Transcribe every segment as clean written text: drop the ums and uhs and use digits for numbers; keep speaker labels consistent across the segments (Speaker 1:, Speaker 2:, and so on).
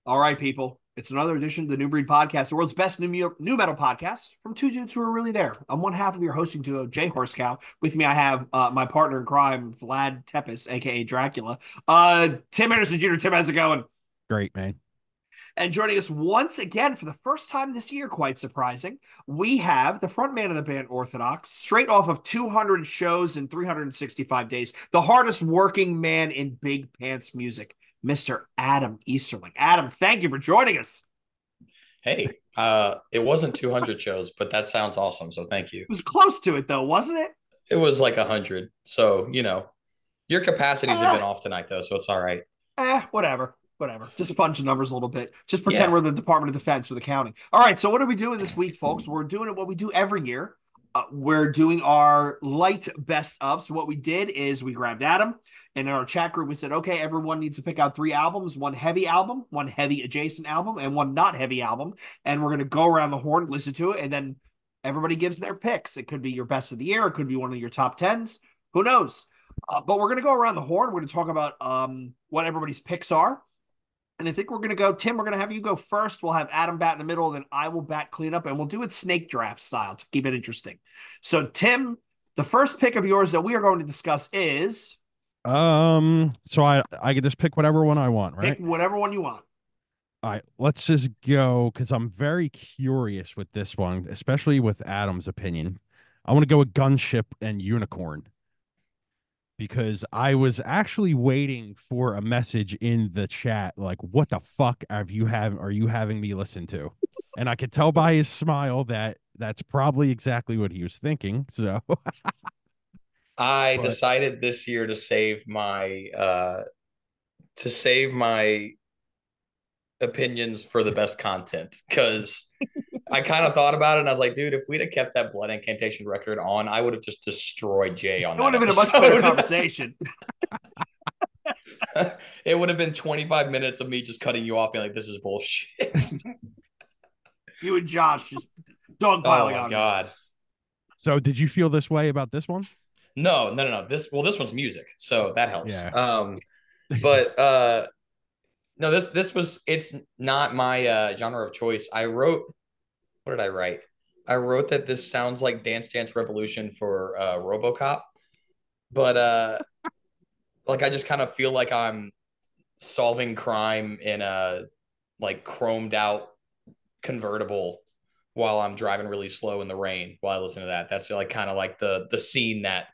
Speaker 1: All right, people. It's another edition of the New Breed Podcast, the world's best new metal podcast from two dudes who are really there. I'm one half of your hosting duo, Jay Horskow. With me, I have my partner in crime, Vlad Tepes, aka Dracula. Tim Anderson Jr. Tim, how's it going?
Speaker 2: Great, man.
Speaker 1: And joining us once again for the first time this year, quite surprising, we have the front man of the band Orthodox, straight off of 200 shows in 365 days, the hardest working man in big pants music, Mr. Adam Easterling. Adam, thank you for joining us.
Speaker 3: Hey, it wasn't 200 shows, but that sounds awesome. So thank you.
Speaker 1: It was close to it, though, wasn't it?
Speaker 3: It was like 100. So, your capacities have been
Speaker 1: Eh,
Speaker 3: off tonight, though. So it's all right.
Speaker 1: whatever. Whatever. Just fudge the numbers a little bit. Just pretend
Speaker 3: Yeah.
Speaker 1: we're the Department of Defense or the county. All right. So, what are we doing this week, folks? We're doing it what we do every year. We're doing our light best of. So, what we did is we grabbed Adam, and in our chat group, we said, okay, everyone needs to pick out 3 albums, one album, one heavy adjacent album, and one not heavy album. And we're going to go around the horn, listen to it, and then everybody gives their picks. It could be your best of the year, it could be one of your top tens. Who knows? But we're going to go around the horn. We're going to talk about what everybody's picks are. And I think we're going to go, Tim, we're going to have you go first. We'll have Adam bat in the middle, then I will bat cleanup, and we'll do it snake draft style to keep it interesting. So, Tim, the first pick of yours that we are going to discuss is
Speaker 2: So I could just pick whatever one I want,
Speaker 1: pick
Speaker 2: right?
Speaker 1: whatever one you want.
Speaker 2: All right, let's just go because I'm very curious with this one, especially with Adam's opinion. I want to go with Gunship and Unicorn because I was actually waiting for a message in the chat like, "What the fuck are you having me listen to?" And I could tell by his smile that that's probably exactly what he was thinking. So,
Speaker 3: I
Speaker 2: but
Speaker 3: decided this year to save my opinions for the best content because I kind of thought about it and I was like, dude, if we'd have kept that Blood Incantation record on, I would have just destroyed Jay on
Speaker 1: It would
Speaker 3: that
Speaker 1: have been a much better
Speaker 3: episode.
Speaker 1: conversation.
Speaker 3: It would have been 25 minutes of me just cutting you off, being like, this is bullshit.
Speaker 1: You and Josh just
Speaker 3: Oh
Speaker 1: dogpiling
Speaker 3: my
Speaker 1: on me.
Speaker 3: God.
Speaker 2: so did you feel this way about this one?
Speaker 3: No, no, no, no. This one's music, so that helps.
Speaker 2: Yeah.
Speaker 3: But no, it's not my genre of choice. What did I write? I wrote that this sounds like Dance Dance Revolution for RoboCop, but like I just kind of feel like I'm solving crime in a like chromed out convertible while I'm driving really slow in the rain while I listen to that. That's like kind of like the scene that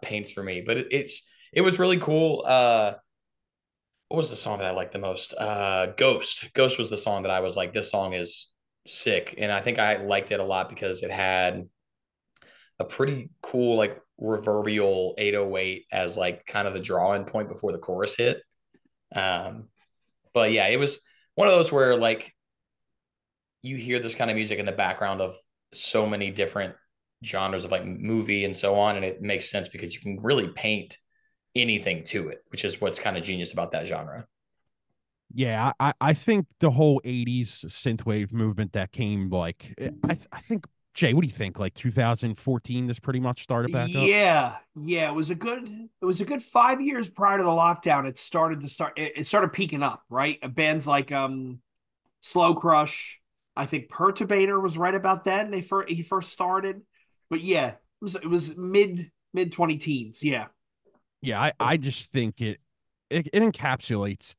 Speaker 3: paints for me. But it was really cool. What was the song that I liked the most? Ghost. Ghost was the song that I was like, this song is sick. And I think I liked it a lot because it had a pretty cool, like reverbial 808 as like kind of the drawing point before the chorus hit. Um, but yeah, it was one of those where like you hear this kind of music in the background of so many different genres of like movie and so on. And it makes sense because you can really paint anything to it, which is what's kind of genius about that genre.
Speaker 2: Yeah, I think the whole 80s synthwave movement that came like I think Jay, what do you think? Like 2014 this pretty much started back up?
Speaker 1: Yeah. It was a good 5 years prior to the lockdown. It started peaking up, right? Bands like Slow Crush. I think Perturbator was right about then. He first started, but yeah, it was mid 20 teens. Yeah,
Speaker 2: Yeah, I just think it encapsulates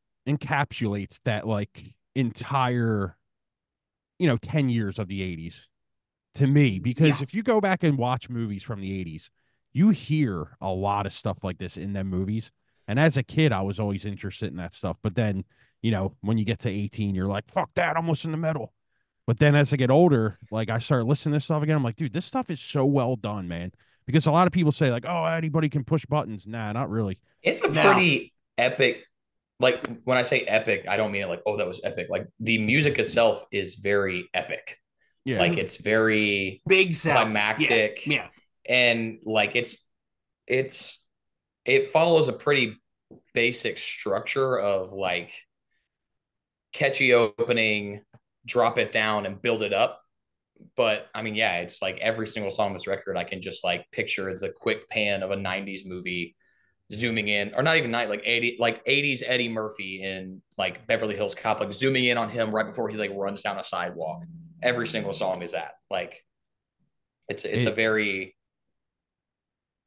Speaker 2: that like entire 10 years of the 80s to me because
Speaker 1: yeah,
Speaker 2: if you go back and watch movies from the 80s, you hear a lot of stuff like this in them movies. And as a kid, I was always interested in that stuff. But then, when you get to 18, you're like, fuck that, I'm listening to metal. But then as I get older, like I start listening to this stuff again, I'm like, dude, this stuff is so well done, man. Because a lot of people say, like, oh, anybody can push buttons. Nah, not really.
Speaker 3: It's a
Speaker 1: now
Speaker 3: pretty epic, like when I say epic, I don't mean it like, oh, that was epic. Like the music itself is very epic.
Speaker 2: Yeah.
Speaker 3: Like it's very
Speaker 1: big sounding. Yeah,
Speaker 3: climactic
Speaker 1: yeah,
Speaker 3: and like it's it follows a pretty basic structure of like catchy opening, drop it down and build it up. But I mean, yeah, it's like every single song on this record, I can just like picture the quick pan of a 90s movie zooming in, or not even night, like 80s Eddie Murphy in like Beverly Hills Cop, like zooming in on him right before he like runs down a sidewalk. Every single song is that. Like it's a
Speaker 2: It
Speaker 3: very,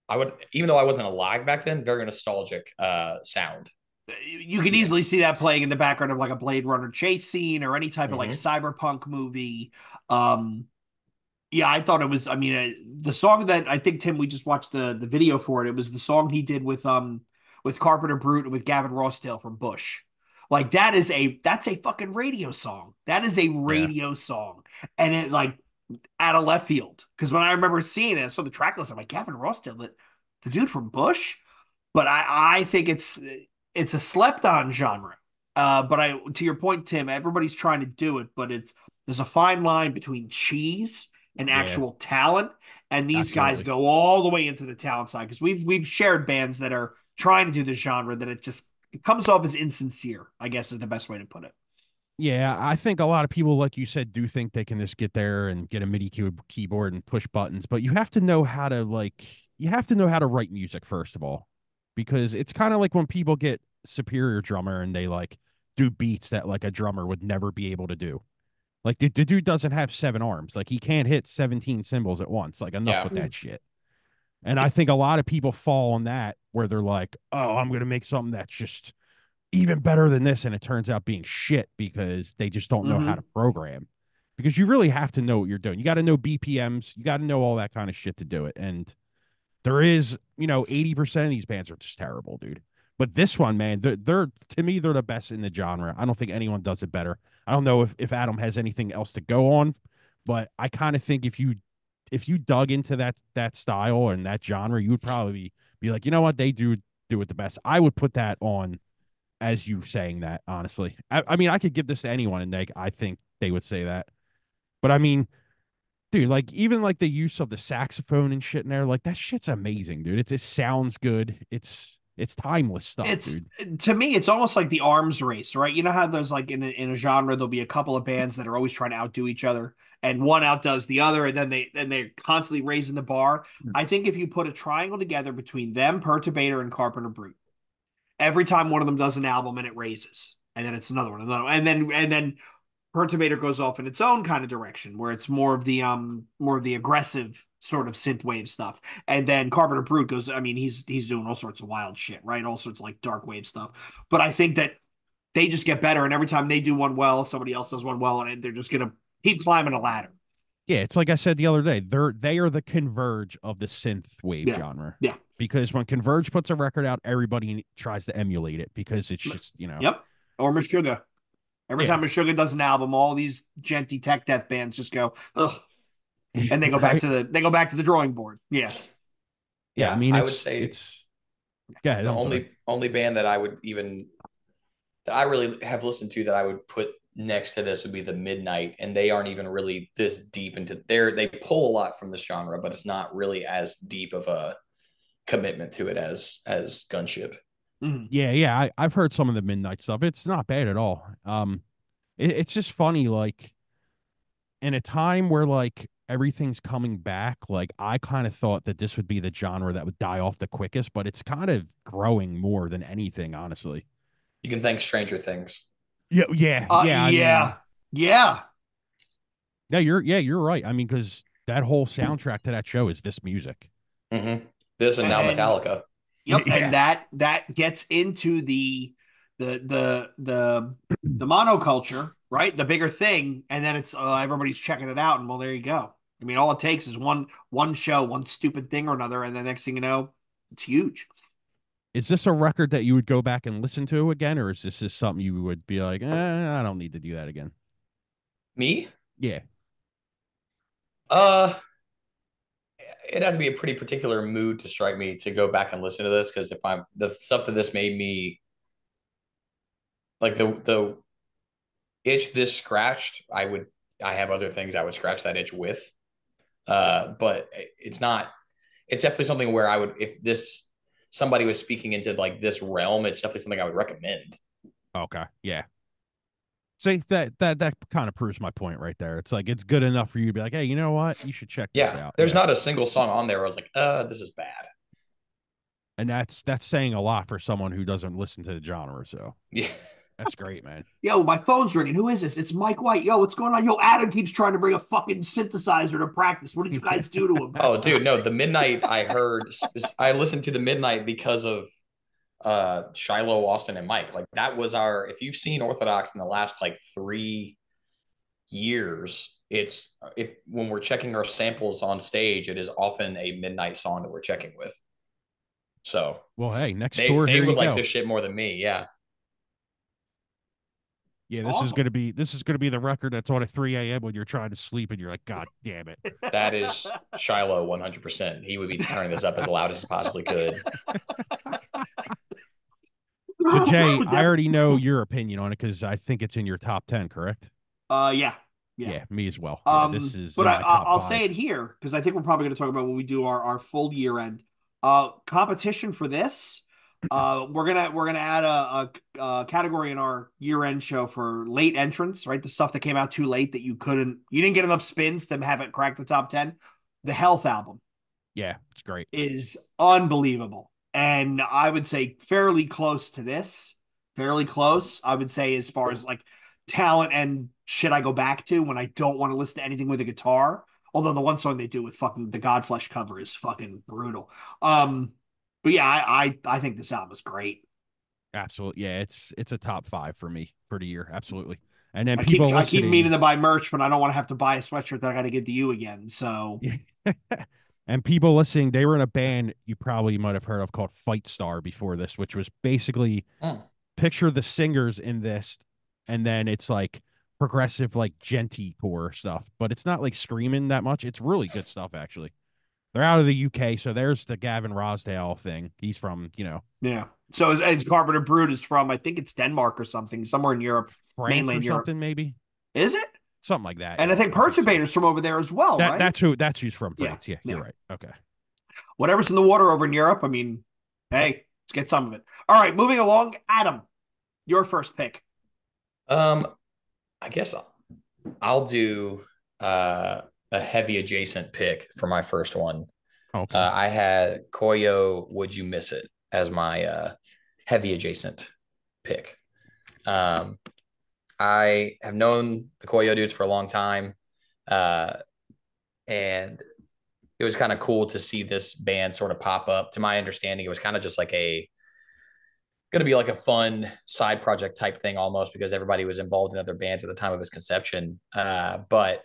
Speaker 3: I would, even though I wasn't alive back then, very nostalgic sound.
Speaker 1: You can
Speaker 3: Yeah.
Speaker 1: easily see that playing in the background of like a Blade Runner chase scene or any type of like
Speaker 3: Mm-hmm.
Speaker 1: cyberpunk movie. Um, yeah, I thought it was. I mean, the song that I think Tim, we just watched the video for it. It was the song he did with Carpenter Brute and with Gavin Rossdale from Bush. Like that's a fucking radio song. That is a
Speaker 2: yeah.
Speaker 1: radio song, and it like out of left field. Because when I remember seeing it, I saw the track list. I'm like Gavin Rossdale, the dude from Bush. But I think it's a slept on genre. But I to your point, Tim, everybody's trying to do it, but there's a fine line between cheese and
Speaker 2: Yeah.
Speaker 1: actual talent, and these guys
Speaker 2: Absolutely.
Speaker 1: go all the way into the talent side because we've shared bands that are trying to do the genre that it comes off as insincere, I guess is the best way to put it.
Speaker 2: Yeah, I think a lot of people, like you said, do think they can just get there and get a keyboard and push buttons, but you have to know how to write music first of all, because it's kind of like when people get superior drummer and they like do beats that like a drummer would never be able to do. Like the dude doesn't have 7 arms, like he can't hit 17 cymbals at once. Like enough
Speaker 3: Yeah.
Speaker 2: with that shit. And I think a lot of people fall on that where they're like, oh, I'm gonna make something that's just even better than this, and it turns out being shit because they just don't know how to
Speaker 1: Mm-hmm.
Speaker 2: program. Because you really have to know what you're doing. You got to know BPMs, you got to know all that kind of shit to do it. And there is, 80% of these bands are just terrible, dude. But this one, man, they're to me they're the best in the genre. I don't think anyone does it better. I don't know if Adam has anything else to go on, but I kind of think if you dug into that style and that genre, you would probably be like, you know what, they do it the best. I would put that on as you saying that, honestly. I mean, I could give this to anyone and I think they would say that. But I mean, dude, like even like the use of the saxophone and shit in there, like that shit's amazing, dude. It sounds good. It's timeless stuff,
Speaker 1: It's
Speaker 2: dude.
Speaker 1: to me, it's almost like the arms race, right? You know how there's like in a genre, there'll be a couple of bands that are always trying to outdo each other, and one outdoes the other, and they're constantly raising the bar. I think if you put a triangle together between them, Perturbator, and Carpenter Brute, every time one of them does an album and it raises, and then it's another one, and then Perturbator goes off in its own kind of direction where it's more of the aggressive sort of synthwave stuff. And then Carpenter Brute goes, I mean, he's doing all sorts of wild shit, right? All sorts of like dark wave stuff. But I think that they just get better, and every time they do one well, somebody else does one well, and they're just gonna keep climbing a ladder.
Speaker 2: Yeah, it's like I said the other day. They are the Converge of the synth wave
Speaker 1: Yeah.
Speaker 2: genre.
Speaker 1: Yeah.
Speaker 2: Because when Converge puts a record out, everybody tries to emulate it because it's just,
Speaker 1: Yep. Or Meshuggah. Every
Speaker 2: yeah,
Speaker 1: time Meshuggah does an album, all these genty tech death bands just go, ugh, and they go back
Speaker 2: right?
Speaker 1: to the drawing board. Yeah.
Speaker 2: Yeah, I
Speaker 3: Yeah.
Speaker 2: mean
Speaker 3: I would say
Speaker 2: it's yeah,
Speaker 3: the
Speaker 2: I'm sorry.
Speaker 3: only band that I would even, that I really have listened to that I would put next to this would be the Midnight, and they aren't even really this deep into they pull a lot from this genre, but it's not really as deep of a commitment to it as Gunship.
Speaker 1: Mm-hmm.
Speaker 2: Yeah, yeah, I've heard some of the Midnight stuff. It's not bad at all. It's just funny, like in a time where like everything's coming back, like I kind of thought that this would be the genre that would die off the quickest, but it's kind of growing more than anything, honestly.
Speaker 3: You can thank Stranger Things.
Speaker 2: Yeah, yeah, yeah. I mean,
Speaker 1: Yeah. Yeah.
Speaker 2: you're right. I mean, because that whole soundtrack to that show is this music.
Speaker 3: Mm-hmm. This and now
Speaker 1: And
Speaker 3: Metallica.
Speaker 1: yep, and
Speaker 2: Yeah.
Speaker 1: that gets into the the the the monoculture, right? The bigger thing, and then it's everybody's checking it out, and well, there you go. I mean, all it takes is one show, one stupid thing or another, and the next thing you know, it's huge.
Speaker 2: Is this a record that you would go back and listen to again, or is this just something you would be like, I don't need to do that again?
Speaker 3: Me?
Speaker 2: Yeah.
Speaker 3: Uh, it had to be a pretty particular mood to strike me to go back and listen to this, because if I'm the stuff that this made me, like the itch this scratched, I have other things I would scratch that itch with. But it's not, it's definitely something where I would, if this somebody was speaking into like this realm, it's definitely something I would recommend.
Speaker 2: Okay. Yeah. See, that kind of proves my point right there. It's like it's good enough for you to be like, hey, you know what? You should check this
Speaker 3: Yeah,
Speaker 2: out.
Speaker 3: there's
Speaker 2: Yeah.
Speaker 3: not a single song on there where I was like, this is bad.
Speaker 2: And that's saying a lot for someone who doesn't listen to the genre. So
Speaker 3: Yeah.
Speaker 2: that's great, man.
Speaker 1: Yo, my phone's ringing. Who is this? It's Mike White. Yo, what's going on? Yo, Adam keeps trying to bring a fucking synthesizer to practice. What did you guys do to him?
Speaker 3: Oh, dude, no, the Midnight I listened to the Midnight because of Shiloh, Austin, and Mike. Like that was our if you've seen Orthodox in the last like 3 years, it's if when we're checking our samples on stage, it is often a Midnight song that we're checking with. So
Speaker 2: Well, hey, next
Speaker 3: they
Speaker 2: tour,
Speaker 3: they
Speaker 2: here you
Speaker 3: would like
Speaker 2: go.
Speaker 3: this shit more than me. Yeah.
Speaker 2: Yeah,
Speaker 1: Awesome.
Speaker 2: this is gonna be the record that's on at 3 a.m. when you're trying to sleep and you're like, God damn it.
Speaker 3: That is Shiloh 100%. He would be turning this up as loud as he possibly could.
Speaker 2: So Jay, I already know
Speaker 1: Definitely.
Speaker 2: your opinion on it because I think it's in your top 10, correct?
Speaker 1: Yeah, yeah.
Speaker 2: Yeah, me as well. Yeah, this is
Speaker 1: But
Speaker 2: in
Speaker 1: I,
Speaker 2: my top
Speaker 1: I'll say
Speaker 2: five.
Speaker 1: it here because I think we're probably going to talk about when we do our full year end competition for this. We're gonna add a category in our year end show for late entrants, right? The stuff that came out too late that you didn't get enough spins to have it crack the top 10. The Health album
Speaker 2: Yeah, it's great.
Speaker 1: is unbelievable. And I would say fairly close to this. Fairly close, I would say, as far as like talent and shit I go back to when I don't want to listen to anything with a guitar. Although the one song they do with fucking the Godflesh cover is fucking brutal. But yeah, I think this album is great.
Speaker 2: Absolutely. Yeah, it's a top five for me for the year. Absolutely. And then
Speaker 1: I keep
Speaker 2: people
Speaker 1: I keep meaning
Speaker 2: listening,
Speaker 1: to buy merch, but I don't want to have to buy a sweatshirt that I got to give to you again. So
Speaker 2: and people listening, they were in a band you probably might have heard of called Fight Star before this, which was basically
Speaker 3: Mm.
Speaker 2: picture the singers in this, and then it's like progressive, like genty core stuff, but it's not like screaming that much. It's really good stuff, actually. They're out of the UK, so there's the Gavin Rosdale thing. He's from,
Speaker 1: yeah. So it's Carpenter Brut is from I think it's Denmark or something, somewhere in Europe,
Speaker 2: France or
Speaker 1: mainland Europe.
Speaker 2: something, maybe
Speaker 1: Is it?
Speaker 2: something like that.
Speaker 1: And I
Speaker 2: Yeah,
Speaker 1: think
Speaker 2: I think so.
Speaker 1: Perturbator's from over there as well,
Speaker 2: That
Speaker 1: right?
Speaker 2: that's who's from
Speaker 1: Yeah,
Speaker 2: France. Yeah, you're
Speaker 1: yeah.
Speaker 2: right. Okay.
Speaker 1: Whatever's in the water over in Europe. I mean, hey, let's get some of it. All right, moving along. Adam, your first pick.
Speaker 3: Um, I guess I'll do a heavy adjacent pick for my first one.
Speaker 2: Okay.
Speaker 3: I had Koyo Would You Miss It as my heavy adjacent pick. Um, I have known the Koyo dudes for a long time. Uh, and it was kind of cool to see this band sort of pop up. To my understanding, it was kind of just like going to be like a fun side project type thing almost because everybody was involved in other bands at the time of its conception. But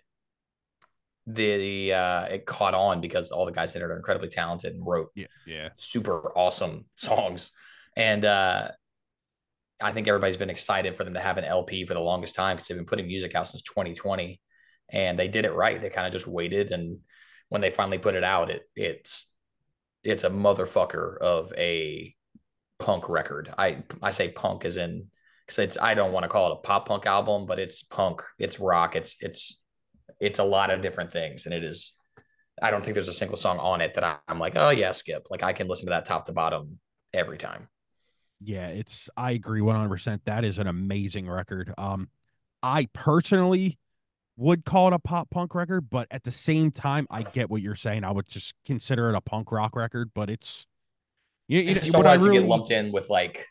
Speaker 3: the it caught on because all the guys in it are incredibly talented and wrote
Speaker 2: Yeah. Yeah.
Speaker 3: super awesome songs. And I think everybody's been excited for them to have an LP for the longest time because they've been putting music out since 2020, and they did it right. They kind of just waited, and when they finally put it out, it's a motherfucker of a punk record. I say punk as in because it's I don't want to call it a pop punk album, but it's punk, it's rock, it's a lot of different things, and it is. I don't think there's a single song on it that I'm like, oh yeah, skip. Like I can listen to that top to bottom every time.
Speaker 2: Yeah, I agree 100%. That is an amazing record. I personally would call it a pop punk record, but at the same time, I get what you're saying. I would just consider it a punk rock record, but it's
Speaker 3: I just don't
Speaker 2: what I
Speaker 3: want it to get
Speaker 2: really
Speaker 3: lumped in with like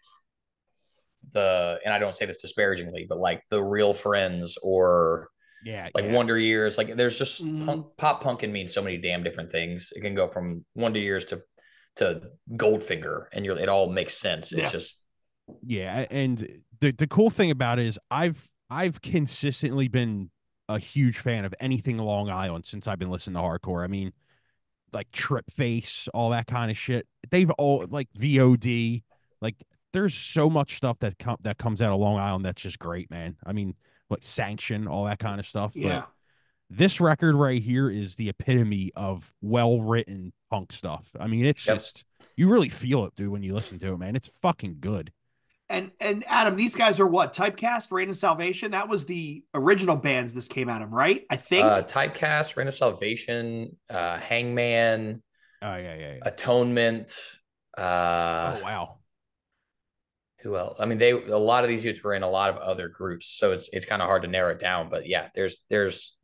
Speaker 3: and I don't say this disparagingly, but like the Real Friends or
Speaker 2: yeah,
Speaker 3: like
Speaker 2: yeah.
Speaker 3: Wonder Years. Like there's just
Speaker 1: Mm,
Speaker 3: pop punk can mean so many damn different things. It can go from Wonder Years to Goldfinger, and it all makes sense. It's
Speaker 1: yeah,
Speaker 3: just
Speaker 2: Yeah, and the cool thing about it is I've consistently been a huge fan of anything Long Island since I've been listening to hardcore. I mean, like Trip Face, all that kind of shit. They've all like VOD, like there's so much stuff that comes out of Long Island that's just great, man. I mean, like Sanction, all that kind of stuff. But
Speaker 1: yeah.
Speaker 2: this record right here is the epitome of well written punk stuff. I mean, it's
Speaker 3: yep.
Speaker 2: just you really feel it, dude, when you listen to it, man. It's fucking good.
Speaker 1: And Adam, these guys are what? Typecast, Reign of Salvation. That was the original bands this came out of, right? I think.
Speaker 3: Typecast, Reign of Salvation, Hangman,
Speaker 2: Oh yeah, yeah, yeah.
Speaker 3: Atonement. Uh,
Speaker 2: Oh wow.
Speaker 3: who else? I mean, they a lot of these dudes were in a lot of other groups, so it's kind of hard to narrow it down. But yeah, there's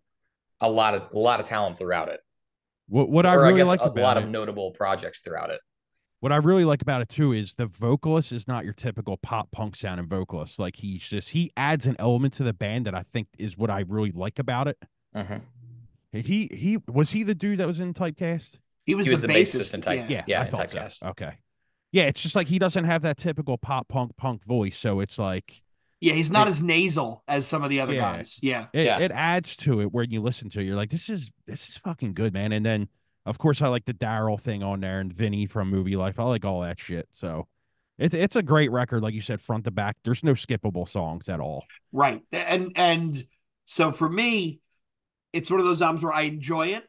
Speaker 3: a lot of talent throughout it,
Speaker 2: What I
Speaker 3: or I
Speaker 2: really
Speaker 3: guess
Speaker 2: like
Speaker 3: a
Speaker 2: about
Speaker 3: lot of
Speaker 2: it,
Speaker 3: notable projects throughout it.
Speaker 2: what I really like about it too is the vocalist is not your typical pop punk sounding vocalist. Like he adds an element to the band that I think is what I really like about it.
Speaker 3: Mhm.
Speaker 2: He was he the dude that was in Typecast?
Speaker 1: He was
Speaker 3: He
Speaker 1: the
Speaker 3: was the bassist
Speaker 1: bassist.
Speaker 3: in type,
Speaker 1: Yeah.
Speaker 2: Yeah, I
Speaker 3: yeah, in
Speaker 2: thought so.
Speaker 3: typecast.
Speaker 2: Okay. Yeah, it's just like he doesn't have that typical pop punk voice, so it's like
Speaker 1: Yeah, he's not
Speaker 2: it
Speaker 1: as nasal as some of the other
Speaker 2: yeah.
Speaker 1: guys. Yeah.
Speaker 3: Yeah.
Speaker 2: It adds to it when you listen to it. You're like, this is fucking good, man. And then of course I like the Daryl thing on there and Vinny from Movie Life. I like all that shit. So it's a great record, like you said, front to back. There's no skippable songs at all.
Speaker 1: Right. And so for me, it's one of those albums where I enjoy it.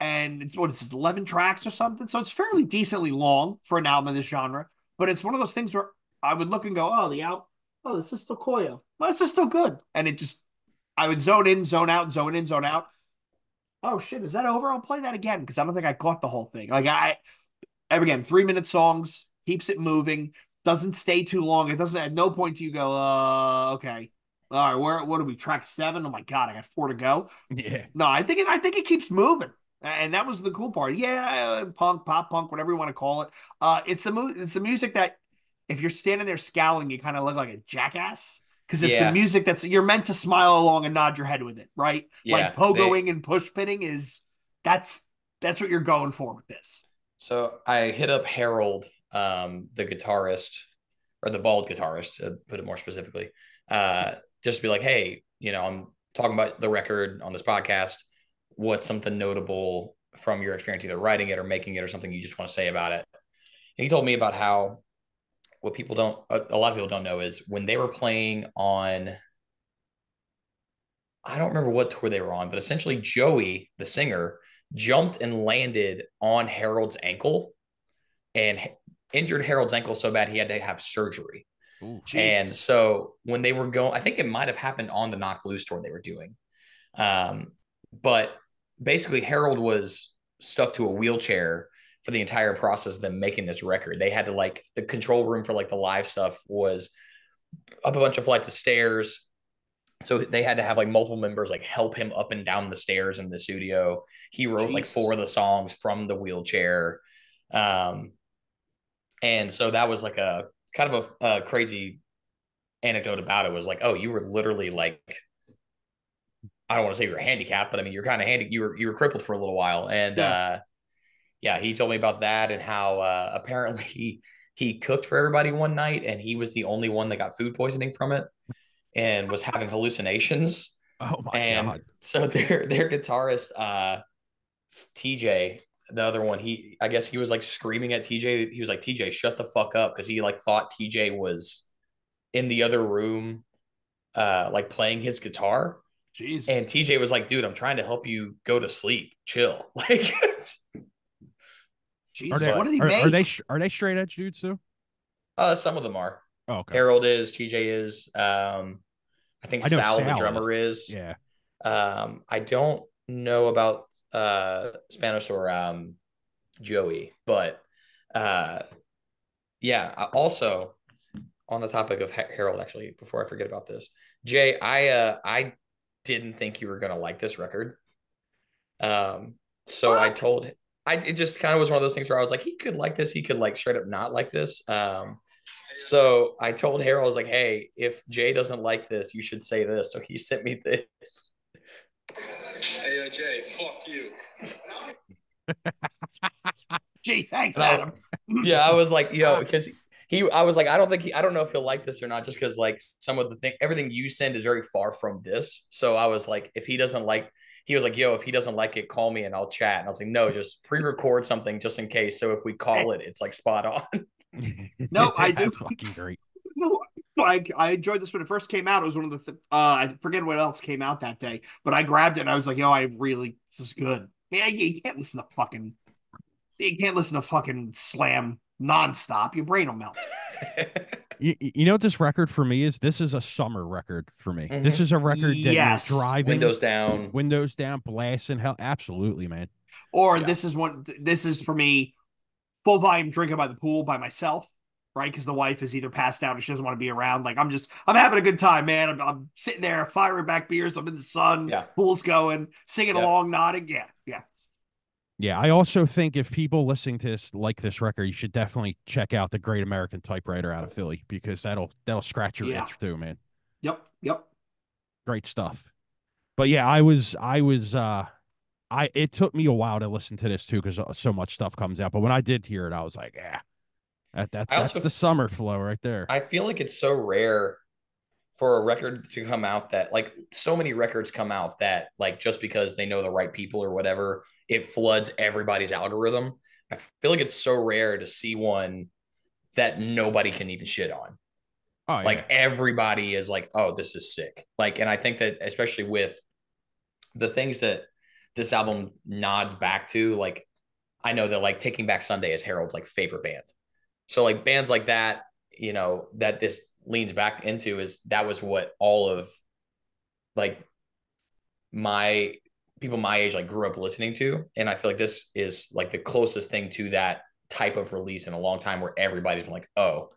Speaker 1: And it's what is this, 11 tracks or something? So it's fairly decently long for an album in this genre. But it's one of those things where I would look and go, oh, the album, oh, this is still Koyo. Well, this is still good. And it just I would zone in, zone out, zone in, zone out. Oh shit, is that over? I'll play that again because I don't think I caught the whole thing. Like again, 3 minute songs, keeps it moving, doesn't stay too long. It doesn't at no point do you go, okay. All right, what are we? Track 7? Oh my god, I got 4 to go.
Speaker 2: Yeah.
Speaker 1: No, I think it keeps moving. And that was the cool part. Yeah, punk, pop punk, whatever you want to call it. It's the music that if you're standing there scowling, you kind of look like a jackass because it's the
Speaker 3: Yeah.
Speaker 1: music that's you're meant to smile along and nod your head with it, right? Like
Speaker 3: Yeah.
Speaker 1: pogoing and push pitting is that's that's what you're going for with this.
Speaker 3: So I hit up Harold, the guitarist, or the bald guitarist, to put it more specifically, just to be like, hey, I'm talking about the record on this podcast. What's something notable from your experience, either writing it or making it, or something you just want to say about it? And he told me about how what people don't, a lot of people don't know is when they were playing on, I don't remember what tour they were on, but essentially Joey, the singer, jumped and landed on Harold's ankle and injured Harold's ankle so bad he had to have surgery.
Speaker 2: Ooh.
Speaker 3: And
Speaker 1: Jesus.
Speaker 3: so when they were going, I think it might have happened on the Knock Loose tour they were doing. But basically, Harold was stuck to a wheelchair for the entire process of them making this record. They had to the control room for the live stuff was up a bunch of flights of stairs. So they had to have multiple members help him up and down the stairs in the studio. He wrote
Speaker 1: Jesus.
Speaker 3: 4 of the songs from the wheelchair. And so that was a kind of a crazy anecdote about it was oh, you were literally I don't want to say you're handicapped, but I mean, you're kind of you were crippled for a little while. And
Speaker 1: Yeah.
Speaker 3: yeah, he told me about that and how apparently he cooked for everybody one night and he was the only one that got food poisoning from it and was having hallucinations.
Speaker 2: Oh my
Speaker 3: And
Speaker 2: god.
Speaker 3: so their guitarist, TJ, the other one, I guess he was screaming at TJ. He was like, TJ, shut the fuck up. Cause he thought TJ was in the other room, playing his guitar.
Speaker 1: Jesus.
Speaker 3: And TJ was like, dude, I'm trying to help you go to sleep. Chill.
Speaker 1: Jesus. What did he make?
Speaker 2: Are they straight edge dudes too?
Speaker 3: Some of them are.
Speaker 2: Oh, okay.
Speaker 3: Harold is, TJ is. I think
Speaker 2: I know
Speaker 3: Sal, the
Speaker 2: Sal
Speaker 3: drummer, is.
Speaker 2: Yeah.
Speaker 3: I don't know about Spanos or Joey, but yeah. Also, on the topic of Harold, actually, before I forget about this, Jay, I didn't think you were gonna like this record. So I
Speaker 1: What?
Speaker 3: told it just kind of was one of those things where I was like, he could like this, he could straight up not like this. So I told Harold, I was like, hey, if Jay doesn't like this, you should say this. So he sent me this.
Speaker 4: Hey, Jay, fuck you.
Speaker 1: Gee, thanks,
Speaker 3: And
Speaker 1: Adam.
Speaker 3: yeah, I was like, because I was like, I don't know if he'll like this or not, just because some of the everything you send is very far from this. So I was like, if he doesn't like, he was like, yo, if he doesn't like it, call me and I'll chat. And I was like, no, just pre-record something just in case. So if we call it, it's spot on.
Speaker 1: No, I do.
Speaker 2: That's fucking great.
Speaker 1: No, I enjoyed this when it first came out. It was one of the I forget what else came out that day, but I grabbed it and I was like, yo, this is good. Yeah, you can't listen to fucking Slam nonstop. Your brain will melt.
Speaker 2: You know what this record for me is? This is a summer record for me.
Speaker 3: Mhm.
Speaker 2: This is a record that
Speaker 1: Yes.
Speaker 2: you're driving,
Speaker 3: Windows down.
Speaker 2: blasting hell. Absolutely, man.
Speaker 1: Or
Speaker 3: Yeah.
Speaker 1: this is for me, full volume drinking by the pool by myself, right? Because the wife is either passed out or she doesn't want to be around. Like I'm having a good time, man. I'm sitting there firing back beers. I'm in the sun.
Speaker 3: Yeah.
Speaker 1: Pool's going, singing
Speaker 3: Yep.
Speaker 1: along, nodding. Yeah, yeah.
Speaker 2: Yeah, I also think if people listening to this like this record, you should definitely check out the Great American Typewriter out of Philly because that'll scratch your
Speaker 1: Yeah.
Speaker 2: itch too, man.
Speaker 1: Yep. Yep.
Speaker 2: Great stuff. But yeah, I was I it took me a while to listen to this too because so much stuff comes out. But when I did hear it, I was like, yeah,
Speaker 3: I
Speaker 2: that's
Speaker 3: also
Speaker 2: the summer flow right there.
Speaker 3: I feel like it's so rare for a record to come out that like so many records come out that like just because they know the right people or whatever, it floods everybody's algorithm. I feel like it's so rare to see one that nobody can even shit on.
Speaker 2: Oh yeah,
Speaker 3: Like everybody is like, oh, this is sick. Like, and I think that especially with the things that this album nods back to, like I know that like Taking Back Sunday is Harold's like favorite band. So like bands like that, that this leans back into is that was what all of like my people my age like grew up listening to. And I feel like this is like the closest thing to that type of release in a long time where everybody's been like, oh,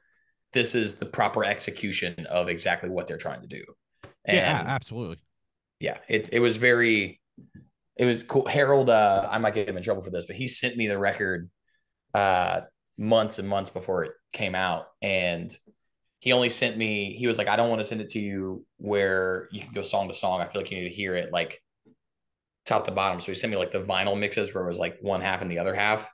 Speaker 3: this is the proper execution of exactly what they're trying to do.
Speaker 2: yeah,
Speaker 3: And
Speaker 2: absolutely.
Speaker 3: yeah, it was it was cool. Harold, I might get him in trouble for this, but he sent me the record uh months and months before it came out. And he was like, I don't want to send it to you where you can go song to song. I feel like you need to hear it like top to bottom. So he sent me like the vinyl mixes where it was like one half and the other half.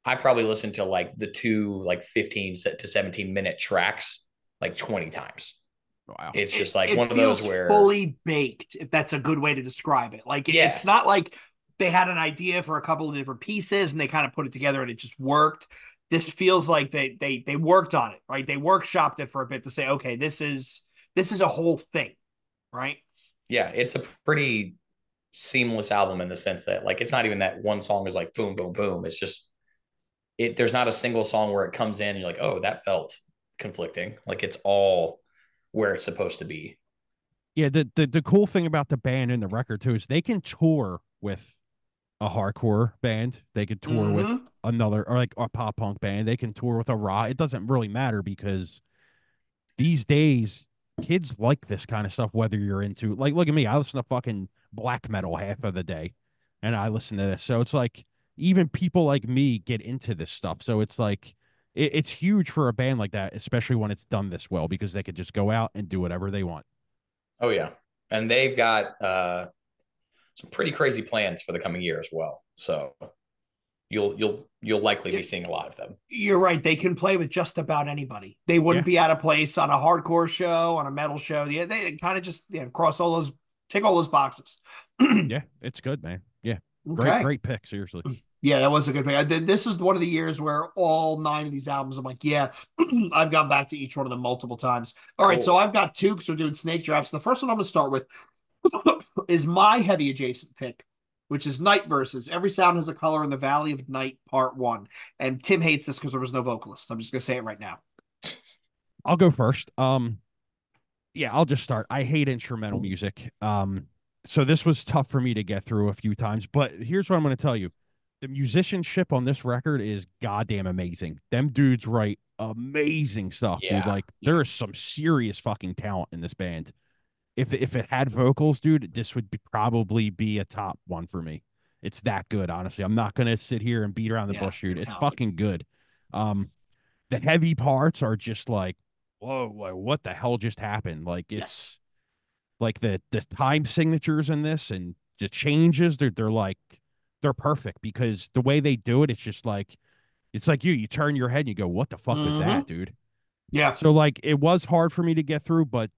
Speaker 3: I probably listened to like the two like 15 to 17-minute tracks like 20 times.
Speaker 2: Wow.
Speaker 3: It's just like
Speaker 1: It
Speaker 3: one of those
Speaker 1: feels
Speaker 3: where,
Speaker 1: fully baked, if that's a good way to describe it. Like
Speaker 3: yeah,
Speaker 1: it's not like they had an idea for a couple of different pieces and they kind of put it together and it just worked. This feels like they worked on it, right? They workshopped it for a bit to say, okay, this is a whole thing, right?
Speaker 3: yeah, it's a pretty seamless album in the sense that like it's not even that one song is like boom, boom, boom. It's just there's not a single song where it comes in and you're like, oh, that felt conflicting. Like it's all where it's supposed to be.
Speaker 2: Yeah, the cool thing about the band and the record too is they can tour with a hardcore band. They could tour with
Speaker 1: Mm-hmm.
Speaker 2: another or like a pop punk band. They can tour with a rock. It doesn't really matter because these days kids like this kind of stuff whether you're into like look at me, I listen to fucking black metal half of the day and I listen to this. So it's like even people like me get into this stuff. So it's like it's huge for a band like that, especially when it's done this well because they could just go out and do whatever they want.
Speaker 3: Oh yeah. And they've got some pretty crazy plans for the coming year as well. So you'll likely be seeing a lot of them.
Speaker 1: You're right. They can play with just about anybody. They wouldn't
Speaker 2: Yeah.
Speaker 1: be out of place on a hardcore show, on a metal show. Yeah, they kind of just cross all those, tick all those boxes.
Speaker 2: Yeah, it's good, man. Yeah.
Speaker 1: Okay.
Speaker 2: Great pick, seriously.
Speaker 1: Yeah, that was a good pick. This is one of the years where all 9 of these albums, I'm like, yeah, I've gone back to each one of them multiple times. All right, so
Speaker 3: Cool.
Speaker 1: I've got two because we're doing snake drafts. The first one I'm going to start with is my heavy adjacent pick, which is Night Verses. Every Sound Has a Color in the Valley of Night, Part 1. And Tim hates this because there was no vocalist. I'm just going to say it right now.
Speaker 2: I'll go first. Yeah, I'll just start. I hate instrumental music. So this was tough for me to get through a few times, but here's what I'm going to tell you. The musicianship on this record is goddamn amazing. Them dudes write amazing stuff, dude.
Speaker 3: Yeah.
Speaker 2: Like
Speaker 1: Yeah.
Speaker 2: there is some serious fucking talent in this band. If it had vocals, dude, this would probably be a top one for me. It's that good, honestly. I'm not gonna sit here and beat around the
Speaker 1: Yeah,
Speaker 2: bush,
Speaker 1: they're
Speaker 2: dude. It's
Speaker 1: talented.
Speaker 2: fucking good. Um, the heavy parts are just like, whoa, like what the hell just happened? Like
Speaker 1: Yes.
Speaker 2: it's like the time signatures in this and the changes, they're like they're perfect because the way they do it, it's like you turn your head and you go, what the fuck was that,
Speaker 1: Mm-hmm.
Speaker 2: dude?
Speaker 1: Yeah.
Speaker 2: So like it was hard for me to get through, but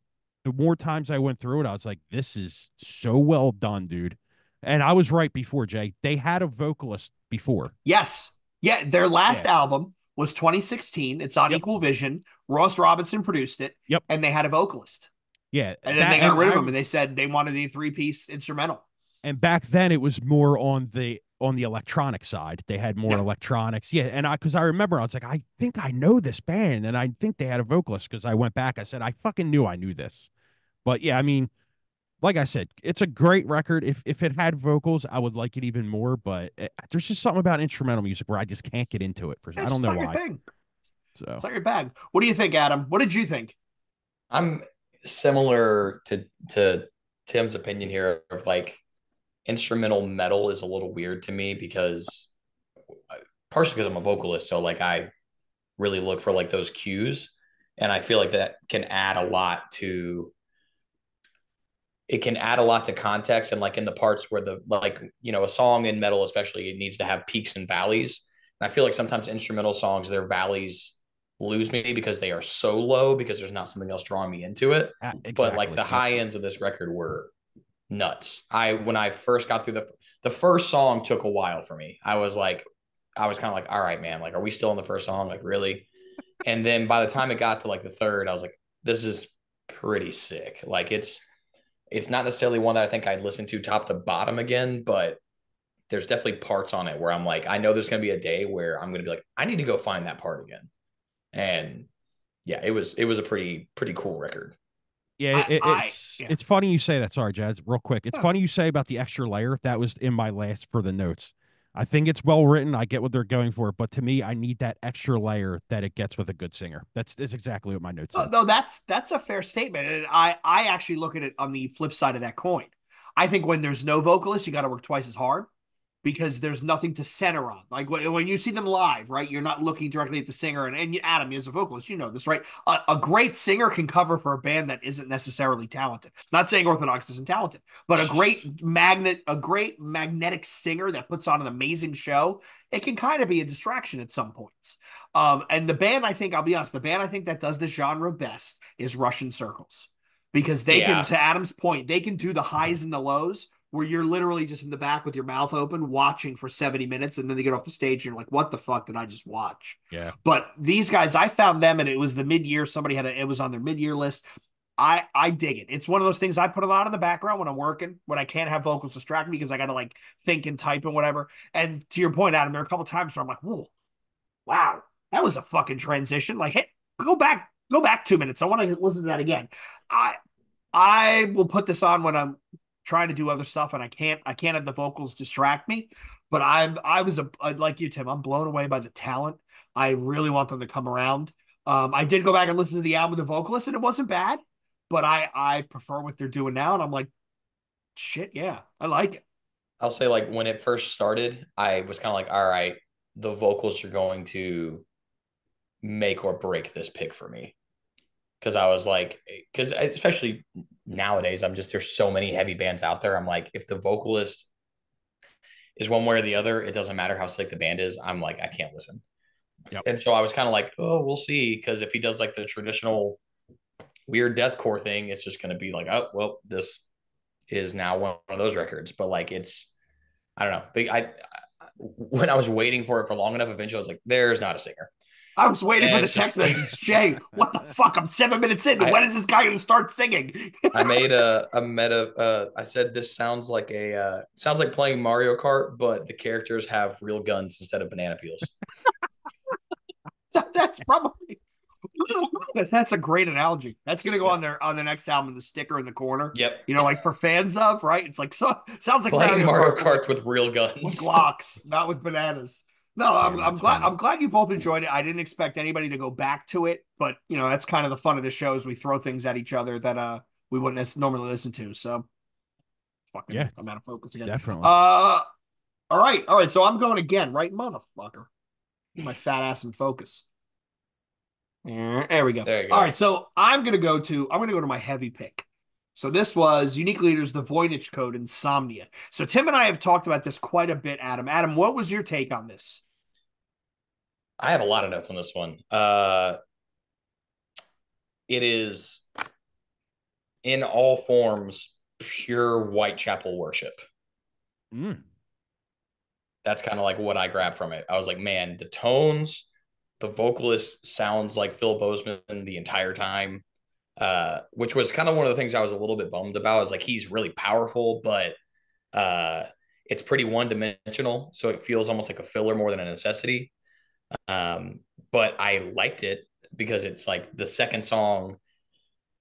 Speaker 2: the more times I went through it, I was like, this is so well done, dude. And I was right before, Jay. They had a vocalist before.
Speaker 1: Yes. Yeah. Their last
Speaker 2: Yeah.
Speaker 1: album was 2016. It's on
Speaker 2: Yep.
Speaker 1: Equal Vision. Ross Robinson produced it,
Speaker 2: Yep.
Speaker 1: and they had a vocalist.
Speaker 2: Yeah.
Speaker 1: And then
Speaker 2: That
Speaker 1: they got rid of him, and they said they wanted a 3-piece instrumental.
Speaker 2: and back then it was more on the electronic side. They had more
Speaker 1: Yeah.
Speaker 2: electronics. Yeah. And because I remember I was like, I think I know this band. And I think they had a vocalist because I went back. I said, I fucking knew I knew this. But yeah, I mean, like I said, it's a great record. If it had vocals, I would like it even more. But there's just something about instrumental music where I just can't get into it. I
Speaker 1: It's
Speaker 2: don't
Speaker 1: just
Speaker 2: know
Speaker 1: not your
Speaker 2: why.
Speaker 1: thing. It's
Speaker 2: So
Speaker 1: not your bag. What do you think, Adam? What did you think?
Speaker 3: I'm similar to Tim's opinion here of like instrumental metal is a little weird to me because partially because I'm a vocalist, so like I really look for like those cues, and I feel like that can add a lot to it can add a lot to context, and like in the parts where the like a song in metal especially, it needs to have peaks and valleys, and I feel like sometimes instrumental songs, their valleys lose me because they are so low because there's not something else drawing me into it. But like
Speaker 2: Exactly.
Speaker 3: the high ends of this record were nuts. When I first got through the first song took a while for me. I was kind of like, all right, man, like, are we still in the first song? Like, really? And then by the time it got to like the third, I was like, this is pretty sick. Like, it's not necessarily one that I think I'd listen to top to bottom again, but there's definitely parts on it where I'm like, I know there's going to be a day where I'm going to be like, I need to go find that part again. And yeah, it was a pretty cool record.
Speaker 2: Yeah,
Speaker 1: Yeah.
Speaker 2: it's funny you say that. Sorry, Jazz, real quick. It's funny you say about the extra layer. That was in my last for the notes. I think it's well written. I get what they're going for, but to me, I need that extra layer that it gets with a good singer. That's exactly what my notes said.
Speaker 1: No, that's a fair statement, and I actually look at it on the flip side of that coin. I think when there's no vocalist, you got to work twice as hard because there's nothing to center on. Like when you see them live, right? You're not looking directly at the singer, and Adam, as a vocalist, you know this, right? A great singer can cover for a band that isn't necessarily talented. Not saying Orthodox isn't talented, but a great magnetic singer that puts on an amazing show, it can kind of be a distraction at some points. And the band, I think, I'll be honest, the band I think that does this genre best is Russian Circles. Because they can,
Speaker 3: Yeah.
Speaker 1: to Adam's point, they can do the highs and the lows where you're literally just in the back with your mouth open watching for 70 minutes, and then they get off the stage and you're like, what the fuck did I just watch?
Speaker 2: Yeah.
Speaker 1: But these guys, I found them, and it was the mid-year. Somebody it was on their mid-year list. I dig it. It's one of those things I put a lot in the background when I'm working, when I can't have vocals distract me because I got to like think and type and whatever. And to your point, Adam, there are a couple times where I'm like, whoa, wow, that was a fucking transition. Like, hit, go back 2 minutes. I want to listen to that again. I I will put this on when I'm trying to do other stuff and I can't have the vocals distract me. But I was like you, Tim. I'm blown away by the talent. I really want them to come around. I did go back and listen to the album with the vocalist, and it wasn't bad. But I prefer what they're doing now, and I'm like, shit, yeah, I like it.
Speaker 3: I'll say like when it first started, I was kind of like, all right, the vocals are going to make or break this pick for me. Cause I was like, because especially nowadays, there's so many heavy bands out there. I'm like, if the vocalist is one way or the other, it doesn't matter how sick the band is. I'm like, I can't listen.
Speaker 2: Yep.
Speaker 3: And so I was kind of like, oh, we'll see. Cause if he does like the traditional weird deathcore thing, it's just going to be like, oh, well, this is now one of those records. But like, I don't know. When I was waiting for it for long enough, eventually I was like, there's not a singer.
Speaker 1: I was waiting for
Speaker 3: And
Speaker 1: the
Speaker 3: it's just
Speaker 1: text message. Jay, what the fuck? I'm 7 minutes in. When is this guy going to start singing?
Speaker 3: I made a meta. I said this sounds like sounds like playing Mario Kart, but the characters have real guns instead of banana peels.
Speaker 1: So that's probably that's a great analogy. That's gonna go on the next album, the sticker in the corner.
Speaker 3: Yep.
Speaker 1: You know, like for fans of, right? It's like sounds like
Speaker 3: Playing Mario
Speaker 1: Kart
Speaker 3: Kart with real
Speaker 1: with
Speaker 3: guns.
Speaker 1: Glocks, not with bananas. No,
Speaker 2: Damn,
Speaker 1: I'm
Speaker 2: that's
Speaker 1: glad
Speaker 2: funny.
Speaker 1: I'm glad you both enjoyed it. I didn't expect anybody to go back to it, but that's kind of the fun of the show is we throw things at each other that we wouldn't normally listen to. So fucking
Speaker 2: Yeah,
Speaker 1: I'm out of focus again.
Speaker 2: definitely.
Speaker 1: All right. So I'm going again, right, motherfucker? Get my fat ass in focus. There we go.
Speaker 3: There you go.
Speaker 1: All right, so I'm gonna go to my heavy pick. So this was Unique Leaders, the Voynich Code, Insomnia. So Tim and I have talked about this quite a bit, Adam. Adam, what was your take on this?
Speaker 3: I have a lot of notes on this one. It is in all forms pure Whitechapel worship.
Speaker 2: Mm.
Speaker 3: That's kind of like what I grabbed from it. I was like, man, the tones, the vocalist sounds like Phil Bozeman the entire time, which was kind of one of the things I was a little bit bummed about. Is like he's really powerful, but it's pretty one dimensional, so it feels almost like a filler more than a necessity. But I liked it because it's like the second song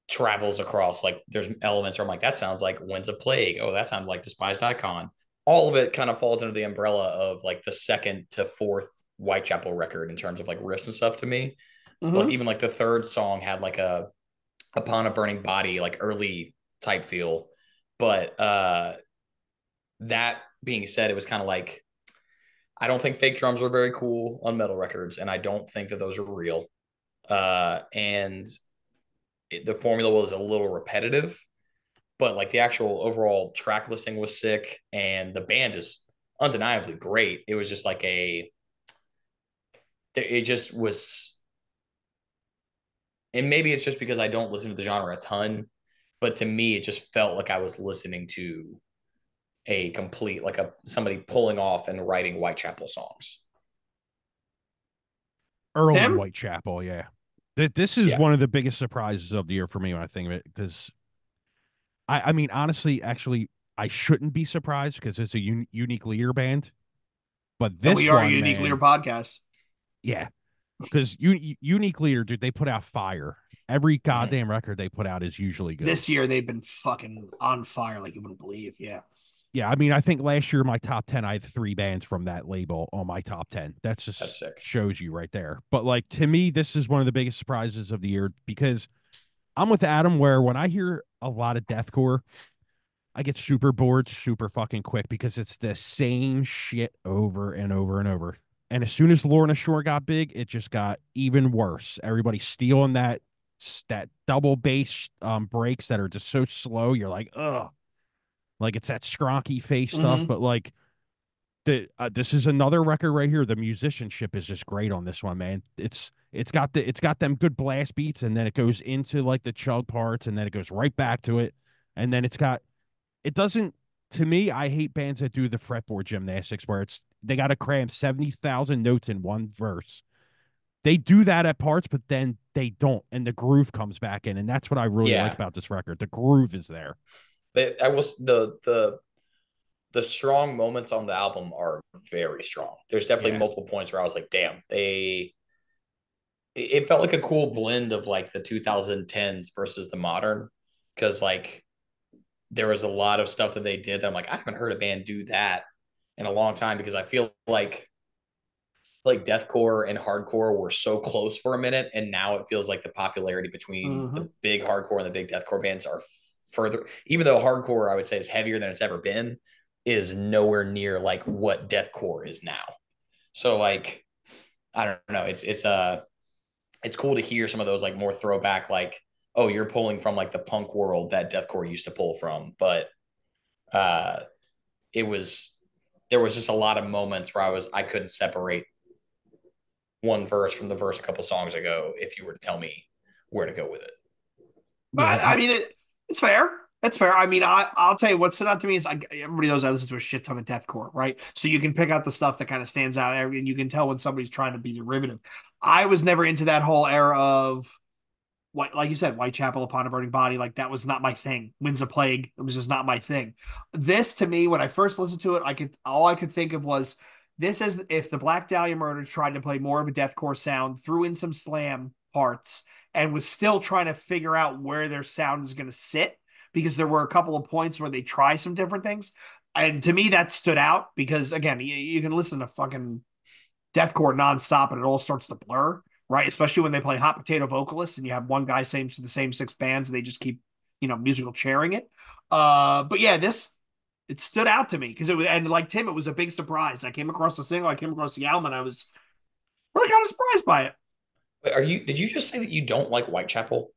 Speaker 3: travels across, like there's elements where I'm like, that sounds like Winds of Plague. Oh, that sounds like Despised Icon. All of it kind of falls under the umbrella of like the second to fourth Whitechapel record in terms of like riffs and stuff to me.
Speaker 1: Mm-hmm.
Speaker 3: Like even like the third song had like a Upon a Burning Body, like early type feel. But that being said, it was kind of like I don't think fake drums are very cool on metal records, and I don't think that those are real. And the formula was a little repetitive, but like the actual overall track listing was sick, and the band is undeniably great. It was just like it just was, and maybe it's just because I don't listen to the genre a ton, but to me, it just felt like I was listening to a complete, like somebody pulling off and writing Whitechapel songs.
Speaker 2: Early
Speaker 1: Tim?
Speaker 2: Whitechapel, yeah. This is
Speaker 3: Yeah.
Speaker 2: one of the biggest surprises of the year for me when I think of it, because I mean, honestly, actually, I shouldn't be surprised because it's a unique leader band. But
Speaker 1: And we
Speaker 2: this
Speaker 1: are a
Speaker 2: one,
Speaker 1: unique leader
Speaker 2: man,
Speaker 1: podcast.
Speaker 2: yeah, because unique leader, dude, they put out fire. Every
Speaker 3: Mhm.
Speaker 2: goddamn record they put out is usually good.
Speaker 1: This year they've been fucking on fire like you wouldn't believe. Yeah.
Speaker 2: Yeah, I mean, I think last year my top 10, I had 3 bands from that label on my top 10. That's
Speaker 3: That's
Speaker 2: just
Speaker 3: sick.
Speaker 2: shows you right there. But like to me, this is one of the biggest surprises of the year because I'm with Adam where when I hear a lot of deathcore, I get super bored super fucking quick because it's the same shit over and over and over. And as soon as Lorna Shore got big, it just got even worse. Everybody's stealing that double bass breaks that are just so slow. You're like, ugh, like it's that skronky face stuff.
Speaker 1: Mm-hmm.
Speaker 2: But like this is another record right here. The musicianship is just great on this one, man. It's got them good blast beats, and then it goes into like the chug parts, and then it goes right back to it, and then it doesn't. To me, I hate bands that do the fretboard gymnastics where they got to cram 70,000 notes in one verse. They do that at parts, but then they don't, and the groove comes back in, and that's what I really like
Speaker 3: Yeah.
Speaker 2: about this record. The groove is there.
Speaker 3: I was the strong moments on the album are very strong. There's definitely
Speaker 2: Yeah,
Speaker 3: multiple points where I was like, damn, it felt like a cool blend of like the 2010s versus the modern. Cause like there was a lot of stuff that they did that I'm like, I haven't heard a band do that in a long time because I feel like deathcore and hardcore were so close for a minute, and now it feels like the popularity between
Speaker 1: Mm-hmm.
Speaker 3: the big hardcore and the big deathcore bands are further. Even though hardcore, I would say, is heavier than it's ever been, is nowhere near like what deathcore is now. So like, I don't know. It's cool to hear some of those like more throwback, like, oh, you're pulling from like the punk world that deathcore used to pull from, but uh, it was there was just a lot of moments where I couldn't separate one verse from the verse a couple songs ago if you were to tell me where to go with it.
Speaker 1: But
Speaker 2: yeah.
Speaker 1: I mean, it's fair. It's fair. I mean, I'll tell you what stood out to me is everybody knows I listen to a shit ton of deathcore, right? So you can pick out the stuff that kind of stands out, and you can tell when somebody's trying to be derivative. I was never into that whole era of what, like you said, Whitechapel upon a burning body. Like that was not my thing. Winds of Plague. It was just not my thing. This to me, when I first listened to it, all I could think of was this is if the Black Dahlia Murders tried to play more of a deathcore sound, threw in some slam parts, and was still trying to figure out where their sound is going to sit because there were a couple of points where they try some different things. And to me, that stood out because again, you can listen to fucking deathcore nonstop and it all starts to blur, right? Especially when they play hot potato vocalists and you have one guy sings to the same 6 bands and they just keep, musical chairing it. But yeah, this it stood out to me because it was, and like Tim, it was a big surprise. I came across the single, I came across the album, and I was really kind of surprised by it.
Speaker 3: Wait, did you just say that you don't like Whitechapel?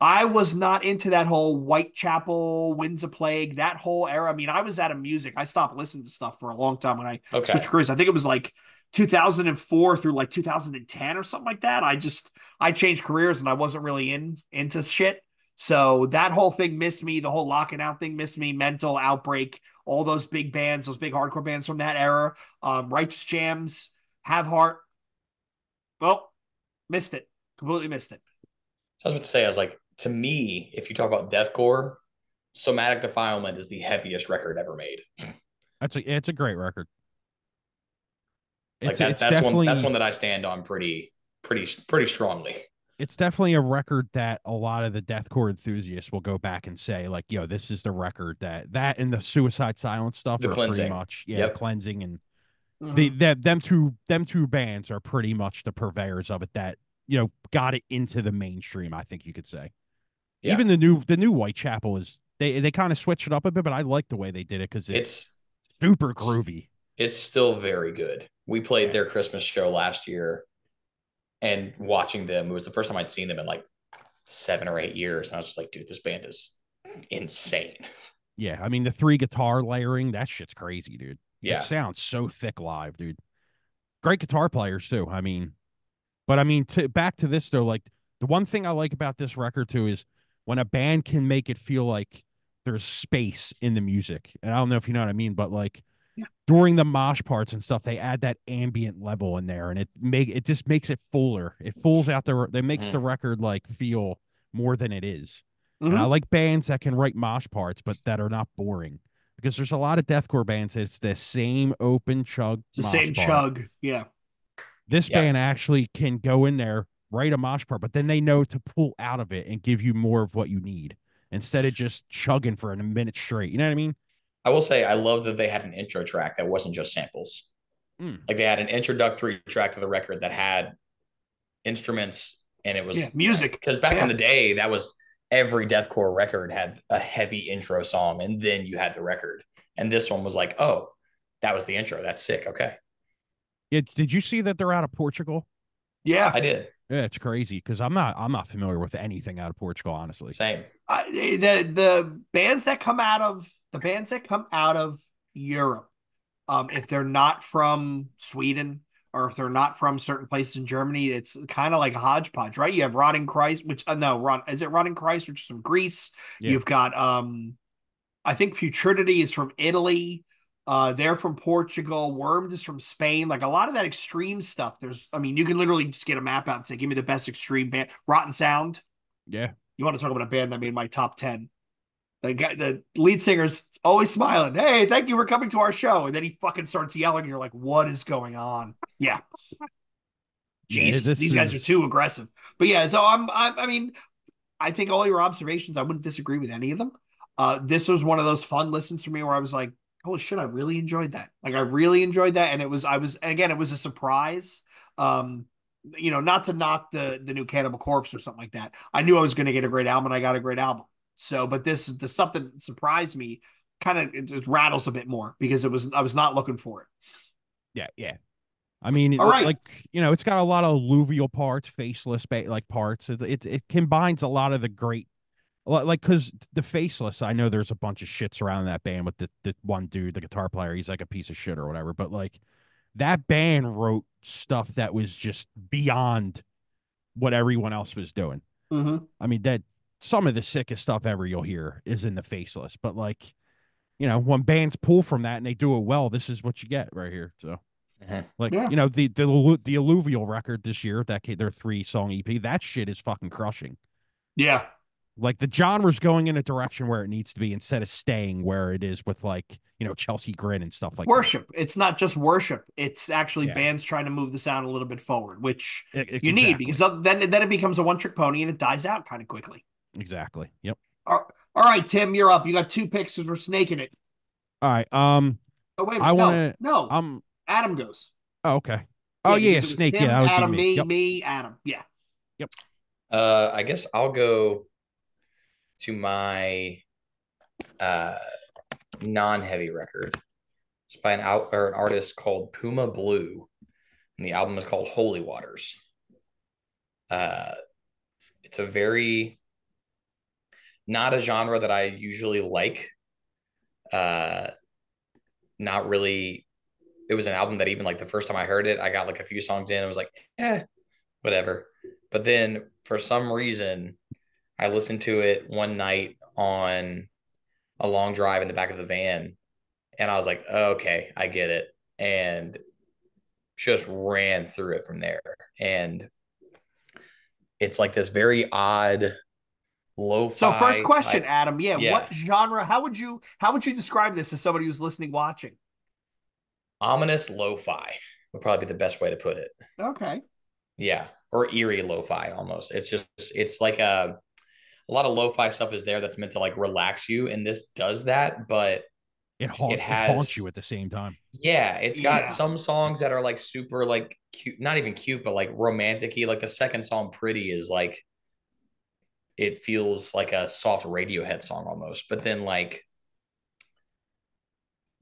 Speaker 1: I was not into that whole Whitechapel, Winds of Plague, that whole era. I mean, I was out of music. I stopped listening to stuff for a long time when I switched
Speaker 3: Okay.
Speaker 1: careers. I think it was like 2004 through like 2010 or something like that. I changed careers and I wasn't really into shit. So that whole thing missed me. The whole locking out thing missed me. Mental Outbreak, all those big bands, those big hardcore bands from that era. Righteous Jams, Have Heart. Well, missed it. Completely missed it.
Speaker 3: So I was about to say, I was like, to me, if you talk about deathcore, Somatic Defilement is the heaviest record ever made.
Speaker 2: It's a great record.
Speaker 3: Like
Speaker 2: It's
Speaker 3: that's
Speaker 2: definitely
Speaker 3: one that I stand on pretty strongly.
Speaker 2: it's definitely a record that a lot of the deathcore enthusiasts will go back and say, like, yo, this is the record that and the Suicide Silence stuff
Speaker 3: The
Speaker 2: are pretty
Speaker 3: Cleansing.
Speaker 2: much, yeah,
Speaker 3: Yep.
Speaker 2: cleansing, and
Speaker 1: Mhm.
Speaker 2: them two bands are pretty much the purveyors of it that, got it into the mainstream, I think you could say.
Speaker 3: Yeah.
Speaker 2: Even the new Whitechapel is they kind of switched it up a bit, but I like the way they did it because it's
Speaker 3: It's
Speaker 2: super groovy.
Speaker 3: It's still very good. We played their Christmas show last year, and watching them, it was the first time I'd seen them in like 7 or 8 years. And I was just like, dude, this band is insane.
Speaker 2: Yeah, I mean the 3 guitar layering, that shit's crazy, dude. It
Speaker 3: Yeah.
Speaker 2: sounds so thick live, dude. Great guitar players too. I mean, but I mean, back to this though, like the one thing I like about this record too is when a band can make it feel like there's space in the music. And I don't know if you know what I mean, but like
Speaker 1: Yeah.
Speaker 2: during the mosh parts and stuff, they add that ambient level in there, and it just makes it fuller. It fools out that makes the record like feel more than it is. And I
Speaker 1: Mm-hmm.
Speaker 2: like bands that can write mosh parts, but that are not boring. Because there's a lot of deathcore bands. It's the same open chug
Speaker 1: It's the
Speaker 2: mosh
Speaker 1: same
Speaker 2: part.
Speaker 1: chug. Yeah.
Speaker 2: This
Speaker 3: Yeah.
Speaker 2: band actually can go in there, write a mosh part, but then they know to pull out of it and give you more of what you need instead of just chugging for a minute straight. You know what I mean?
Speaker 3: I will say I love that they had an intro track that wasn't just samples.
Speaker 2: Mm.
Speaker 3: Like they had an introductory track to the record that had instruments, and it
Speaker 1: Yeah.
Speaker 3: was
Speaker 1: Music.
Speaker 3: because back
Speaker 1: Yeah.
Speaker 3: in the day, that was every deathcore record had a heavy intro song, and then you had the record. And this one was like, oh, that was the intro. That's sick. Okay.
Speaker 2: Yeah, did you see that they're out of Portugal?
Speaker 1: Yeah.
Speaker 3: I did.
Speaker 2: Yeah, it's crazy because I'm not familiar with anything out of Portugal, honestly.
Speaker 3: Same.
Speaker 1: The bands that come out of Europe, if they're not from Sweden or if they're not from certain places in Germany, it's kind of like a hodgepodge, right? You have Rotting Christ, which no, is it Rotting Christ, which is from Greece?
Speaker 2: Yeah,
Speaker 1: You've got I think Putridity is from Italy. They're from Portugal. Wormed is from Spain. Like a lot of that extreme stuff. I mean, you can literally just get a map out and say, "Give me the best extreme band." Rotten Sound.
Speaker 2: yeah,
Speaker 1: You want to talk about a band that made my top 10? The lead singer's always smiling. Hey, thank you for coming to our show. And then he fucking starts yelling. And you're like, what is going on? Yeah.
Speaker 2: yeah.
Speaker 1: Jesus,
Speaker 2: This
Speaker 1: these guys are
Speaker 2: is
Speaker 1: too aggressive. But yeah, so I mean, I think all your observations, I wouldn't disagree with any of them. This was one of those fun listens for me where I was like, holy shit, I really enjoyed that. Like I really enjoyed that. And and again, it was a surprise. Um, not to knock the new Cannibal Corpse or something like that. I knew I was going to get a great album and I got a great album. So, but the stuff that surprised me kind of it rattles a bit more because I was not looking for it.
Speaker 2: yeah, yeah. I mean,
Speaker 1: All right.
Speaker 2: like it's got a lot of alluvial parts, faceless like parts. It combines a lot of the great, like because the faceless. I know there's a bunch of shits around that band with the one dude, the guitar player. He's like a piece of shit or whatever. But like that band wrote stuff that was just beyond what everyone else was doing.
Speaker 1: Mm-hmm.
Speaker 2: I mean, that some of the sickest stuff ever you'll hear is in the faceless. But like, when bands pull from that and they do it well, this is what you get right here. So, like,
Speaker 1: Yeah.
Speaker 2: the alluvial record this year, their 3-song EP, that shit is fucking crushing.
Speaker 1: Yeah.
Speaker 2: Like the genre's going in a direction where it needs to be instead of staying where it is with like, Chelsea Grin and stuff like
Speaker 1: Worship. It's not just worship. It's actually
Speaker 2: Yeah.
Speaker 1: bands trying to move the sound a little bit forward, which
Speaker 2: It's
Speaker 1: you need
Speaker 2: exactly.
Speaker 1: because then it becomes a one-trick pony and it dies out kind of quickly.
Speaker 2: Exactly. Yep.
Speaker 1: All right, Tim, you're up. You got 2 picks because we're snaking it.
Speaker 2: All right.
Speaker 1: Oh, wait a
Speaker 2: I
Speaker 1: minute.
Speaker 2: want
Speaker 1: No,
Speaker 2: to.
Speaker 1: no. Adam goes.
Speaker 2: Oh, okay. Oh
Speaker 1: Yeah,
Speaker 2: yeah,
Speaker 1: because it was
Speaker 2: Snake. Yeah,
Speaker 1: Tim,
Speaker 2: that would be
Speaker 1: Adam,
Speaker 2: me. Yep.
Speaker 1: me, Adam. Yeah.
Speaker 2: Yep.
Speaker 3: I guess I'll go to my non-heavy record. It's by an artist called Puma Blue, and the album is called Holy Waters. It's a very not a genre that I usually like. Not really. It was an album that even like the first time I heard it, I got like a few songs in. I was like, whatever. But then for some reason, I listened to it one night on a long drive in the back of the van, and I was like, okay, I get it, and just ran through it from there. And it's like this very odd lo-fi.
Speaker 1: So first question,
Speaker 3: type.
Speaker 1: Adam. Yeah,
Speaker 3: Yeah.
Speaker 1: what genre? How would you describe this as somebody who's listening, watching?
Speaker 3: Ominous lo-fi would probably be the best way to put it.
Speaker 1: Okay.
Speaker 3: Yeah, or eerie lo-fi almost. It's like a lot of lo-fi stuff is there that's meant to like relax you, and this does that, but
Speaker 2: It
Speaker 3: it
Speaker 2: haunts
Speaker 3: has
Speaker 2: you at the same time.
Speaker 3: yeah, it's got
Speaker 1: Yeah.
Speaker 3: some songs that are like super like cute, not even cute, but like romantic-y. Like the second song, Pretty, is like it feels like a soft Radiohead song almost. But then like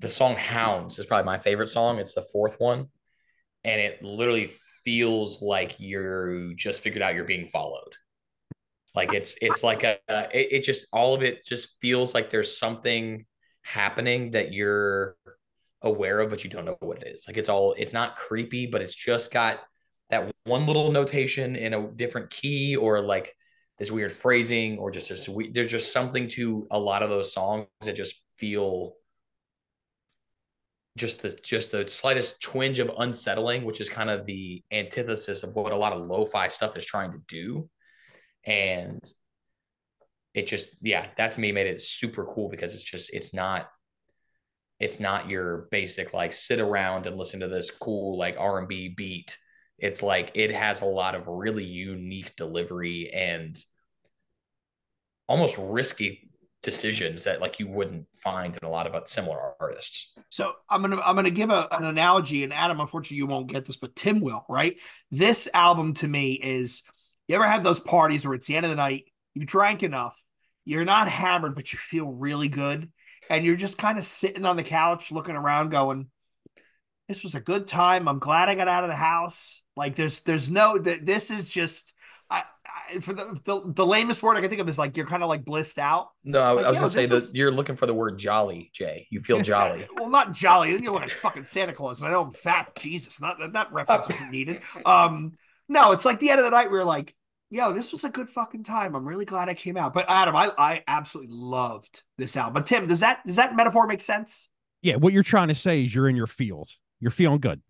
Speaker 3: the song Hounds is probably my favorite song. It's the fourth one. And it literally feels like you just figured out you're being followed. Like it's like it just all of it just feels like there's something happening that you're aware of, but you don't know what it is. Like it's not creepy, but it's just got that one little notation in a different key or like this weird phrasing or just this there's just something to a lot of those songs that just feel just the slightest twinge of unsettling, which is kind of the antithesis of what a lot of lo-fi stuff is trying to do. And it just, yeah, that to me made it super cool because it's not your basic like sit around and listen to this cool like R&B beat. It's like it has a lot of really unique delivery and almost risky decisions that like you wouldn't find in a lot of similar artists.
Speaker 1: So I'm gonna give an analogy, and Adam, unfortunately, you won't get this, but Tim will, right? This album to me is, you ever had those parties where it's the end of the night, you drank enough, you're not hammered, but you feel really good, and you're just kind of sitting on the couch looking around, going, "This was a good time. I'm glad I got out of the house." Like there's no this is just for the lamest word I can think of is like you're kind of like blissed out.
Speaker 3: No, I
Speaker 1: Like,
Speaker 3: was gonna say
Speaker 1: this
Speaker 3: that
Speaker 1: was
Speaker 3: you're looking for the word jolly, Jay. You feel jolly.
Speaker 1: well, not jolly. Then you're like fucking Santa Claus, and I know I'm fat. Jesus, not that reference
Speaker 3: Uh,
Speaker 1: wasn't needed. No, it's like the end of the night. We're like, yo, this was a good fucking time. I'm really glad I came out. But Adam, I absolutely loved this album. But Tim, does that metaphor make sense?
Speaker 2: Yeah, what you're trying to say is you're in your feels. You're feeling good.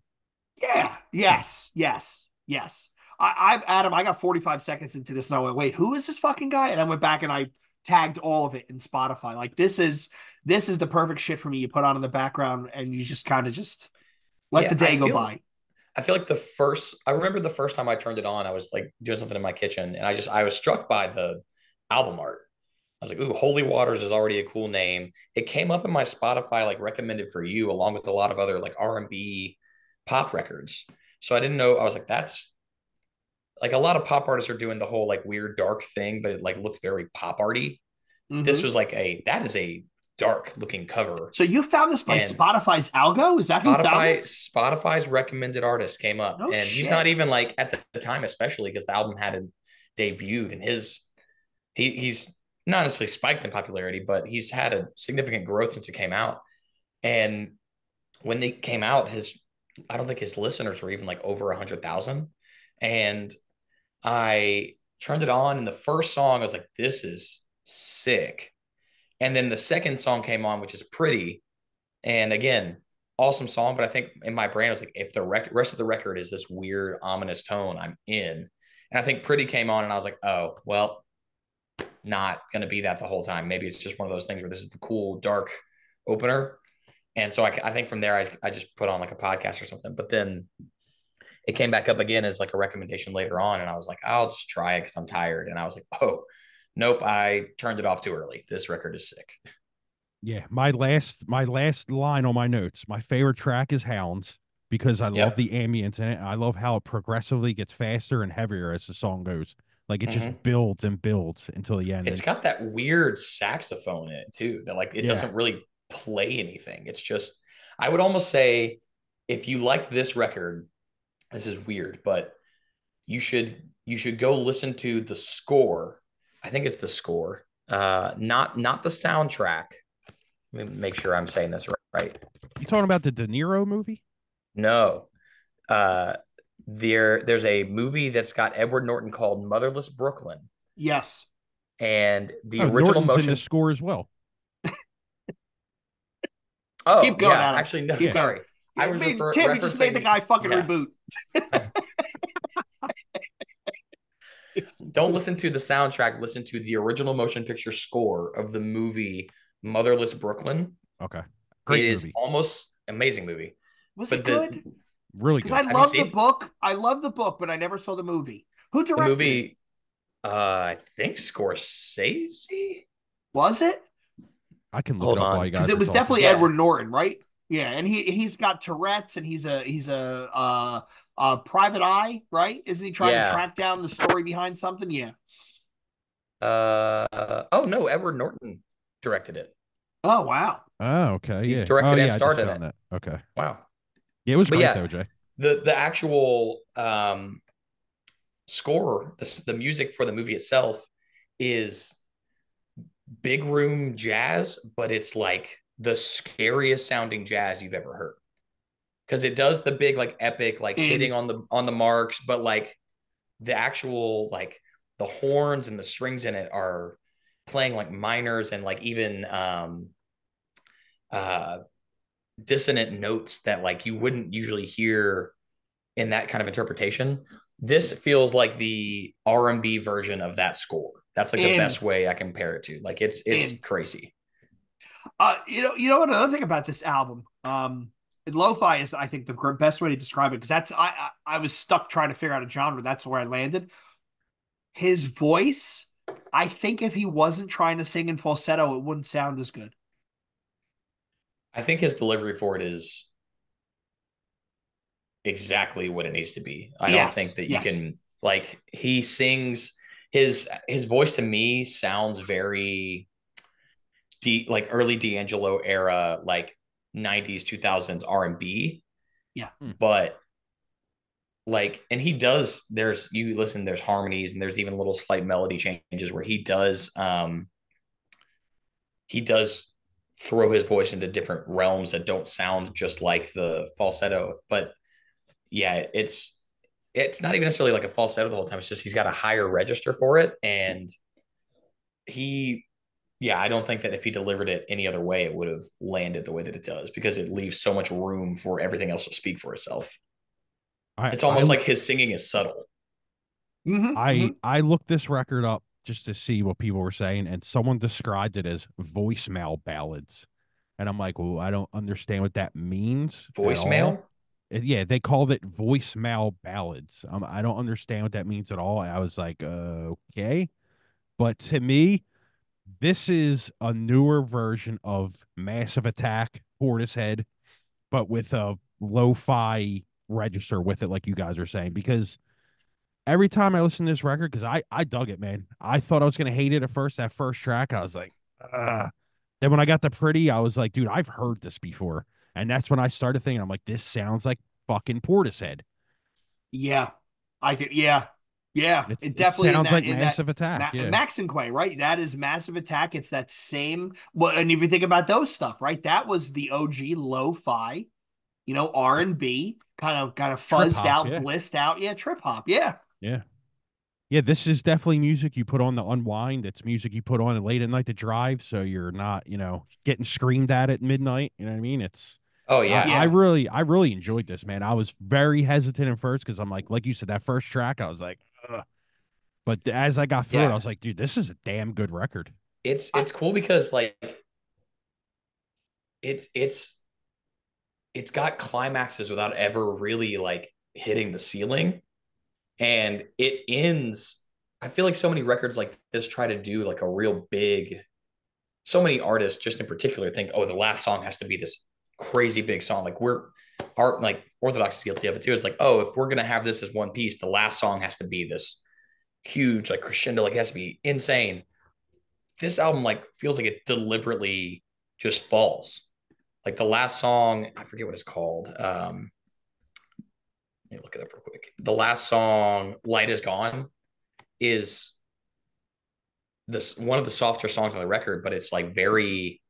Speaker 1: Yeah. Yes. Yes. Yes. Adam, I got 45 seconds into this and I went, wait, who is this fucking guy? And I went back and I tagged all of it in Spotify. Like this is the perfect shit for me. You put on in the background and you just kind of just let
Speaker 3: yeah,
Speaker 1: the day go by.
Speaker 3: I feel like I remember the first time I turned it on, I was like doing something in my kitchen and I was struck by the album art. I was like, ooh, Holy Waters is already a cool name. It came up in my Spotify, like recommended for you, along with a lot of other like R&B pop records. So I didn't know, I was like, that's like a lot of pop artists are doing the whole like weird dark thing, but it like looks very pop arty. This
Speaker 1: Mm-hmm.
Speaker 3: was like that is a dark looking cover.
Speaker 1: So you found this by
Speaker 3: And
Speaker 1: Spotify's algo? Is that who found this?
Speaker 3: Spotify's recommended artist came up,
Speaker 1: No
Speaker 3: and he's not
Speaker 1: shit.
Speaker 3: even like at the time, especially because the album hadn't debuted, and he's not necessarily spiked in popularity, but he's had a significant growth since it came out. And when they came out, his I don't think his listeners were even like over 100,000. And I turned it on, and the first song I was like, "This is sick." And then the second song came on, which is Pretty, and again, awesome song. But I think in my brain, I was like, if the rest of the record is this weird, ominous tone, I'm in. And I think Pretty came on, and I was like, oh, well, not going to be that the whole time. Maybe it's just one of those things where this is the cool, dark opener. And so I think from there, I just put on like a podcast or something. But then it came back up again as like a recommendation later on. And I was like, I'll just try it because I'm tired. And I was like, oh, nope, I turned it off too early. This record is sick.
Speaker 2: Yeah, my last line on my notes. My favorite track is Hounds because I love
Speaker 3: Yep.
Speaker 2: the ambience in it. I love how it progressively gets faster and heavier as the song goes. Like it just
Speaker 3: Mm-hmm.
Speaker 2: builds and builds until the end.
Speaker 3: It's got that weird saxophone in it too, that like it
Speaker 2: Yeah.
Speaker 3: doesn't really play anything. It's just, I would almost say if you liked this record, this is weird, but you should go listen to the score. I think it's the score. Not the soundtrack. Let me make sure I'm saying this right.
Speaker 2: You talking about the De Niro movie?
Speaker 3: No. Uh there's a movie that's got Edward Norton called Motherless Brooklyn,
Speaker 1: Yes.
Speaker 3: and the
Speaker 2: Oh,
Speaker 3: original
Speaker 2: Norton's in the
Speaker 3: motion.
Speaker 2: score as well.
Speaker 3: Oh
Speaker 1: Keep going,
Speaker 3: yeah,
Speaker 1: Adam.
Speaker 3: actually no,
Speaker 1: Keep going.
Speaker 3: sorry. I was
Speaker 1: Tim, you just made the
Speaker 3: referencing.
Speaker 1: guy fucking
Speaker 3: Yeah,
Speaker 1: reboot.
Speaker 3: don't listen to the soundtrack. Listen to the original motion picture score of the movie Motherless Brooklyn.
Speaker 2: Okay.
Speaker 3: It
Speaker 2: Great
Speaker 3: is
Speaker 2: movie.
Speaker 3: almost amazing movie.
Speaker 1: Was it
Speaker 3: But
Speaker 1: good?
Speaker 2: Really
Speaker 1: Because I
Speaker 2: good.
Speaker 3: have you
Speaker 1: love the
Speaker 3: seen
Speaker 1: book. I love the book, but I never saw the movie. Who
Speaker 3: the
Speaker 1: directed it?
Speaker 3: movie? I think Scorsese.
Speaker 1: Was it?
Speaker 2: I can look it
Speaker 3: Hold
Speaker 2: up while
Speaker 3: on.
Speaker 2: you
Speaker 1: Because
Speaker 2: guys
Speaker 1: it
Speaker 2: are
Speaker 1: was
Speaker 2: talking.
Speaker 1: definitely
Speaker 3: Yeah.
Speaker 1: Edward Norton, right? Yeah, and he's got Tourette's and he's a private eye, right? Isn't he trying to
Speaker 3: Yeah.
Speaker 1: track down the story behind something? Yeah.
Speaker 3: Oh no, Edward Norton directed it.
Speaker 1: Oh wow.
Speaker 2: Oh, okay.
Speaker 3: He
Speaker 2: Yeah. Oh,
Speaker 3: directed and
Speaker 2: yeah. I just
Speaker 3: starred in it.
Speaker 2: found that. Okay.
Speaker 3: Wow.
Speaker 2: Yeah, it was
Speaker 3: But
Speaker 2: great
Speaker 3: yeah,
Speaker 2: though, Jay.
Speaker 3: the actual score, the music for the movie itself is big room jazz, but it's like the scariest sounding jazz you've ever heard. Because it does the big like epic like hitting
Speaker 1: And
Speaker 3: on the marks, but like the actual like the horns and the strings in it are playing like minors and like even uh dissonant notes that like you wouldn't usually hear in that kind of interpretation. This feels like the R&B version of that score. That's like the
Speaker 1: and
Speaker 3: best way I compare it to. Like it's
Speaker 1: and
Speaker 3: crazy.
Speaker 1: you know what, another thing about this album, lo-fi is, I think, the best way to describe it, because I was stuck trying to figure out a genre. That's where I landed. His voice, I think if he wasn't trying to sing in falsetto, it wouldn't sound as good.
Speaker 3: I think his delivery for it is exactly what it needs to be. I don't
Speaker 1: Yes,
Speaker 3: think that you
Speaker 1: yes.
Speaker 3: can like he sings his voice to me sounds very like early D'Angelo era like 90s 2000s R&B,
Speaker 1: Yeah.
Speaker 3: but like and he does there's you listen there's harmonies and there's even little slight melody changes where he does throw his voice into different realms that don't sound just like the falsetto, but yeah, it's not even necessarily like a falsetto the whole time. It's just he's got a higher register for it. And he, yeah, I don't think that if he delivered it any other way, it would have landed the way that it does because it leaves so much room for everything else to speak for itself.
Speaker 2: I
Speaker 3: It's
Speaker 2: I
Speaker 3: almost like his singing is subtle.
Speaker 2: I looked this record up just to see what people were saying, and someone described it as voicemail ballads. And I'm like, well, I don't understand what that means at all.
Speaker 3: Voicemail?
Speaker 2: Yeah, they called it voicemail ballads. I don't understand what that means at all. I was like, okay. But to me, this is a newer version of Massive Attack, Portishead, but with a lo-fi register with it, like you guys are saying. Because every time I listen to this record, because I dug it, man. I thought I was gonna hate it at first. That first track, I was like, ugh. Then when I got to Pretty, I was like, dude, I've heard this before. And that's when I started thinking, I'm like, this sounds like fucking Portishead.
Speaker 1: Yeah, I could. Yeah, yeah. It
Speaker 2: It
Speaker 1: definitely
Speaker 2: sounds like Massive Attack. Yeah.
Speaker 1: Max and Quay, right? That is Massive Attack. It's that same. Well, and if you think about those stuff, right? That was the OG lo-fi, R&B, kind of
Speaker 2: Trip
Speaker 1: fuzzed
Speaker 2: hop.
Speaker 1: out,
Speaker 2: Yeah.
Speaker 1: blissed out. Yeah, trip hop. Yeah,
Speaker 2: Yeah. Yeah, this is definitely music you put on to unwind. It's music you put on late at night to drive, so you're not, getting screamed at midnight. You know what I mean? It's
Speaker 3: Oh
Speaker 2: I,
Speaker 3: yeah.
Speaker 2: I
Speaker 1: yeah.
Speaker 2: really I really enjoyed this, man. I was very hesitant at first because I'm like you said, that first track, I was like, ugh. But as I got through it, I
Speaker 3: Yeah.
Speaker 2: was like, dude, this is a damn good record.
Speaker 1: I,
Speaker 3: It's cool because like it's it's it's got climaxes without ever really like hitting the ceiling. And it ends. I feel like so many records like this try to do like a real big. So many artists, just in particular, think, oh, the last song has to be this crazy big song. Like we're art, like Orthodox is guilty of it too. It's like, oh, if we're gonna have this as one piece, the last song has to be this huge, like crescendo, like it has to be insane. This album like feels like it deliberately just falls. Like the last song, I forget what it's called. Let me look it up real quick. The last song, "Light Is Gone," is this one of the softer songs on the record, but it's like very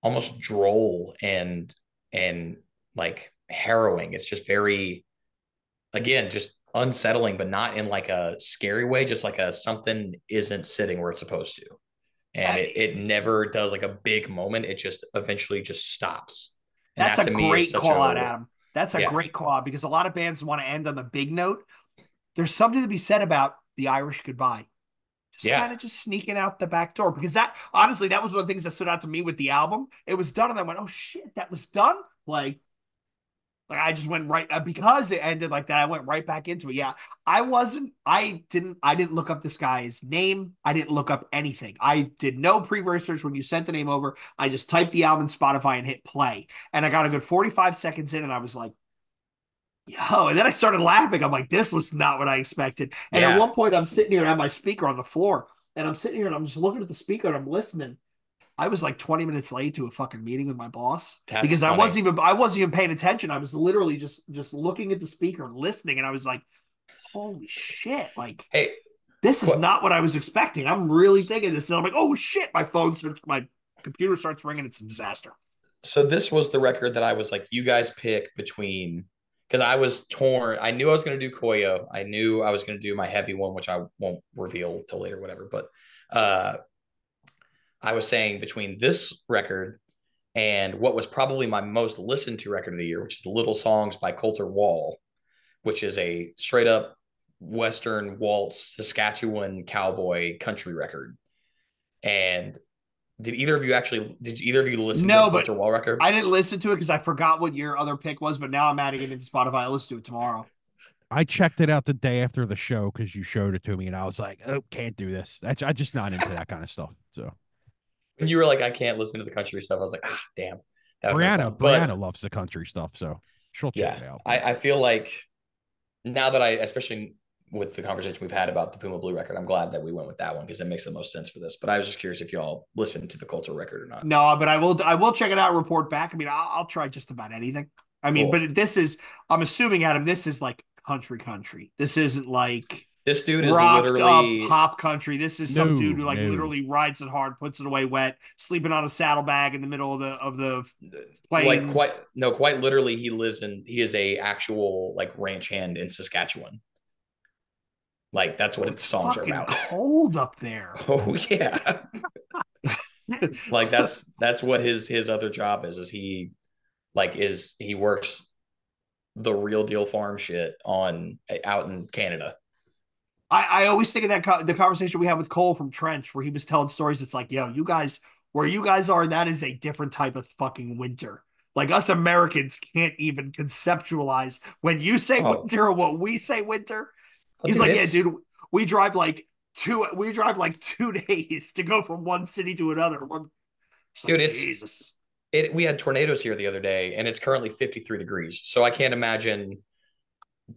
Speaker 3: almost droll and like harrowing. It's just very again just unsettling, but not in like a scary way. Just like a something isn't sitting where it's supposed to, and
Speaker 1: I-
Speaker 3: it never does like a big moment. It just eventually just stops, and
Speaker 1: that's
Speaker 3: that
Speaker 1: a
Speaker 3: to me is
Speaker 1: great
Speaker 3: such
Speaker 1: call
Speaker 3: a
Speaker 1: out, Adam. That's a
Speaker 3: yeah
Speaker 1: great call out, because a lot of bands want to end on the big note. There's something to be said about the Irish goodbye. Just
Speaker 3: yeah
Speaker 1: kind of just sneaking out the back door, because that, honestly, that was one of the things that stood out to me with the album. It was done, and I went, oh shit, that was done. Like I just went right, because it ended like that. I went right back into it. Yeah, I didn't look up this guy's name. I didn't look up anything. I did no pre-research when you sent the name over. I just typed the album in Spotify and hit play, and I got a good 45 seconds in, and I was like, yo, and then I started laughing. I'm like, this was not what I expected. And at
Speaker 3: yeah
Speaker 1: one point, I'm sitting here and I have my speaker on the floor, and I'm sitting here and I'm just looking at the speaker and I'm listening. I was like 20 minutes late to a fucking meeting with my boss
Speaker 3: That's
Speaker 1: because
Speaker 3: funny.
Speaker 1: I wasn't even paying attention. I was literally just looking at the speaker and listening, and I was like, holy shit, like
Speaker 3: Hey,
Speaker 1: this is
Speaker 3: qu-
Speaker 1: not what I was expecting. I'm really digging this. And I'm like, oh shit, my computer starts ringing. It's a disaster.
Speaker 3: so this was the record that I was like, you guys pick between, because I was torn. I knew I was going to do Koyo. I knew I was going to do my heavy one, which I won't reveal till later, whatever. But uh, I was saying between this record and what was probably my most listened to record of the year, which is Little Songs by Coulter Wall, which is a straight up Western waltz Saskatchewan cowboy country record. And did either of you listen to the
Speaker 1: No, but
Speaker 3: Coulter Wall record?
Speaker 1: I didn't listen to it because I forgot what your other pick was, but now I'm adding it into Spotify. I'll listen to it tomorrow.
Speaker 2: I checked it out the day after the show because you showed it to me, and I was like, "Oh, can't do this." I'm just not into that kind of stuff. So
Speaker 3: When you were like, I can't listen to the country stuff, I was like, damn, that would have been fun.
Speaker 2: Brianna
Speaker 3: But
Speaker 2: loves the country stuff, so she'll check
Speaker 3: yeah,
Speaker 2: it out.
Speaker 3: I feel like now that especially with the conversation we've had about the Puma Blue record, I'm glad that we went with that one because it makes the most sense for this. But I was just curious if y'all listened to the Coulter record or not.
Speaker 1: No, but I will check it out and report back. I mean, I'll try just about anything. I mean,
Speaker 3: Cool.
Speaker 1: but this is, I'm assuming, Adam, this is like country. This isn't like
Speaker 3: This dude is
Speaker 1: rocked up
Speaker 3: literally
Speaker 1: pop country. This is some dude who like
Speaker 2: No.
Speaker 1: literally rides it hard, puts it away wet, sleeping on a saddlebag in the middle of the
Speaker 3: like
Speaker 1: plains.
Speaker 3: quite literally he is a actual like ranch hand in Saskatchewan. Like that's what its
Speaker 1: It's
Speaker 3: songs are
Speaker 1: fucking
Speaker 3: about.
Speaker 1: cold up there.
Speaker 3: Oh yeah. Like that's what his other job is he works the real deal farm shit on out in Canada.
Speaker 1: I always think of the conversation we had with Cole from Trench, where he was telling stories. It's like, yo, you guys, where you guys are, that is a different type of fucking winter. Like us Americans can't even conceptualize when you say
Speaker 3: Oh,
Speaker 1: winter or what we say winter.
Speaker 3: oh
Speaker 1: He's
Speaker 3: dude,
Speaker 1: like, yeah,
Speaker 3: it's
Speaker 1: dude, we drive like 2 days to go from one city to another. Just like
Speaker 3: dude, it's
Speaker 1: Jesus.
Speaker 3: it. We had tornadoes here the other day, and it's currently 53 degrees. So I can't imagine.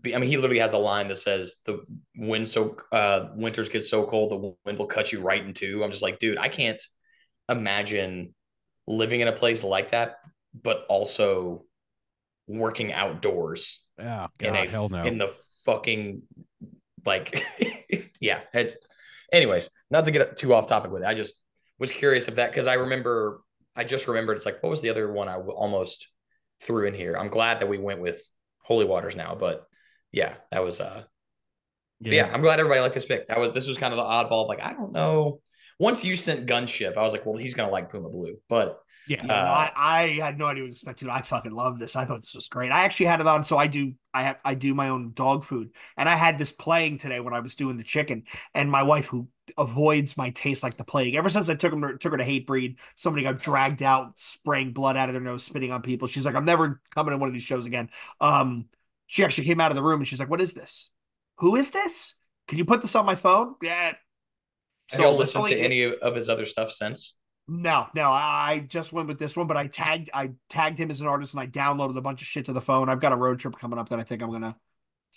Speaker 3: I mean, he literally has a line that says the winters get so cold the wind will cut you right in two. I'm just like, dude, I can't imagine living in a place like that, but also working outdoors
Speaker 2: Oh God, hell no.
Speaker 3: in the fucking like yeah. It's anyways, not to get too off topic with it. I just was curious if that because I just remembered it's like what was the other one I almost threw in here. I'm glad that we went with Holy Waters now, but yeah, that was yeah, I'm glad everybody liked this pick. This was kind of the oddball. Like, I don't know. Once you sent Gunship, I was like, well, he's gonna like Puma Blue. But
Speaker 2: Yeah.
Speaker 1: Yeah, no, I had no idea what to expect. I fucking love this. I thought this was great. I actually had it on, so I do my own dog food, and I had this playing today when I was doing the chicken. And my wife, who avoids my taste like the plague, ever since I took her to Hate Breed, somebody got dragged out, spraying blood out of their nose, spitting on people. She's like, I'm never coming to one of these shows again. She actually came out of the room and she's like, what is this? Who is this? Can you put this on my phone? Yeah.
Speaker 3: have y'all
Speaker 1: So that's
Speaker 3: listened to
Speaker 1: only it.
Speaker 3: any of his other stuff since?
Speaker 1: No, I just went with this one, but I tagged him as an artist and I downloaded a bunch of shit to the phone. I've got a road trip coming up that I think I'm gonna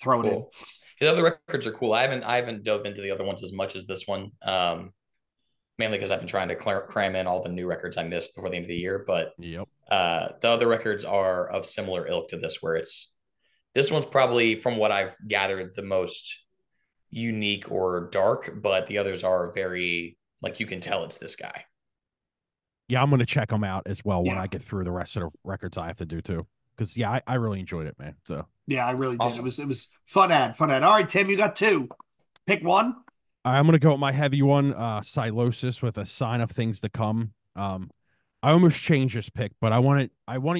Speaker 1: throw it in.
Speaker 3: Cool. His other records are cool. I haven't dove into the other ones as much as this one. Mainly because I've been trying to cram in all the new records I missed before the end of the year. But
Speaker 2: Yep.
Speaker 3: the other records are of similar ilk to this, where this one's probably from what I've gathered the most unique or dark, but the others are very like you can tell it's this guy.
Speaker 2: Yeah, I'm gonna check them out as well when
Speaker 1: Yeah,
Speaker 2: I get through the rest of the records I have to do too. Because yeah, I really enjoyed it, man. So
Speaker 1: yeah, I really did.
Speaker 3: Awesome.
Speaker 1: It was fun Fun ad. All right, Tim, you got two. Pick one.
Speaker 2: I'm gonna go with my heavy one, Silosis with a sign of things to come. I almost changed this pick, but I wanted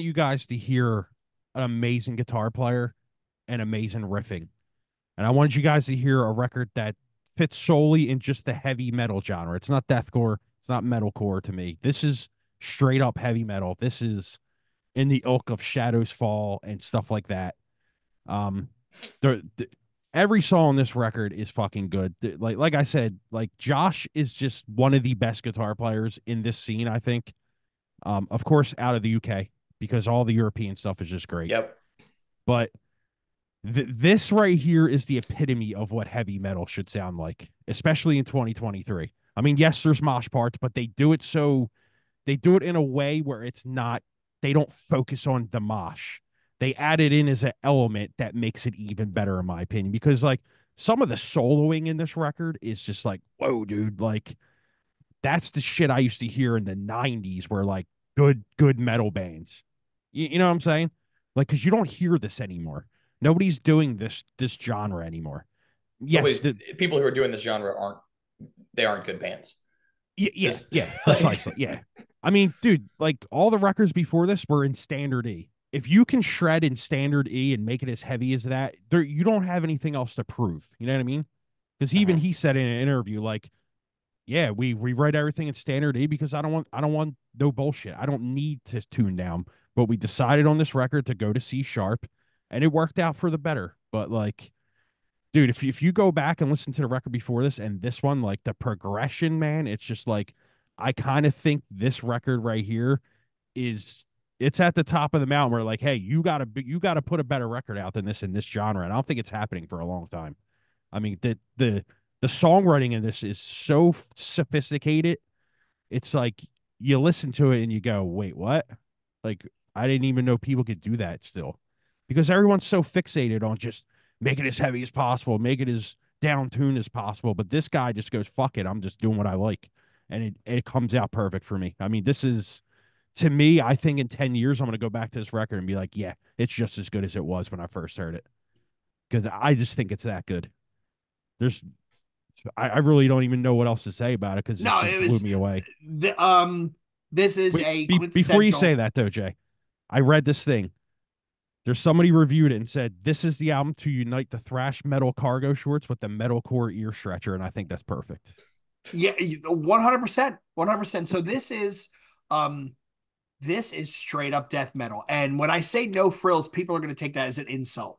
Speaker 2: you guys to hear an amazing guitar player and amazing riffing. And I wanted you guys to hear a record that fits solely in just the heavy metal genre. It's not deathcore, it's not metalcore to me. This is straight up heavy metal. This is in the ilk of Shadows Fall and stuff like that. Um, the every song on this record is fucking good. Like I said, like Josh is just one of the best guitar players in this scene, I think. Of course, out of the UK because all the European stuff is just great.
Speaker 3: Yep.
Speaker 2: But this right here is the epitome of what heavy metal should sound like, especially in 2023. I mean, yes, there's mosh parts, but they do it in a way where it's not, they don't focus on the mosh. They add it in as an element that makes it even better, in my opinion, because like some of the soloing in this record is just like, whoa, dude, like that's the shit I used to hear in the 90s where like good metal bands. You know what I'm saying? Like, because you don't hear this anymore. Nobody's doing this genre anymore. Yes,
Speaker 3: People who are doing this genre aren't good bands.
Speaker 2: Yeah, precisely. Yeah. I mean, dude, like all the records before this were in standard E. If you can shred in standard E and make it as heavy as that, there you don't have anything else to prove. You know what I mean? Because even he said in an interview, like, yeah, we rewrite everything in standard E because I don't want no bullshit. I don't need to tune down. But we decided on this record to go to C sharp, and it worked out for the better. But like, dude, if you go back and listen to the record before this and this one, like the progression, man, it's just like I kind of think this record right here is it's at the top of the mountain where like, hey, you gotta put a better record out than this in this genre. And I don't think it's happening for a long time. I mean, the songwriting in this is so sophisticated. It's like you listen to it and you go, wait, what? Like, I didn't even know people could do that still. Because everyone's so fixated on just make it as heavy as possible, make it as down tuned as possible. But this guy just goes, fuck it, I'm just doing what I like. And it comes out perfect for me. I mean, this is to me, I think in 10 years, I'm going to go back to this record and be like, yeah, it's just as good as it was when I first heard it. Because I just think it's that good. There's, I really don't even know what else to say about it because it
Speaker 1: No,
Speaker 2: just
Speaker 1: it
Speaker 2: blew
Speaker 1: was
Speaker 2: me away.
Speaker 1: this is
Speaker 2: Wait,
Speaker 1: a
Speaker 2: before you
Speaker 1: quintessential.
Speaker 2: say that, though, Jay, I read this thing. There's somebody reviewed it and said this is the album to unite the thrash metal cargo shorts with the metalcore ear stretcher, and I think that's perfect.
Speaker 1: Yeah, 100%, 100%. So this is straight up death metal. And when I say no frills, people are going to take that as an insult.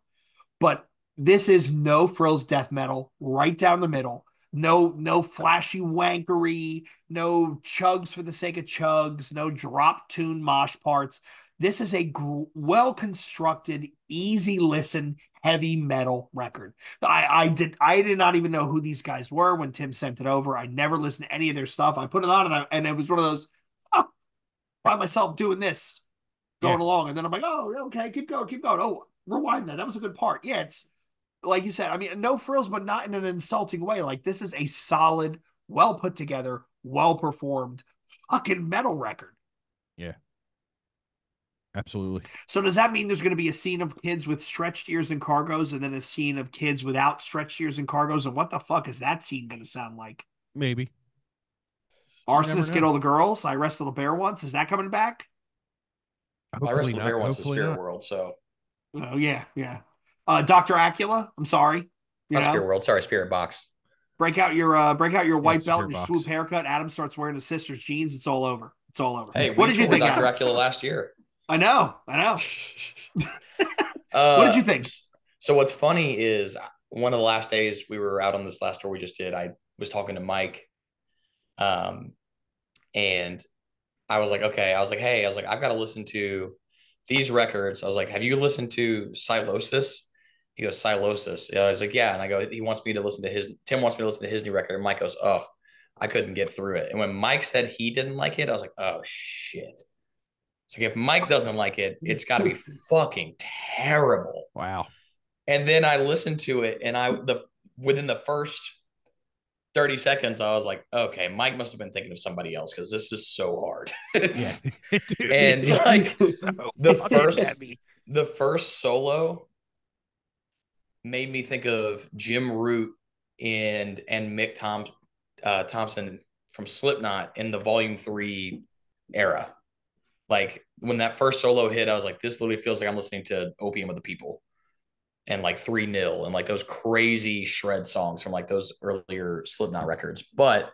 Speaker 1: But this is no frills death metal, right down the middle. No flashy wankery, no chugs for the sake of chugs, no drop tune mosh parts. This is a well constructed, easy listen, heavy metal record. I did not even know who these guys were when Tim sent it over. I never listened to any of their stuff. I put it on and it was one of those. Oh, find myself doing this,
Speaker 2: Yeah,
Speaker 1: going along, and then I'm like, oh, okay, keep going, keep going. Oh, rewind that. That was a good part. Yeah, it's like you said. I mean, no frills, but not in an insulting way. Like this is a solid, well put together, well performed, fucking metal record.
Speaker 2: yeah, absolutely.
Speaker 1: So does that mean there's going to be a scene of kids with stretched ears and cargos, and then a scene of kids without stretched ears and cargos? And what the fuck is that scene going to sound like?
Speaker 2: Maybe. You never
Speaker 1: Arsonists get
Speaker 2: know.
Speaker 1: all the girls. I wrestled a bear once. Is that coming back?
Speaker 3: I
Speaker 2: Hopefully
Speaker 3: wrestled a
Speaker 2: not.
Speaker 3: bear once in the
Speaker 2: Hopefully
Speaker 3: spirit
Speaker 2: not.
Speaker 3: world, so
Speaker 1: Oh yeah, yeah. Dr. Acula, I'm sorry. You
Speaker 3: not spirit
Speaker 1: know,
Speaker 3: world. Sorry, spirit box.
Speaker 1: break out your
Speaker 2: Yeah,
Speaker 1: white belt and
Speaker 2: spirit
Speaker 1: your
Speaker 2: box.
Speaker 1: swoop haircut. Adam starts wearing his sister's jeans. It's all over. It's all over.
Speaker 3: Hey,
Speaker 1: What
Speaker 3: we
Speaker 1: did you
Speaker 3: toured
Speaker 1: think,
Speaker 3: Dr.
Speaker 1: Adam?
Speaker 3: Acula last year.
Speaker 1: I know, I know. What did
Speaker 3: uh,
Speaker 1: you think?
Speaker 3: so what's funny is one of the last days we were out on this last tour we just did, I was talking to Mike, um, and I was like, okay, I was like, hey, I was like, I've got to listen to these records. I was like, have you listened to Silosis? He goes, Silosis. Yeah, I was like, yeah. And I go, Tim wants me to listen to his new record. And Mike goes, oh, I couldn't get through it. And when Mike said he didn't like it, I was like, oh shit. It's like if Mike doesn't like it, it's got to be fucking terrible.
Speaker 2: Wow.
Speaker 3: And then I listened to it, and within the first 30 seconds, I was like, okay, Mike must have been thinking of somebody else because this is so hard.
Speaker 2: Yeah. Dude,
Speaker 3: And like
Speaker 2: it's so
Speaker 3: the
Speaker 2: fucking
Speaker 3: first
Speaker 2: heavy.
Speaker 3: the first solo made me think of Jim Root and Mick Thompson from Slipknot in the Volume 3 era. Like when that first solo hit, I was like, this literally feels like I'm listening to Opium of the People and like 3-0 and like those crazy shred songs from like those earlier Slipknot records. But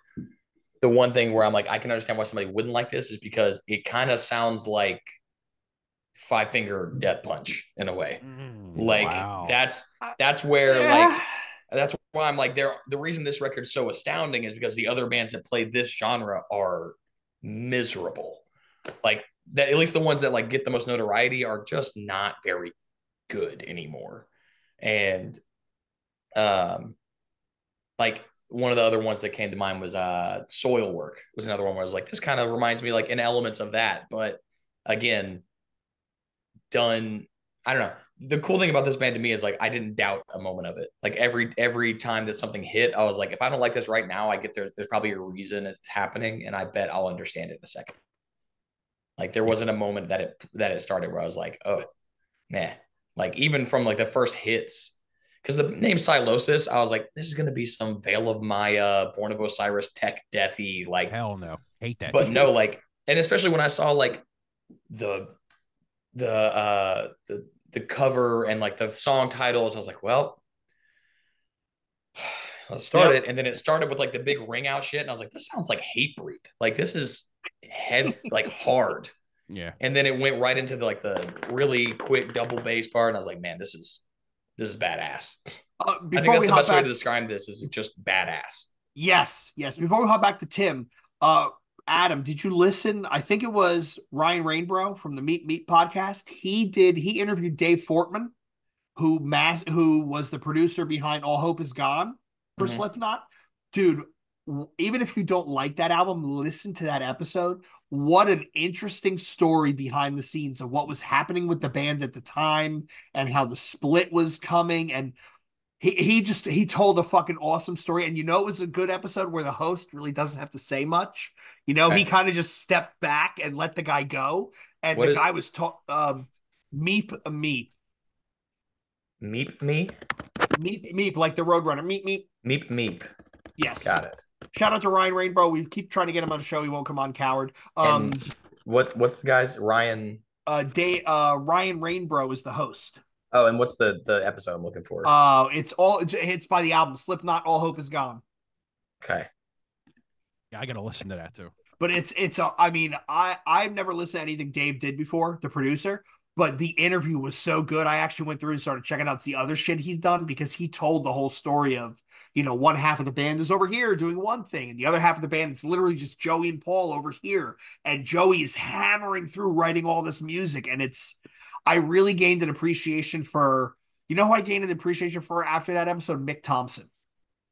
Speaker 3: the one thing where I'm like, I can understand why somebody wouldn't like this is because it kind of sounds like Five Finger Death Punch in a way. Like
Speaker 2: Wow.
Speaker 3: that's where
Speaker 1: Yeah.
Speaker 3: like that's why I'm like the reason this record's so astounding is because the other bands that play this genre are miserable. Like that, at least the ones that like get the most notoriety are just not very good anymore. And like one of the other ones that came to mind was Soil Work was another one where I was like, this kind of reminds me like in elements of that, but again, done. I don't know. The cool thing about this band to me is like I didn't doubt a moment of it. Like every time that something hit, I was like, if I don't like this right now, I get there's probably a reason it's happening, and I bet I'll understand it in a second. Like there
Speaker 2: Yeah.
Speaker 3: wasn't a moment that it started where I was like, oh, nah. Like even from like the first hits, because the name Silosis, I was like, this is gonna be some Veil of Maya, Born of Osiris, tech deathy, like,
Speaker 2: Hell no. Hate that
Speaker 3: but
Speaker 2: shit.
Speaker 3: no, like, and especially when I saw like the the cover and like the song titles, I was like, well, let's start
Speaker 1: Yep.
Speaker 3: it. And then it started with like the big ring out shit, and I was like, this sounds like Hatebreed. Like this is heavy, like hard.
Speaker 2: Yeah.
Speaker 3: And then it went right into the really quick double bass part, and I was like, man, this is badass. I think
Speaker 1: Before
Speaker 3: that's
Speaker 1: we
Speaker 3: the
Speaker 1: hop
Speaker 3: best way to
Speaker 1: back,
Speaker 3: describe this is just badass.
Speaker 1: yes. Before we hop back to Tim, Adam, did you listen? I think it was Ryan Rainbow from the Meet Meet podcast. He interviewed Dave Fortman, who was the producer behind All Hope Is Gone for
Speaker 3: Mm-hmm.
Speaker 1: Slipknot. Dude, even if you don't like that album, listen to that episode. What an interesting story behind the scenes of what was happening with the band at the time and how the split was coming. And he told a fucking awesome story. And it was a good episode where the host really doesn't have to say much. He
Speaker 3: Okay.
Speaker 1: kind of just stepped back and let the guy go. And
Speaker 3: What
Speaker 1: the
Speaker 3: is
Speaker 1: guy was meep
Speaker 3: meep me?
Speaker 1: meep like the Roadrunner meep.
Speaker 3: Meep meep.
Speaker 1: Yes.
Speaker 3: Got it.
Speaker 1: Shout out to Ryan Rainbow. We keep trying to get him on the show. He won't come on, coward.
Speaker 3: And what's the guy's Ryan?
Speaker 1: Ryan Rainbow is the host.
Speaker 3: Oh, and what's the episode I'm looking for?
Speaker 1: It's by the album Slipknot. All Hope Is Gone.
Speaker 3: Okay.
Speaker 2: Yeah, I gotta listen to that too.
Speaker 1: But I mean, I've never listened to anything Dave did before, the producer. But the interview was so good. I actually went through and started checking out the other shit he's done because he told the whole story of, one half of the band is over here doing one thing, and the other half of the band is literally just Joey and Paul over here. And Joey is hammering through writing all this music. And I really gained an appreciation for, who I gained an appreciation for after that episode? Mick Thompson,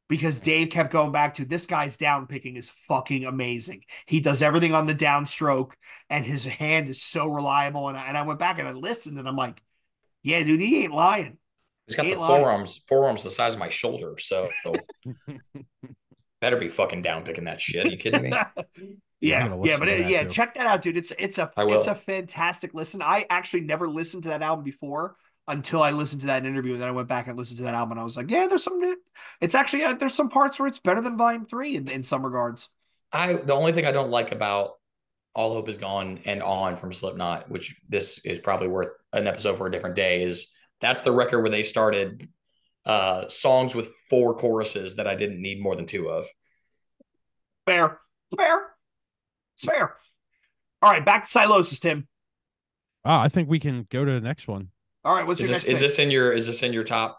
Speaker 1: because Dave kept going back to this guy's down picking is fucking amazing. He does everything on the downstroke, and his hand is so reliable. And I went back and I listened, and I'm like, yeah, dude, he ain't lying.
Speaker 3: He's
Speaker 1: He
Speaker 3: got the
Speaker 1: ain't lying.
Speaker 3: forearms the size of my shoulder, so better be fucking down picking that shit. Are you kidding me?
Speaker 2: Yeah, I
Speaker 1: Yeah,
Speaker 2: gotta
Speaker 1: yeah,
Speaker 2: listen to that too.
Speaker 1: check that out, dude.
Speaker 3: I
Speaker 1: It's a
Speaker 3: will.
Speaker 1: fantastic listen. I actually never listened to that album before until I listened to that interview, and then I went back and listened to that album, and I was like, yeah, there's some. It's actually there's some parts where it's better than Volume 3 in some regards.
Speaker 3: The only thing I don't like about All Hope Is Gone and On from Slipknot, which this is probably worth an episode for a different day, is that's the record where they started songs with 4 choruses that I didn't need more than 2 of.
Speaker 1: Fair, fair, it's fair. All right, back to Silosis, Tim.
Speaker 2: I think we can go to the next one.
Speaker 1: All right, what's
Speaker 3: Is
Speaker 1: your
Speaker 3: this
Speaker 1: next pick?
Speaker 3: is this in your top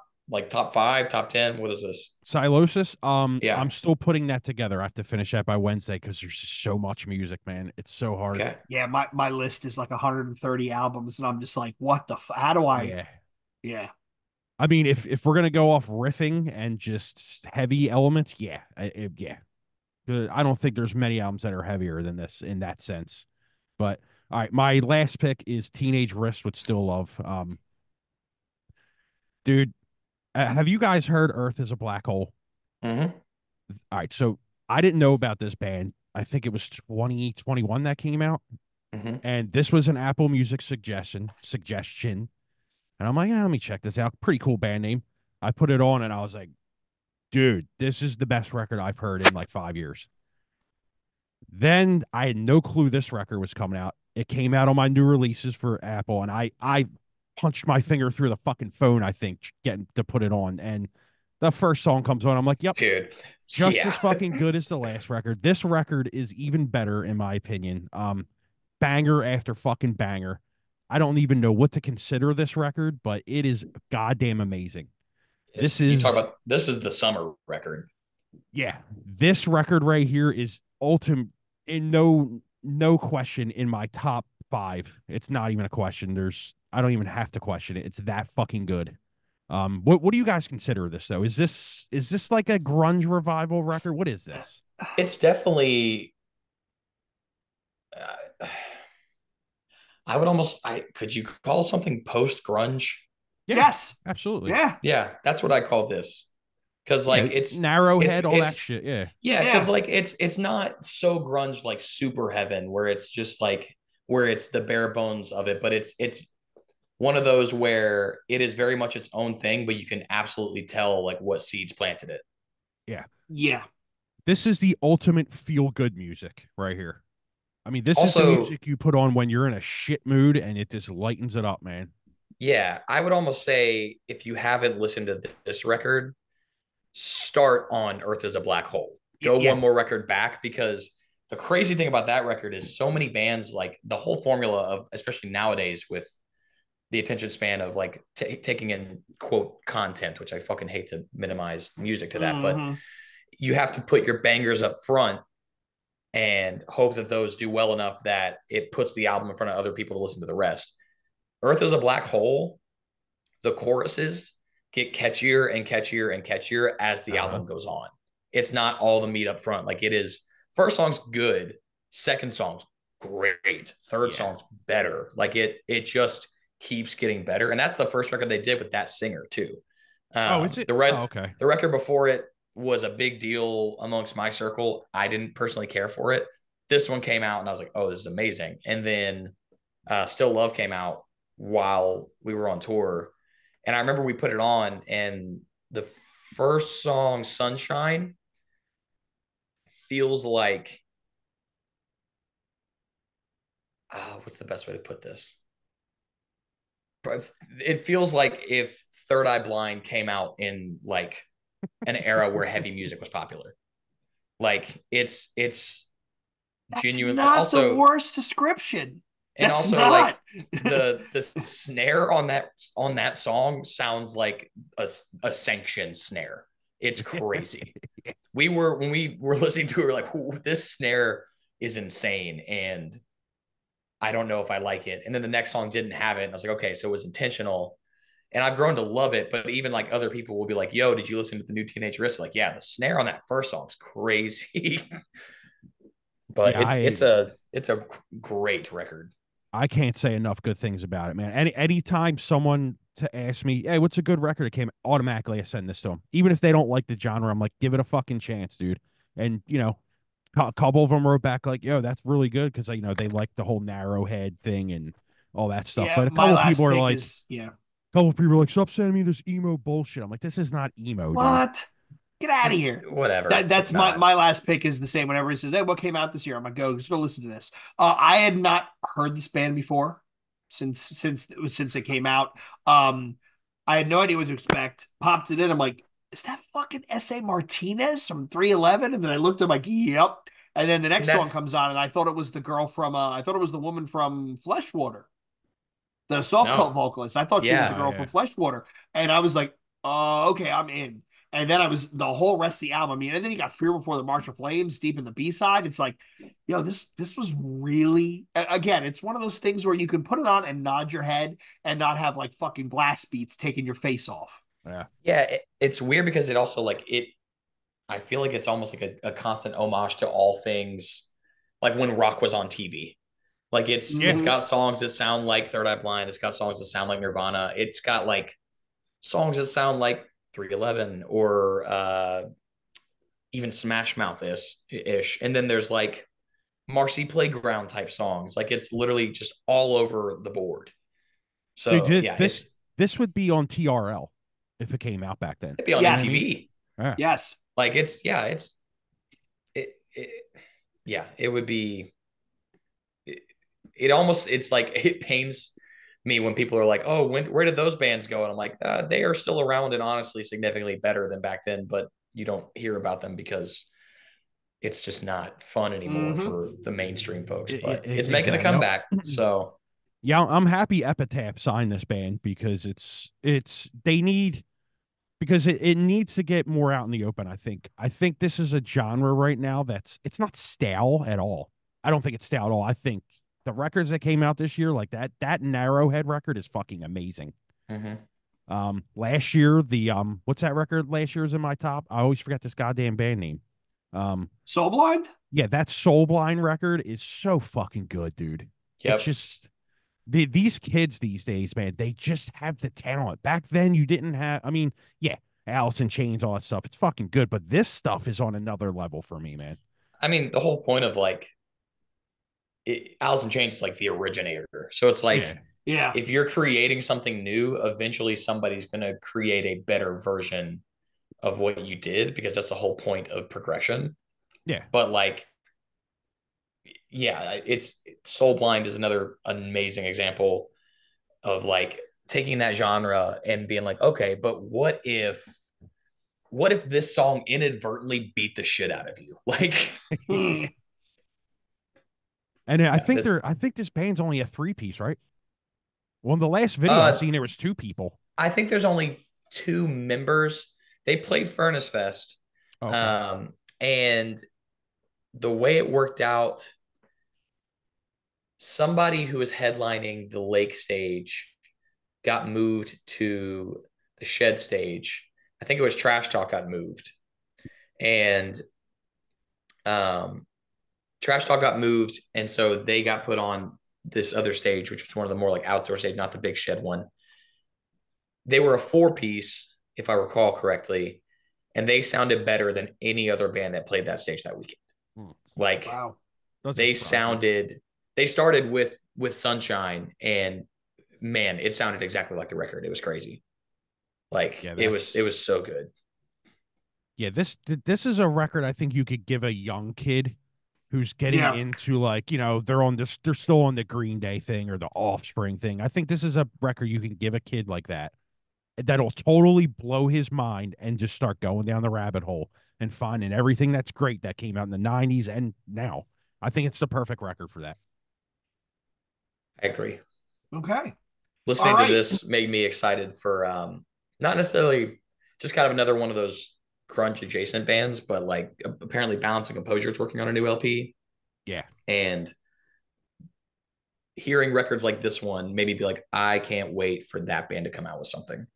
Speaker 3: 5, top 10? What is this?
Speaker 2: Silosis.
Speaker 3: Yeah.
Speaker 2: I'm still putting that together. I have to finish that by Wednesday because there's just so much music, man. It's so hard.
Speaker 3: Okay.
Speaker 1: Yeah, my list is like 130 albums, and I'm just like, what the? How do I?
Speaker 2: Yeah.
Speaker 1: Yeah,
Speaker 2: I mean, if we're gonna go off riffing and just heavy elements, yeah, yeah. I don't think there's many albums that are heavier than this in that sense. But all right, my last pick is Teenage Wrist with Still Love. Dude, have you guys heard Earth is a Black Hole?
Speaker 3: Mm-hmm.
Speaker 2: All right, so I didn't know about this band. I think it was 2021 that came out,
Speaker 3: Mm-hmm.
Speaker 2: and this was an Apple Music suggestion, and I'm like, let me check this out. Pretty cool band name. I put it on, and I was like, dude, this is the best record I've heard in like 5 years. Then I had no clue this record was coming out. It came out on my new releases for Apple, and I punched my finger through the fucking phone, I think, getting to put it on. And the first song comes on. I'm like, yep,
Speaker 3: Dude.
Speaker 2: just
Speaker 3: Yeah.
Speaker 2: as fucking good as the last record. This record is even better, in my opinion. Banger after fucking banger. I don't even know what to consider this record, but it is goddamn amazing.
Speaker 3: You talk about this is the summer record.
Speaker 2: Yeah, this record right here is ultimate in no question in my top 5. It's not even a question. I don't even have to question it. It's that fucking good. What do you guys consider this though? Is this like a grunge revival record? What is this?
Speaker 3: It's definitely. Uh, I would almost. I could you call something post grunge?
Speaker 2: Yeah,
Speaker 1: Yes.
Speaker 2: absolutely.
Speaker 1: Yeah.
Speaker 3: Yeah, that's what I call this. Because
Speaker 2: Yeah,
Speaker 3: like
Speaker 2: narrowhead, all that
Speaker 3: it's
Speaker 2: shit. Yeah,
Speaker 3: yeah, because
Speaker 1: Yeah.
Speaker 3: like it's not so grunge like super heaven where it's just like where it's the bare bones of it, but it's one of those where it is very much its own thing, but you can absolutely tell like what seeds planted it.
Speaker 2: yeah.
Speaker 1: Yeah.
Speaker 2: This is the ultimate feel good music right here. I mean, this is the
Speaker 3: Also,
Speaker 2: music you put on when you're in a shit mood and it just lightens it up, man.
Speaker 3: yeah, I would almost say if you haven't listened to this record, start on Earth is a Black Hole. Go
Speaker 1: Yeah.
Speaker 3: one more record back because the crazy thing about that record is so many bands like the whole formula of especially nowadays with the attention span of like taking in quote content, which I fucking hate to minimize music to that, but
Speaker 1: Mm-hmm.
Speaker 3: you have to put your bangers up front and hope that those do well enough that it puts the album in front of other people to listen to the rest. Earth is a Black Hole, the choruses get catchier and catchier and catchier as the
Speaker 2: Uh-huh.
Speaker 3: album goes on. It's not all the meat up front. Like it is, first song's good, second song's great, third
Speaker 2: Yeah.
Speaker 3: song's better. Like it just keeps getting better. And that's the first record they did with that singer too.
Speaker 2: Oh, is it?
Speaker 3: The
Speaker 2: Oh,
Speaker 3: red
Speaker 2: okay.
Speaker 3: the record before it was a big deal amongst my circle. I didn't personally care for it. This one came out and I was like, oh, this is amazing. And then Still Love came out while we were on tour. And I remember we put it on, and the first song, Sunshine, feels like what's the best way to put this? It feels like if Third Eye Blind came out in like an era where heavy music was popular. Like it's
Speaker 1: That's
Speaker 3: genuine.
Speaker 1: not the worst description.
Speaker 3: And
Speaker 1: That's
Speaker 3: also like
Speaker 1: not.
Speaker 3: the snare on that song sounds like a sanctioned snare. It's crazy. We were when we were listening to it, we were like, this snare is insane, and I don't know if I like it. And then the next song didn't have it, and I was like, okay, so it was intentional. And I've grown to love it, but even like other people will be like, "Yo, did you listen to the new Teenage Wrist?" Like, yeah, the snare on that first song is crazy, but
Speaker 2: Yeah,
Speaker 3: it's a great record.
Speaker 2: I can't say enough good things about it, man. Anytime someone to ask me, hey, what's a good record? It came automatically. I send this to them, even if they don't like the genre. I'm like, give it a fucking chance, dude. And a couple of them wrote back like, yo, that's really good because they like the whole narrowhead thing and all that stuff.
Speaker 1: Yeah,
Speaker 2: But a
Speaker 1: my
Speaker 2: couple of
Speaker 1: last
Speaker 2: people are
Speaker 1: pick
Speaker 2: like,
Speaker 1: is yeah.
Speaker 2: stop sending me this emo bullshit. I'm like, this is not emo, dude.
Speaker 1: What? Get out of here.
Speaker 3: Whatever.
Speaker 1: That's
Speaker 3: It's
Speaker 1: my
Speaker 3: not.
Speaker 1: my last pick is the same. Whenever he says, "Hey, what came out this year?" I'm like, "Go, just go listen to this." I had not heard this band before since it came out. Um, I had no idea what to expect. Popped it in. I'm like, "Is that fucking S.A. Martinez from 311?" And then I looked. I'm like, "Yep." And then the
Speaker 3: And
Speaker 1: next song
Speaker 3: that's
Speaker 1: comes on, and I thought it was the girl from. I thought it was the woman from Fleshwater, the soft coat
Speaker 3: no.
Speaker 1: vocalist. I thought she was the
Speaker 3: Yeah.
Speaker 2: Oh
Speaker 1: girl
Speaker 2: yeah.
Speaker 1: from Fleshwater, and I was like, okay, I'm in." And then I was the whole rest of the album. I mean, and then you got Fear Before the March of Flames deep in the B side. It's like, yo, this was really again. It's one of those things where you can put it on and nod your head and not have like fucking blast beats taking your face off.
Speaker 2: Yeah.
Speaker 3: Yeah. It's weird because it also like it. I feel like it's almost like a constant homage to all things, like when rock was on TV. Like it's
Speaker 1: Mm-hmm.
Speaker 3: got songs that sound like Third Eye Blind. It's got songs that sound like Nirvana. It's got like songs that sound like 311 or even Smash Mouth ish. And then there's like Marcy Playground type songs. Like it's literally just all over the board.
Speaker 2: Dude,
Speaker 3: So yeah,
Speaker 2: this would be on TRL if it came out back then.
Speaker 3: it'd be on
Speaker 2: You know what I
Speaker 1: Yes,
Speaker 2: mean?
Speaker 3: MTV.
Speaker 2: Yeah.
Speaker 1: yes.
Speaker 3: Like it yeah, it would be it almost it's like it pains me when people are like, "Oh, where did those bands go?" And I'm like, they are still around and honestly significantly better than back then, but you don't hear about them because it's just not fun anymore
Speaker 1: Mm-hmm.
Speaker 3: for the mainstream folks. But it's making a
Speaker 2: Exactly.
Speaker 3: comeback, so
Speaker 2: Yeah, I'm happy Epitaph signed this band because they need because it needs to get more out in the open. I think this is a genre right now it's not stale at all. I don't think it's stale at all. I think the records that came out this year, like that Narrowhead record, is fucking amazing.
Speaker 3: mhm.
Speaker 2: Last year, the what's that record last year is in my top? I always forget this goddamn band name.
Speaker 1: Soul Blind?
Speaker 2: Yeah, that Soul Blind record is so fucking good, dude. It's
Speaker 3: Yep.
Speaker 2: just these kids these days, man, they just have the talent. Back then, you didn't have. I mean, yeah, Alice in Chains, all that stuff. It's fucking good, but this stuff is on another level for me, man.
Speaker 3: I mean, the whole point of like Alice in Chains is like the originator. So it's
Speaker 2: Yeah,
Speaker 3: like
Speaker 1: Yeah.
Speaker 3: if you're creating something new, eventually somebody's going to create a better version of what you did because that's the whole point of progression.
Speaker 2: yeah.
Speaker 3: But like, yeah, it's Soul Blind is another amazing example of like taking that genre and being like, okay, but what if this song inadvertently beat the shit out of you? Like,
Speaker 1: Hmm.
Speaker 2: And I
Speaker 3: yeah,
Speaker 2: think I think this band's only a three-piece, right? Well, in the last video I
Speaker 3: uh,
Speaker 2: seen there was two people.
Speaker 3: I think there's only two members. They played Furnace Fest,
Speaker 2: Oh, okay.
Speaker 3: and the way it worked out, somebody who was headlining the Lake stage got moved to the Shed stage. I think it was Trash Talk got moved, and um, Trash Talk got moved, and so they got put on this other stage, which was one of the more like outdoor stage, not the big Shed one. They were a four-piece, if I recall correctly, and they sounded better than any other band that played that stage that weekend.
Speaker 2: Hmm.
Speaker 3: Like
Speaker 1: Wow.
Speaker 2: Doesn't
Speaker 3: they
Speaker 2: surprise me.
Speaker 3: sounded, they started with Sunshine, and man, it sounded exactly like the record. It was crazy. Like
Speaker 2: Yeah,
Speaker 3: it was so good.
Speaker 2: yeah, this is a record I think you could give a young kid who's getting
Speaker 1: Yeah.
Speaker 2: into, like, they're still on the Green Day thing or the Offspring thing. I think this is a record you can give a kid like that'll totally blow his mind and just start going down the rabbit hole and finding everything that's great that came out in the 90s and now. I think it's the perfect record for that.
Speaker 3: I agree.
Speaker 1: Okay. All
Speaker 3: Listening to
Speaker 1: right.
Speaker 3: this made me excited for not necessarily just kind of another one of those grunge adjacent bands, but like apparently Balance and Composure is working on a new LP,
Speaker 2: Yeah.
Speaker 3: and hearing records like this one made me be like, I can't wait for that band to come out with something.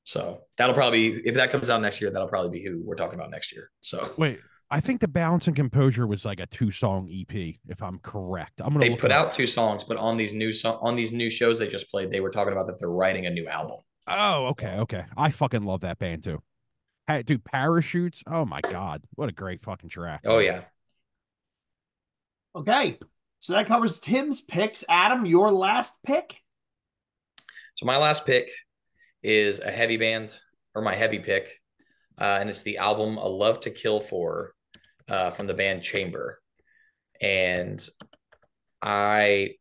Speaker 3: So that'll probably, if that comes out next year, that'll probably be who we're talking about next year. So
Speaker 2: Wait, I think the Balance and Composure was like a 2-song EP, if I'm correct. I'm gonna
Speaker 3: they
Speaker 2: look
Speaker 3: put
Speaker 2: it up.
Speaker 3: out two songs, but on these on these new shows they just played, they were talking about that they're writing a new album.
Speaker 2: Oh, okay,
Speaker 3: So,
Speaker 2: okay. I fucking love that band too. Hey, dude, Parachutes. Oh my god, what a great fucking track,
Speaker 3: oh
Speaker 2: man.
Speaker 3: yeah.
Speaker 1: Okay. So that covers Tim's picks. Adam, your last pick?
Speaker 3: So my last pick is a heavy band, or my heavy pick, and it's the album "A Love to Kill For" from the band Chamber. And I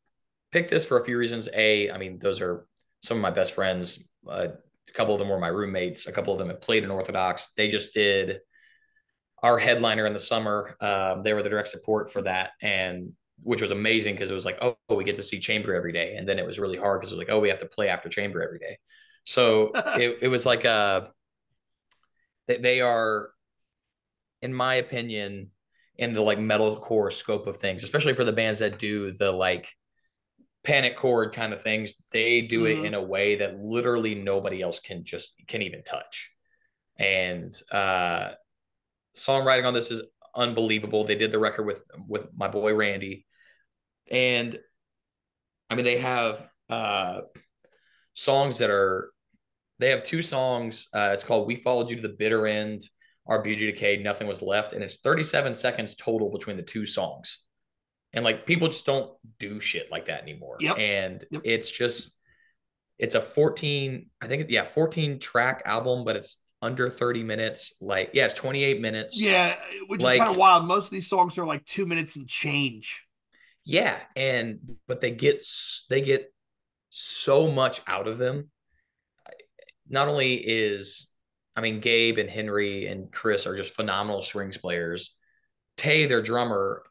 Speaker 3: picked this for a few reasons. I mean, those are some of my best friends. A couple of them were my roommates. A couple of them have played in Orthodox. They just did our headliner in the summer. They were the direct support for that, and which was amazing because it was like, oh, we get to see Chamber every day, and then it was really hard because it was like, oh, we have to play after Chamber every day. So it was like they are, in my opinion, in the like metalcore scope of things, especially for the bands that do the like panic chord kind of things. They do it
Speaker 1: Mm-hmm.
Speaker 3: in a way that literally nobody else can even touch. And songwriting on this is unbelievable. They did the record with my boy Randy, and I mean they have songs that are. They have two songs. It's called "We Followed You to the Bitter End," "Our Beauty Decayed," "Nothing Was Left," and it's 37 seconds total between the two songs. And like people just don't do shit like that anymore.
Speaker 1: Yep.
Speaker 3: And
Speaker 1: Yep.
Speaker 3: it's a 14, I think, yeah, 14 track album, but it's under 30 minutes. Like, yeah, it's 28 minutes.
Speaker 1: Yeah, which is kind of
Speaker 3: Like,
Speaker 1: wild. Most of these songs are like 2 minutes and change.
Speaker 3: yeah, but they get so much out of them. Not only is, I mean, Gabe and Henry and Chris are just phenomenal strings players. Tay, their drummer,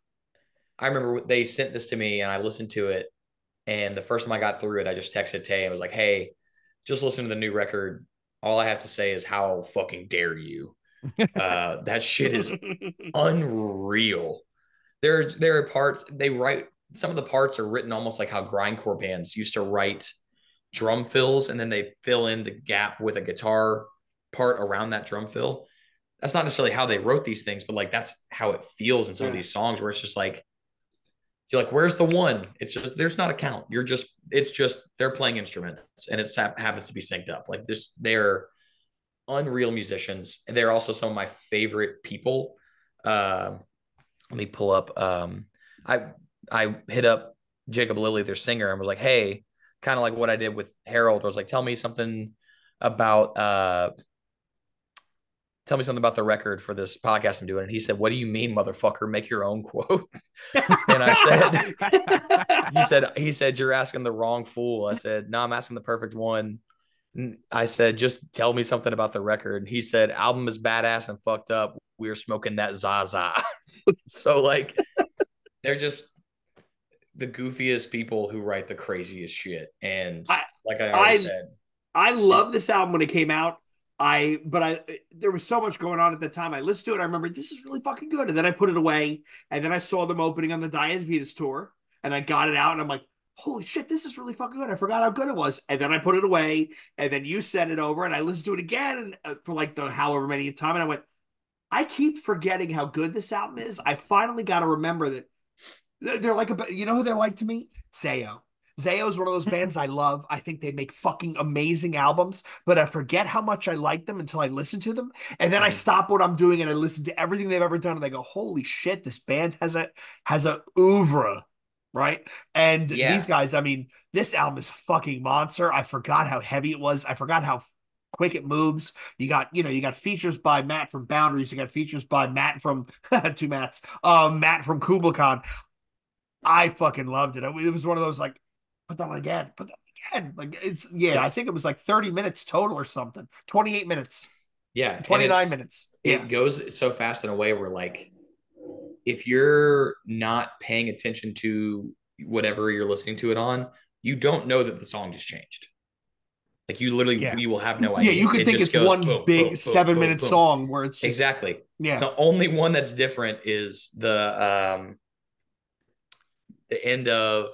Speaker 3: I remember they sent this to me and I listened to it. And the first time I got through it, I just texted Tay and was like, hey, just listen to the new record. All I have to say is how fucking dare you. That shit is unreal. There are parts they write. Some of the parts are written almost like how grindcore bands used to write drum fills and then they fill in the gap with a guitar part around that drum fill. That's not necessarily how they wrote these things, but like that's how it feels in some of these songs where it's just like you're like, where's the one? It's just there's not a count. It's just they're playing instruments and it happens to be synced up. Like this, they're unreal musicians. And they're also some of my favorite people. Let me pull up. I hit up Jacob Lilly, their singer, and was like, hey, kind of like what I did with Harold. I was like, tell me something about the record for this podcast I'm doing. And he said, what do you mean, motherfucker? Make your own quote. And I said, he said, you're asking the wrong fool. I said, no, I'm asking the perfect one. I said, just tell me something about the record. And he said, album is badass and fucked up. We're smoking that Zaza. So like, they're just the goofiest people who write the craziest shit. And like I already said,
Speaker 1: I love this album when it came out. There was so much going on at the time. I listened to it. I remember this is really fucking good. And then I put it away. And then I saw them opening on the Diaz Vetus tour. And I got it out and I'm like, holy shit, this is really fucking good. I forgot how good it was. And then I put it away. And then you sent it over and I listened to it again for like the however many time. And I went, I keep forgetting how good this album is. I finally got to remember that they're like, you know who they're like to me? Zayo. Zayo is one of those bands I love. I think they make fucking amazing albums, but I forget how much I like them until I listen to them. And then I stop what I'm doing and I listen to everything they've ever done. And I go, holy shit, this band has a oeuvre, right? And these guys, I mean, this album is fucking monster. I forgot how heavy it was. I forgot how quick it moves. You got features by Matt from Boundaries. You got features by Matt from two Matts, Matt from Kubla Khan. I fucking loved it. It was one of those like, put that on again, put that again. Like I think it was like 30 minutes total or something. 28 minutes.
Speaker 3: Yeah.
Speaker 1: 29 minutes.
Speaker 3: It goes so fast in a way where like, if you're not paying attention to whatever you're listening to it on, you don't know that the song just changed. Like you literally, you will have no idea.
Speaker 1: Yeah, you could think it's goes, one boom, big boom, 7-minute boom. Song where it's just,
Speaker 3: exactly. Yeah. The only one that's different is the end of.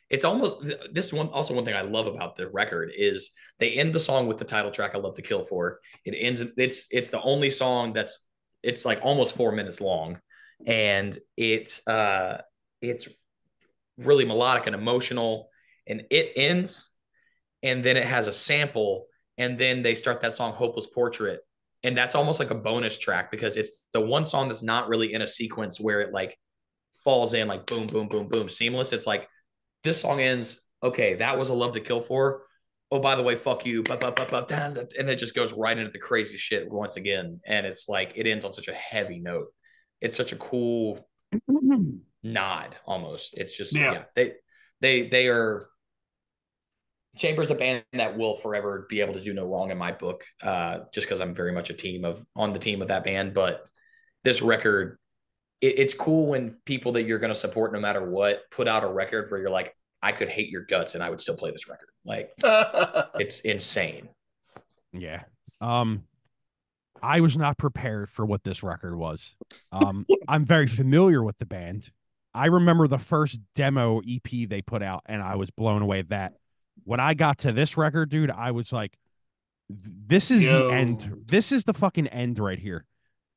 Speaker 3: It's almost this one. Also, one thing I love about the record is they end the song with the title track "I Love to Kill For." It ends. It's the only song it's like almost 4 minutes long, and it's really melodic and emotional, and it ends, and then it has a sample, and then they start that song "Hopeless Portrait," and that's almost like a bonus track because it's the one song that's not really in a sequence where it like falls in like boom, boom, boom, boom, seamless. It's like this song ends. Okay, that was "A Love to Kill For." Oh, by the way, fuck you. And it just goes right into the crazy shit once again. And it's like it ends on such a heavy note. It's such a cool nod almost. It's just they are. Chamber's a band that will forever be able to do no wrong in my book, just because I'm very much on the team of that band. But this record, it's cool when people that you're going to support no matter what put out a record where you're like, I could hate your guts and I would still play this record. Like it's insane.
Speaker 2: Yeah. I was not prepared for what this record was. I'm very familiar with the band. I remember the first demo EP they put out and I was blown away at that. When I got to this record, dude, I was like, this is the end. This is the fucking end right here.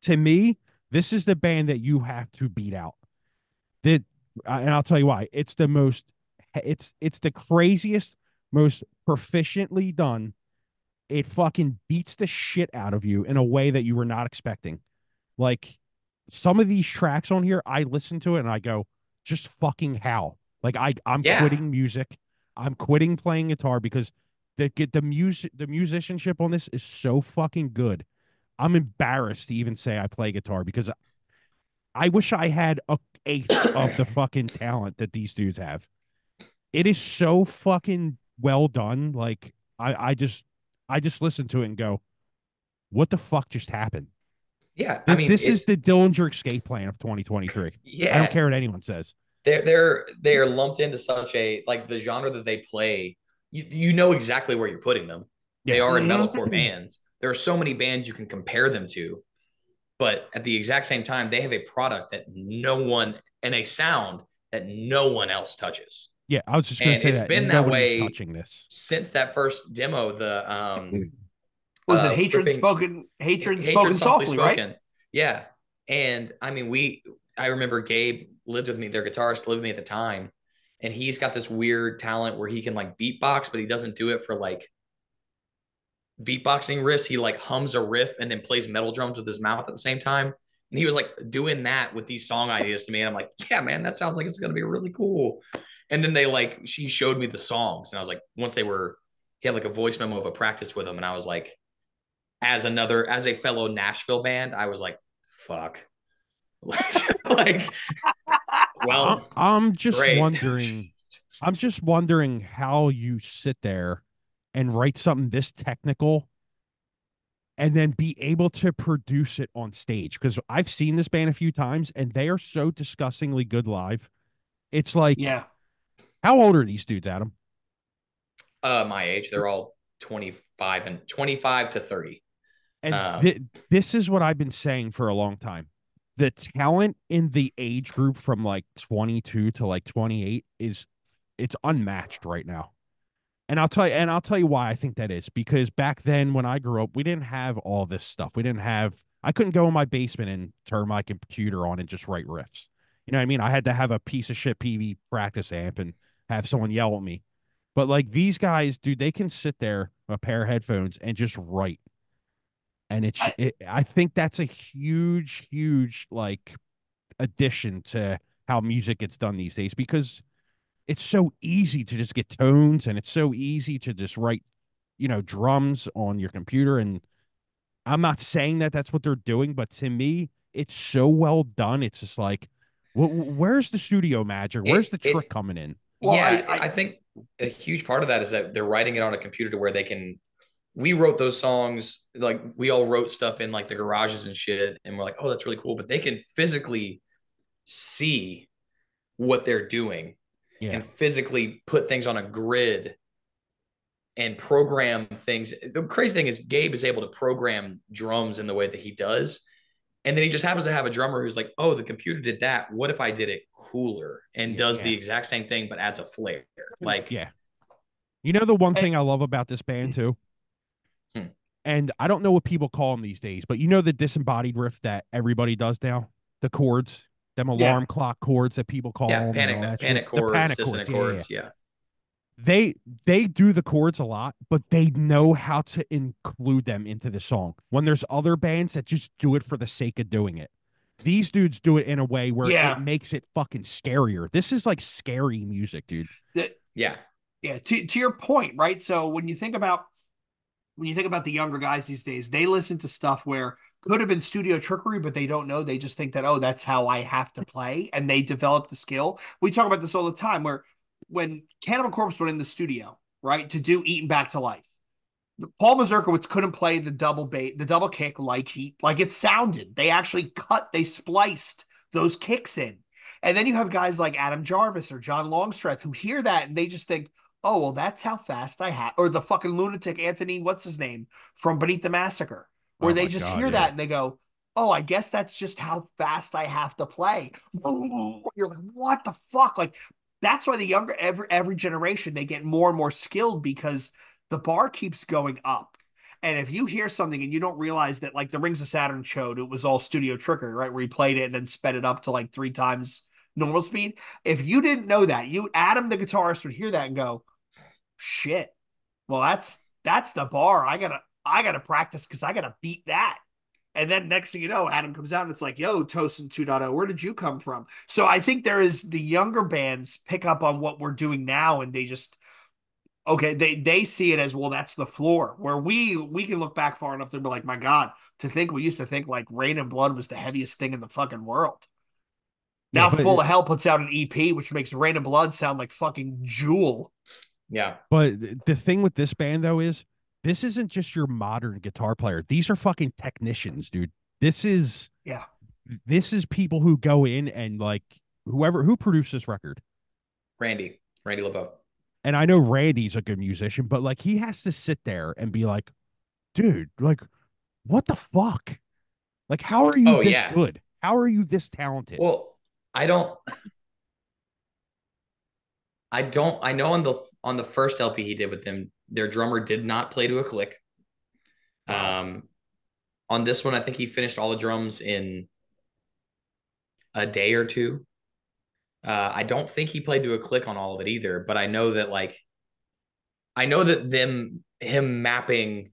Speaker 2: To me, this is the band that you have to beat out. And I'll tell you why. It's the craziest, most proficiently done. It fucking beats the shit out of you in a way that you were not expecting. Like some of these tracks on here, I listen to it and I go, just fucking how? Like I'm quitting music. I'm quitting playing guitar because the musicianship on this is so fucking good. I'm embarrassed to even say I play guitar because I wish I had a eighth of the fucking talent that these dudes have. It is so fucking well done. Like I just listen to it and go, what the fuck just happened?
Speaker 3: Yeah,
Speaker 2: I mean, this is the Dillinger Escape Plan of 2023.
Speaker 3: Yeah,
Speaker 2: I don't care what anyone says.
Speaker 3: They are lumped into such a like the genre that they play. You know exactly where you're putting them. They are in metalcore bands. There are so many bands you can compare them to, but at the exact same time, they have a product that no one and a sound that no one else touches.
Speaker 2: Yeah, I was just gonna
Speaker 3: And
Speaker 2: say
Speaker 3: it's
Speaker 2: that
Speaker 3: been that
Speaker 2: nobody's
Speaker 3: way
Speaker 2: touching this.
Speaker 3: since that first demo, the
Speaker 1: Was it
Speaker 3: ripping
Speaker 1: hatred
Speaker 3: hatred
Speaker 1: spoken
Speaker 3: softly
Speaker 1: softly, right?
Speaker 3: spoken. Yeah. And I mean, I remember Gabe lived with me, their guitarist lived with me at the time. And he's got this weird talent where he can like beatbox, but he doesn't do it for like beatboxing riffs. He like hums a riff and then plays metal drums with his mouth at the same time. And he was like doing that with these song ideas to me. And I'm like, yeah, man, that sounds like it's going to be really cool. And then she showed me the songs. And I was like, he had like a voice memo of a practice with him. And I was like, as a fellow Nashville band, I was like, fuck. like,
Speaker 2: I,
Speaker 3: well,
Speaker 2: I'm just
Speaker 3: great.
Speaker 2: wondering. I'm just wondering how you sit there and write something this technical and then be able to produce it on stage. Because I've seen this band a few times and they are so disgustingly good live. It's like,
Speaker 1: Yeah.
Speaker 2: how old are these dudes, Adam?
Speaker 3: My age, they're all 25 to 30.
Speaker 2: And
Speaker 3: Um,
Speaker 2: this is what I've been saying for a long time. The talent in the age group from like 22 to like 28 is it's unmatched right now. I'll tell you why I think that is because back then when I grew up, we didn't have all this stuff. I couldn't go in my basement and turn my computer on and just write riffs. You know what I mean? I had to have a piece of shit PV practice amp and have someone yell at me. But like these guys, dude, they can sit there, a pair of headphones, and just write. And
Speaker 1: I,
Speaker 2: I think that's a huge like addition to how music gets done these days because it's so easy to just get tones and it's so easy to just write, drums on your computer. And I'm not saying that that's what they're doing, but to me, it's so well done. It's just like, where's the studio magic? Where's the trick
Speaker 3: it
Speaker 2: coming in?
Speaker 1: well,
Speaker 3: yeah, I think a huge part of that is that they're writing it on a computer to where they can. We wrote those songs, like we all wrote stuff in like the garages and shit, and we're like, oh, that's really cool. But they can physically see what they're doing
Speaker 2: Yeah.
Speaker 3: and physically put things on a grid and program things. The crazy thing is Gabe is able to program drums in the way that he does. And then he just happens to have a drummer who's like, oh, the computer did that. What if I did it cooler and
Speaker 2: Yeah.
Speaker 3: does the
Speaker 2: Yeah.
Speaker 3: exact same thing but adds a flair? Like,
Speaker 2: Yeah. You know the one
Speaker 1: I,
Speaker 2: thing I love about this band too?
Speaker 3: hmm,
Speaker 2: And I don't know what people call them these days, but you know the disembodied riff that everybody does now? The chords, them
Speaker 1: yeah,
Speaker 2: alarm clock chords that people
Speaker 3: yeah,
Speaker 2: call them and all that shit.
Speaker 3: panic
Speaker 2: The
Speaker 3: chords,
Speaker 2: panic chords.
Speaker 3: dissonant
Speaker 2: Yeah, yeah, yeah.
Speaker 3: chords. Yeah.
Speaker 2: They do the chords a lot, but they know how to include them into the song. When there's other bands that just do it for the sake of doing it. These dudes do it in a way where it
Speaker 1: yeah.
Speaker 2: makes it fucking scarier. This is like scary music, dude.
Speaker 1: The,
Speaker 3: Yeah.
Speaker 1: yeah. To your point, right? So when you think about the younger guys these days, they listen to stuff where could have been studio trickery, but they don't know. They just think that, oh, that's how I have to play. And they develop the skill. We talk about this all the time where when Cannibal Corpse went in the studio, right, to do Eaten Back to Life, Paul Mazurkowitz couldn't play the double kick like it sounded. They actually they spliced those kicks in. And then you have guys like Adam Jarvis or John Longstreth who hear that and they just think, oh, well, that's how fast I have, or the fucking lunatic Anthony, what's his name, from Beneath the Massacre, where
Speaker 2: Oh
Speaker 1: they
Speaker 2: my
Speaker 1: just
Speaker 2: god,
Speaker 1: hear
Speaker 2: yeah.
Speaker 1: that and they go, oh, I guess that's just how fast I have to play. You're like, what the fuck? Like, that's why the younger, every generation, they get more and more skilled because the bar keeps going up. And if you hear something and you don't realize that, like the Rings of Saturn showed, it was all studio trickery, right? Where he played it and then sped it up to like 3 times normal speed. If you didn't know that, Adam, the guitarist, would hear that and go, shit. Well, that's the bar. I gotta practice because I gotta beat that. And then next thing you know, Adam comes out and it's like, yo, Tosin 2.0, where did you come from? So I think there is the younger bands pick up on what we're doing now and they just okay, they see it as well, that's the floor. Where we can look back far enough to be like, my God, to think we used to think like Rain and Blood was the heaviest thing in the fucking world.
Speaker 2: Yeah,
Speaker 1: Now Full of Hell puts out an EP, which makes Rain and Blood sound like fucking Jewel.
Speaker 3: Yeah.
Speaker 2: the thing with this band though is this isn't just your modern guitar player. These are fucking technicians, dude. This is
Speaker 1: Yeah.
Speaker 2: this is people who go in and like who produced this record.
Speaker 3: Randy LeBeau.
Speaker 2: And I know Randy's a good musician, but like he has to sit there and be like, dude, like what the fuck? Like how are you
Speaker 3: Oh,
Speaker 2: this
Speaker 3: yeah.
Speaker 2: good? How are you this talented?
Speaker 3: Well, I don't I know on the first LP he did with them, their drummer did not play to a click.
Speaker 2: Wow.
Speaker 3: On this one, I think he finished all the drums in a day or two. I don't think he played to a click on all of it either, but I know that him mapping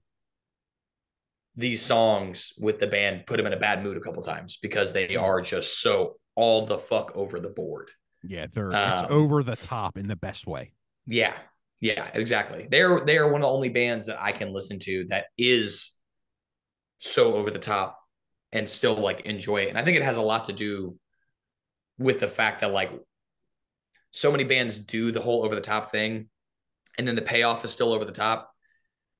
Speaker 3: these songs with the band put him in a bad mood a couple times because they are just so all the fuck over the board.
Speaker 2: Yeah, it's
Speaker 3: Um,
Speaker 2: over the top in the best way.
Speaker 3: yeah, yeah, exactly. They are one of the only bands that I can listen to that is so over the top and still like enjoy it. And I think it has a lot to do with the fact that like so many bands do the whole over the top thing and then the payoff is still over the top.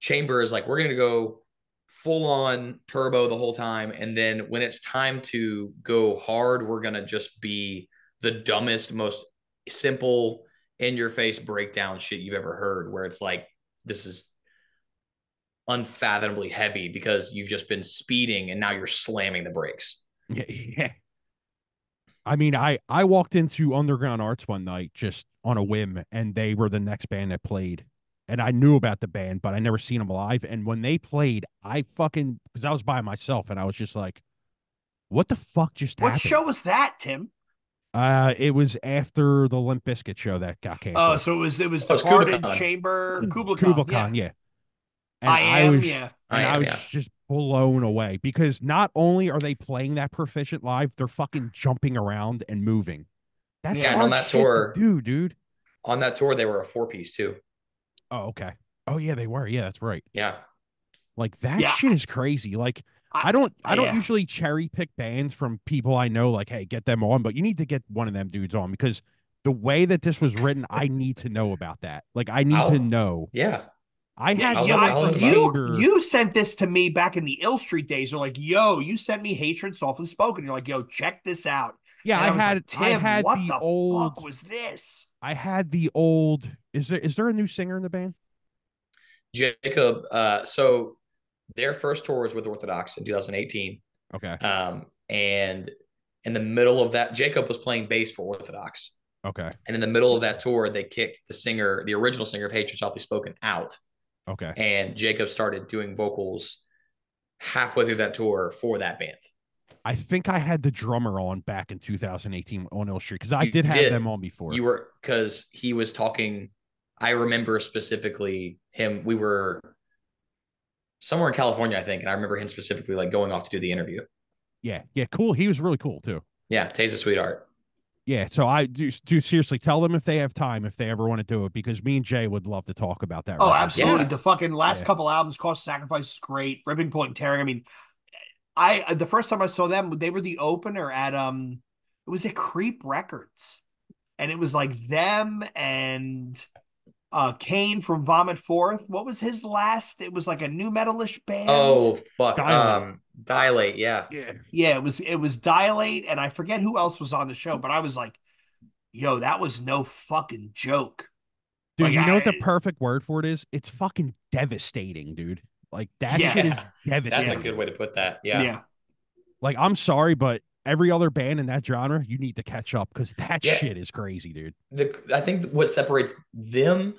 Speaker 3: Chamber is like, we're going to go full on turbo the whole time. And then when it's time to go hard, we're going to just be the dumbest, most simple, in your face breakdown shit you've ever heard, where it's like, this is unfathomably heavy because you've just been speeding and now you're slamming the brakes.
Speaker 2: Yeah, yeah. I mean, I walked into Underground Arts one night just on a whim, and they were the next band that played. And I knew about the band, but I never seen them live. And when they played, I fucking because I was by myself, and I was just like, "What the fuck just
Speaker 1: What show
Speaker 2: happened?"
Speaker 1: was that, Tim?
Speaker 2: It was after the Limp Bizkit show that got
Speaker 1: Oh,
Speaker 2: canceled.
Speaker 1: so it was
Speaker 3: Oh, it's
Speaker 1: Departed,
Speaker 3: Kubicon.
Speaker 1: Chamber, Kubla Khan.
Speaker 2: Kubla
Speaker 1: Yeah,
Speaker 2: Khan, yeah. And
Speaker 1: I
Speaker 2: I
Speaker 1: am.
Speaker 2: was
Speaker 1: Yeah,
Speaker 3: I am, yeah.
Speaker 2: just blown away because not only are they playing that proficient live, they're fucking jumping around and moving. That's
Speaker 3: Yeah, and
Speaker 2: hard shit to do, dude.
Speaker 3: on that tour, they were a 4-piece too.
Speaker 2: Oh, okay. Oh yeah, they were. Yeah, that's right.
Speaker 3: Yeah.
Speaker 2: Like that
Speaker 1: yeah,
Speaker 2: shit is crazy. Like
Speaker 1: I,
Speaker 2: I don't
Speaker 1: yeah.
Speaker 2: usually cherry pick bands from people I know like, hey, get them on, but you need to get one of them dudes on because the way that this was written, I need to know about that. Like I need to
Speaker 3: I'll,
Speaker 2: know.
Speaker 3: yeah.
Speaker 2: I
Speaker 1: Yeah,
Speaker 2: had
Speaker 3: I'll,
Speaker 2: someone
Speaker 3: I'll
Speaker 2: from
Speaker 3: invite.
Speaker 2: Chamber.
Speaker 1: you sent this to me back in the Ill Street days. You're like, yo, you sent me Hatred Softly Spoken. You're like, yo, check this out.
Speaker 2: Yeah,
Speaker 1: And I was like,
Speaker 2: I
Speaker 1: Tim,
Speaker 2: had
Speaker 1: what
Speaker 2: the
Speaker 1: the fuck
Speaker 2: old
Speaker 1: was this?
Speaker 2: I had the old is there a new singer in the band?
Speaker 3: Jacob, so their first tour was with Orthodox in 2018.
Speaker 2: Okay.
Speaker 3: And in the middle of that, Jacob was playing bass for Orthodox.
Speaker 2: Okay.
Speaker 3: And in the middle of that tour, they kicked the original singer of Hatred Softly Spoken out.
Speaker 2: Okay.
Speaker 3: And Jacob started doing vocals halfway through that tour for that band.
Speaker 2: I think I had the drummer on back in 2018 on Ill Street because I
Speaker 3: You
Speaker 2: did have them
Speaker 3: did.
Speaker 2: on before.
Speaker 3: You were, because he was talking. I remember specifically him. We were somewhere in California, I think, and I remember him specifically like going off to do the interview.
Speaker 2: Yeah. Yeah. Cool. He was really cool too.
Speaker 3: Yeah, Tay's a sweetheart.
Speaker 2: Yeah. So I do seriously tell them if they have time, if they ever want to do it, because me and Jay would love to talk about that
Speaker 1: Oh,
Speaker 2: record.
Speaker 1: absolutely.
Speaker 3: Yeah.
Speaker 1: The fucking last
Speaker 2: Yeah.
Speaker 1: couple albums, Cost Sacrifice is great. Ripping Point and Tearing. I mean, the first time I saw them, they were the opener at it was at Creep Records. And it was like them and Kane from Vomit Forth. What was his last? It was like a new metalish band.
Speaker 3: Oh fuck.
Speaker 2: Dilate.
Speaker 3: Dilate. Yeah.
Speaker 2: Yeah.
Speaker 1: Yeah, it was Dilate, and I forget who else was on the show, but I was like, yo, that was no fucking joke.
Speaker 2: Dude,
Speaker 1: Like
Speaker 2: you know what the perfect word for it is? It's fucking devastating, dude. Like that
Speaker 1: Yeah.
Speaker 2: shit is
Speaker 3: That's
Speaker 2: devastating.
Speaker 3: a good way to put that. Yeah.
Speaker 1: yeah.
Speaker 2: Like I'm sorry, but every other band in that genre, you need to catch up because that
Speaker 3: Yeah.
Speaker 2: shit is crazy, dude.
Speaker 3: I think what separates them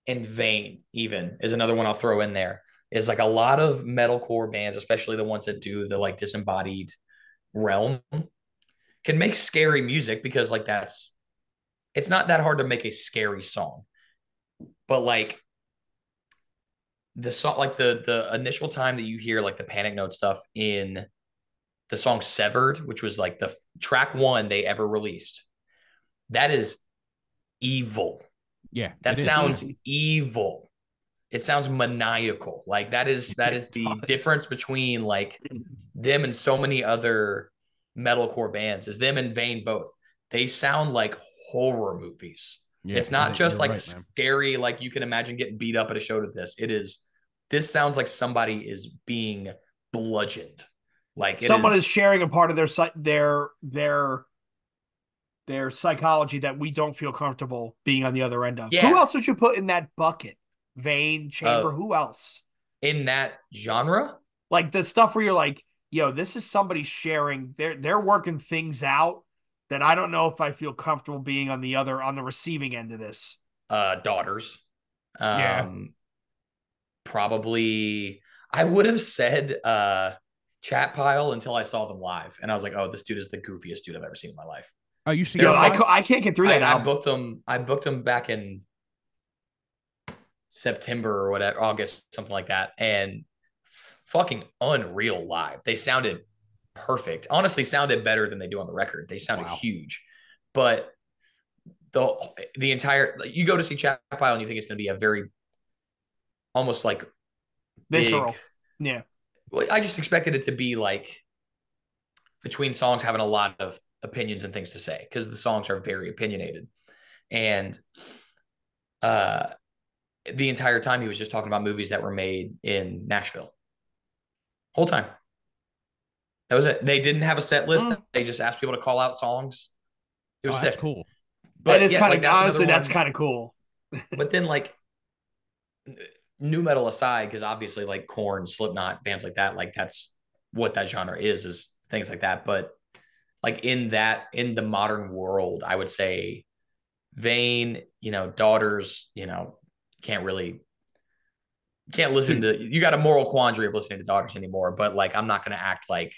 Speaker 3: and Vane even is another one I'll throw in there. Is like a lot of metalcore bands, especially the ones that do the like disembodied realm, can make scary music because like it's not that hard to make a scary song. But like the song, like the initial time that you hear like the Panic Note stuff in the song Severed, which was like the track one they ever released, that is evil.
Speaker 2: Yeah.
Speaker 3: That
Speaker 2: it is.
Speaker 3: sounds
Speaker 1: Easy.
Speaker 3: evil. It sounds maniacal. Like that is
Speaker 2: It
Speaker 3: the
Speaker 2: does.
Speaker 3: difference between like them and so many other metalcore bands is them and Vane both. They sound like horror movies.
Speaker 2: Yeah,
Speaker 3: It's not just
Speaker 2: you're
Speaker 3: like
Speaker 2: right, man.
Speaker 3: scary, like you can imagine getting beat up at a show to this. This sounds like somebody is being bludgeoned. Like
Speaker 1: Someone is sharing a part of their psychology that we don't feel comfortable being on the other end of.
Speaker 3: Yeah.
Speaker 1: Who else would you put in that bucket? Vane, Chamber, who else?
Speaker 3: In that genre.
Speaker 1: Like the stuff where you're like, yo, this is somebody sharing. They're working things out that I don't know if I feel comfortable being on the receiving end of this.
Speaker 3: Daughters.
Speaker 2: Yeah.
Speaker 3: Probably I would have said Chat Pile until I saw them live, and I was like, oh, this dude is the goofiest dude I've ever seen in my life.
Speaker 2: Oh, you see
Speaker 3: They're
Speaker 1: Yo,
Speaker 2: them live?
Speaker 1: I can't get through that
Speaker 3: I
Speaker 1: album.
Speaker 3: booked them. I booked them back in September or whatever, August, something like that, and fucking unreal live. They sounded perfect. Honestly, sounded better than they do on the record. They sounded
Speaker 2: Wow.
Speaker 3: huge, but the entire you go to see Chat Pile and you think it's going to be a very almost like big.
Speaker 1: Visceral. Yeah.
Speaker 3: I just expected it to be like between songs having a lot of opinions and things to say because the songs are very opinionated. And uh, the entire time he was just talking about movies that were made in Nashville. Whole time. That was it. They didn't have a set list. They just asked people to call out songs. It was
Speaker 2: That's
Speaker 3: sick.
Speaker 2: cool.
Speaker 3: But
Speaker 1: that is kind of, honestly, that's
Speaker 3: one.
Speaker 1: kind of cool.
Speaker 3: But then like new metal aside, because obviously like Korn, Slipknot, bands like that, like that's what that genre is things like that. But like in the modern world, I would say Vane, Daughters, can't listen to, you got a moral quandary of listening to Daughters anymore, but like I'm not going to act like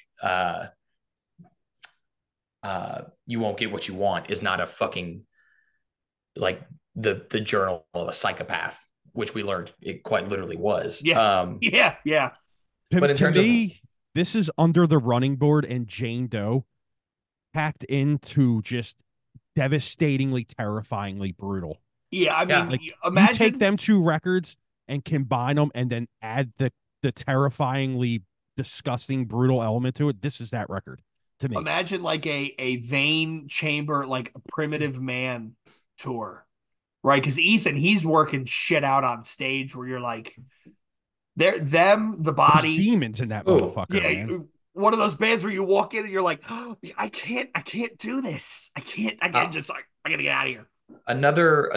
Speaker 3: You Won't Get What You Want is not a fucking like the journal of a psychopath, which we learned it quite literally was.
Speaker 1: Yeah. Yeah.
Speaker 3: But in
Speaker 2: To
Speaker 3: terms of
Speaker 2: me, this is Under the Running Board and Jane Doe packed into just devastatingly, terrifyingly brutal.
Speaker 1: Yeah. I mean,
Speaker 3: Yeah.
Speaker 2: Like
Speaker 1: imagine
Speaker 2: you take them two records and combine them and then add the terrifyingly disgusting, brutal element to it. This is that record to me.
Speaker 1: imagine like a Vane Chamber, like a Primitive Man tour, right? Because Ethan, he's working shit out on stage where you're like, they're them, the
Speaker 2: There's
Speaker 1: body.
Speaker 2: demons in that
Speaker 3: Oh,
Speaker 2: motherfucker,
Speaker 1: Yeah,
Speaker 2: man.
Speaker 1: one of those bands where you walk in and you're like, oh, I can't do this. I can't just like, I gotta get out of here.
Speaker 3: another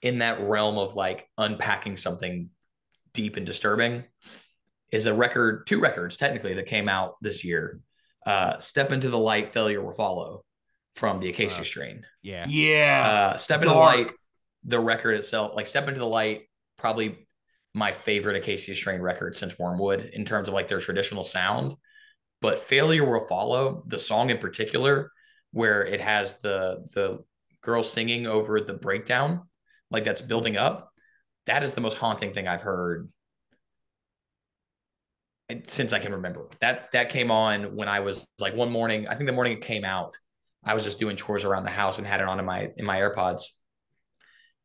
Speaker 3: in that realm of like unpacking something deep and disturbing is two records technically that came out this year. Step Into the Light, Failure Will Follow from the Acacia Strain.
Speaker 2: Yeah.
Speaker 1: Yeah.
Speaker 3: Step Into the Light, the record itself, like Step Into the Light, probably my favorite Acacia Strain record since Wormwood in terms of like their traditional sound. But Failure Will Follow, the song in particular, where it has the girl singing over the breakdown, like that's building up. That is the most haunting thing I've heard since I can remember. That came on when I was like one morning. I think the morning it came out, I was just doing chores around the house and had it on in my AirPods,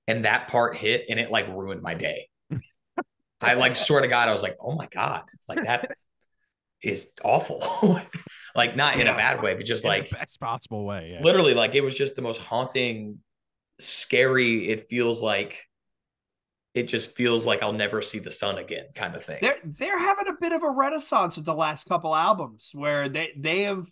Speaker 3: and that part hit and it like ruined my day. I like swear to God, I was like, oh my God, like that is awful. Like not in a bad way, but just like
Speaker 2: the best possible way. Yeah.
Speaker 3: literally, like it was just the most haunting, scary. It just feels like I'll never see the sun again, kind of thing.
Speaker 1: They're having a bit of a renaissance with the last couple albums where they've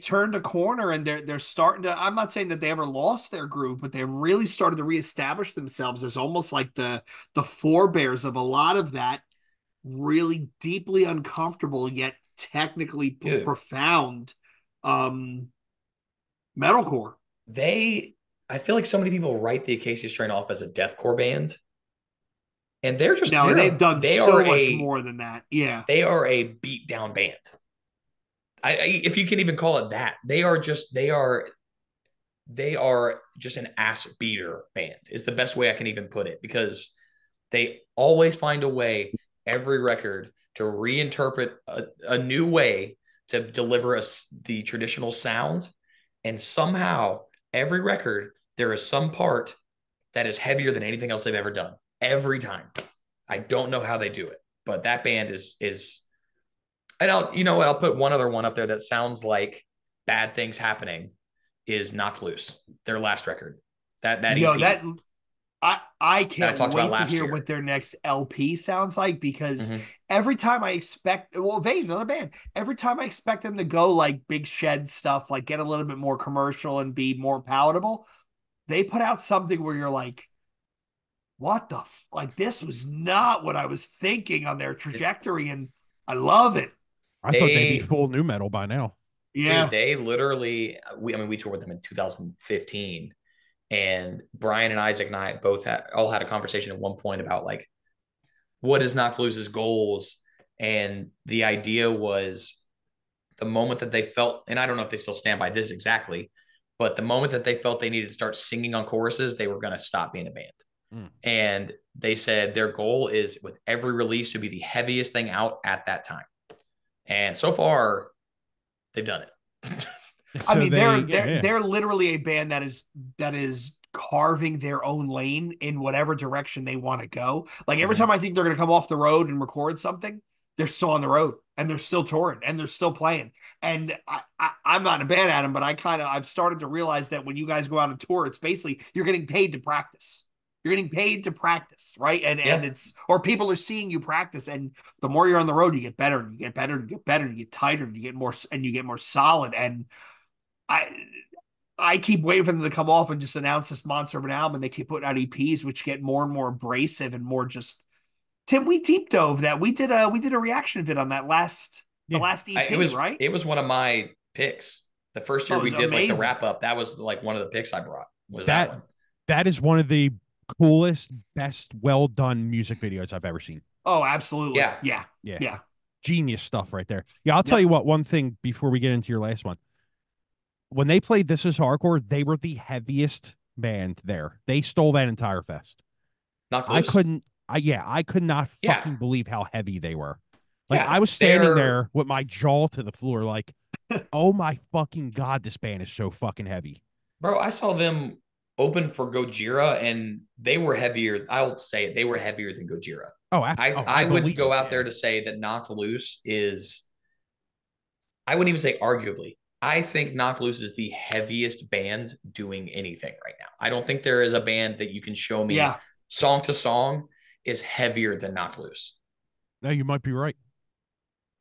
Speaker 1: turned a corner and they're starting to, I'm not saying that they ever lost their groove, but they really started to reestablish themselves as almost like the forebears of a lot of that really deeply uncomfortable yet technically profound metalcore.
Speaker 3: I feel like so many people write the Acacia Strain off as a deathcore band, and
Speaker 1: they've done so much more than that. Yeah,
Speaker 3: they are a beat down band. If you can even call it that, they are just an ass beater band is the best way I can even put it, because they always find a way every record to reinterpret a new way to deliver us the traditional sound. And somehow every record, there is some part that is heavier than anything else they've ever done every time. I don't know how they do it, but that band is, and I'll put one other one up there that sounds like Bad Things Happening is Knocked Loose, their last record. That EP.
Speaker 1: I can't wait to hear
Speaker 3: year.
Speaker 1: what their next LP sounds like, because every time I expect, Vane, another band, every time I expect them to go like big shed stuff, like get a little bit more commercial and be more palatable, they put out something where you're like, what the like this was not what I was thinking on their trajectory, and I love it.
Speaker 2: I thought they'd be full new metal by now.
Speaker 1: Yeah.
Speaker 3: Dude, they literally, we toured with them in 2015, and Brian and Isaac and I both all had a conversation at one point about like what is Knock Loose's goals, and the idea was the moment that they felt, and I don't know if they still stand by this exactly, but the moment that they felt they needed to start singing on choruses, they were going to stop being a band.
Speaker 2: Mm.
Speaker 3: And they said their goal is with every release to be the heaviest thing out at that time. And so far, they've done it.
Speaker 1: I
Speaker 2: So
Speaker 1: mean,
Speaker 2: they, yeah.
Speaker 1: they're literally a band that is carving their own lane in whatever direction they want to go. Like every time I think they're going to come off the road and record something, they're still on the road and they're still touring and they're still playing. And I'm not a band at them, but I've started to realize that when you guys go out on tour, it's basically you're getting paid to practice. You're getting paid to practice, right? And
Speaker 3: Yeah.
Speaker 1: it's or people are seeing you practice, and the more you're on the road, you get better and you get better and you get better and you get tighter and you get more solid. And I I keep waiting for them to come off and just announce this monster of an album. And they keep putting out EPs, which get more and more abrasive and more just. Tim, we deep dove that. We did a reaction vid on that the
Speaker 2: Yeah.
Speaker 1: last EP, right?
Speaker 3: It was one of my picks. The first year
Speaker 1: Oh, it
Speaker 3: we
Speaker 1: was
Speaker 3: did like the
Speaker 1: amazing.
Speaker 3: wrap up, that was like one of the picks I brought. Was that
Speaker 2: That
Speaker 3: one?
Speaker 2: that is one of the coolest, best, well done music videos I've ever seen.
Speaker 1: Oh, absolutely.
Speaker 3: Yeah.
Speaker 1: Yeah.
Speaker 2: Yeah.
Speaker 1: Yeah.
Speaker 2: Genius stuff right there. Yeah, I'll tell
Speaker 1: Yep.
Speaker 2: you what, one thing before we get into your last one. When they played This Is Hardcore, they were the heaviest band there. They stole that entire fest.
Speaker 3: Knocked
Speaker 2: I
Speaker 3: Loose?
Speaker 2: couldn't I could not
Speaker 3: Yeah.
Speaker 2: fucking believe how heavy they were. Like
Speaker 3: Yeah,
Speaker 2: I was standing
Speaker 3: they're-
Speaker 2: there with my jaw to the floor, like, oh my fucking God, this band is so fucking heavy.
Speaker 3: Bro, I saw them open for Gojira and they were heavier. I'll say it, they were heavier than Gojira.
Speaker 2: Oh,
Speaker 3: I would
Speaker 2: believe
Speaker 3: go
Speaker 2: it,
Speaker 3: out
Speaker 2: yeah.
Speaker 3: there to say that Knocked Loose is, I wouldn't even say arguably. I think Knocked Loose is the heaviest band doing anything right now. I don't think there is a band that you can show me
Speaker 1: Yeah.
Speaker 3: song to song is heavier than Knocked Loose.
Speaker 2: No, you might be right.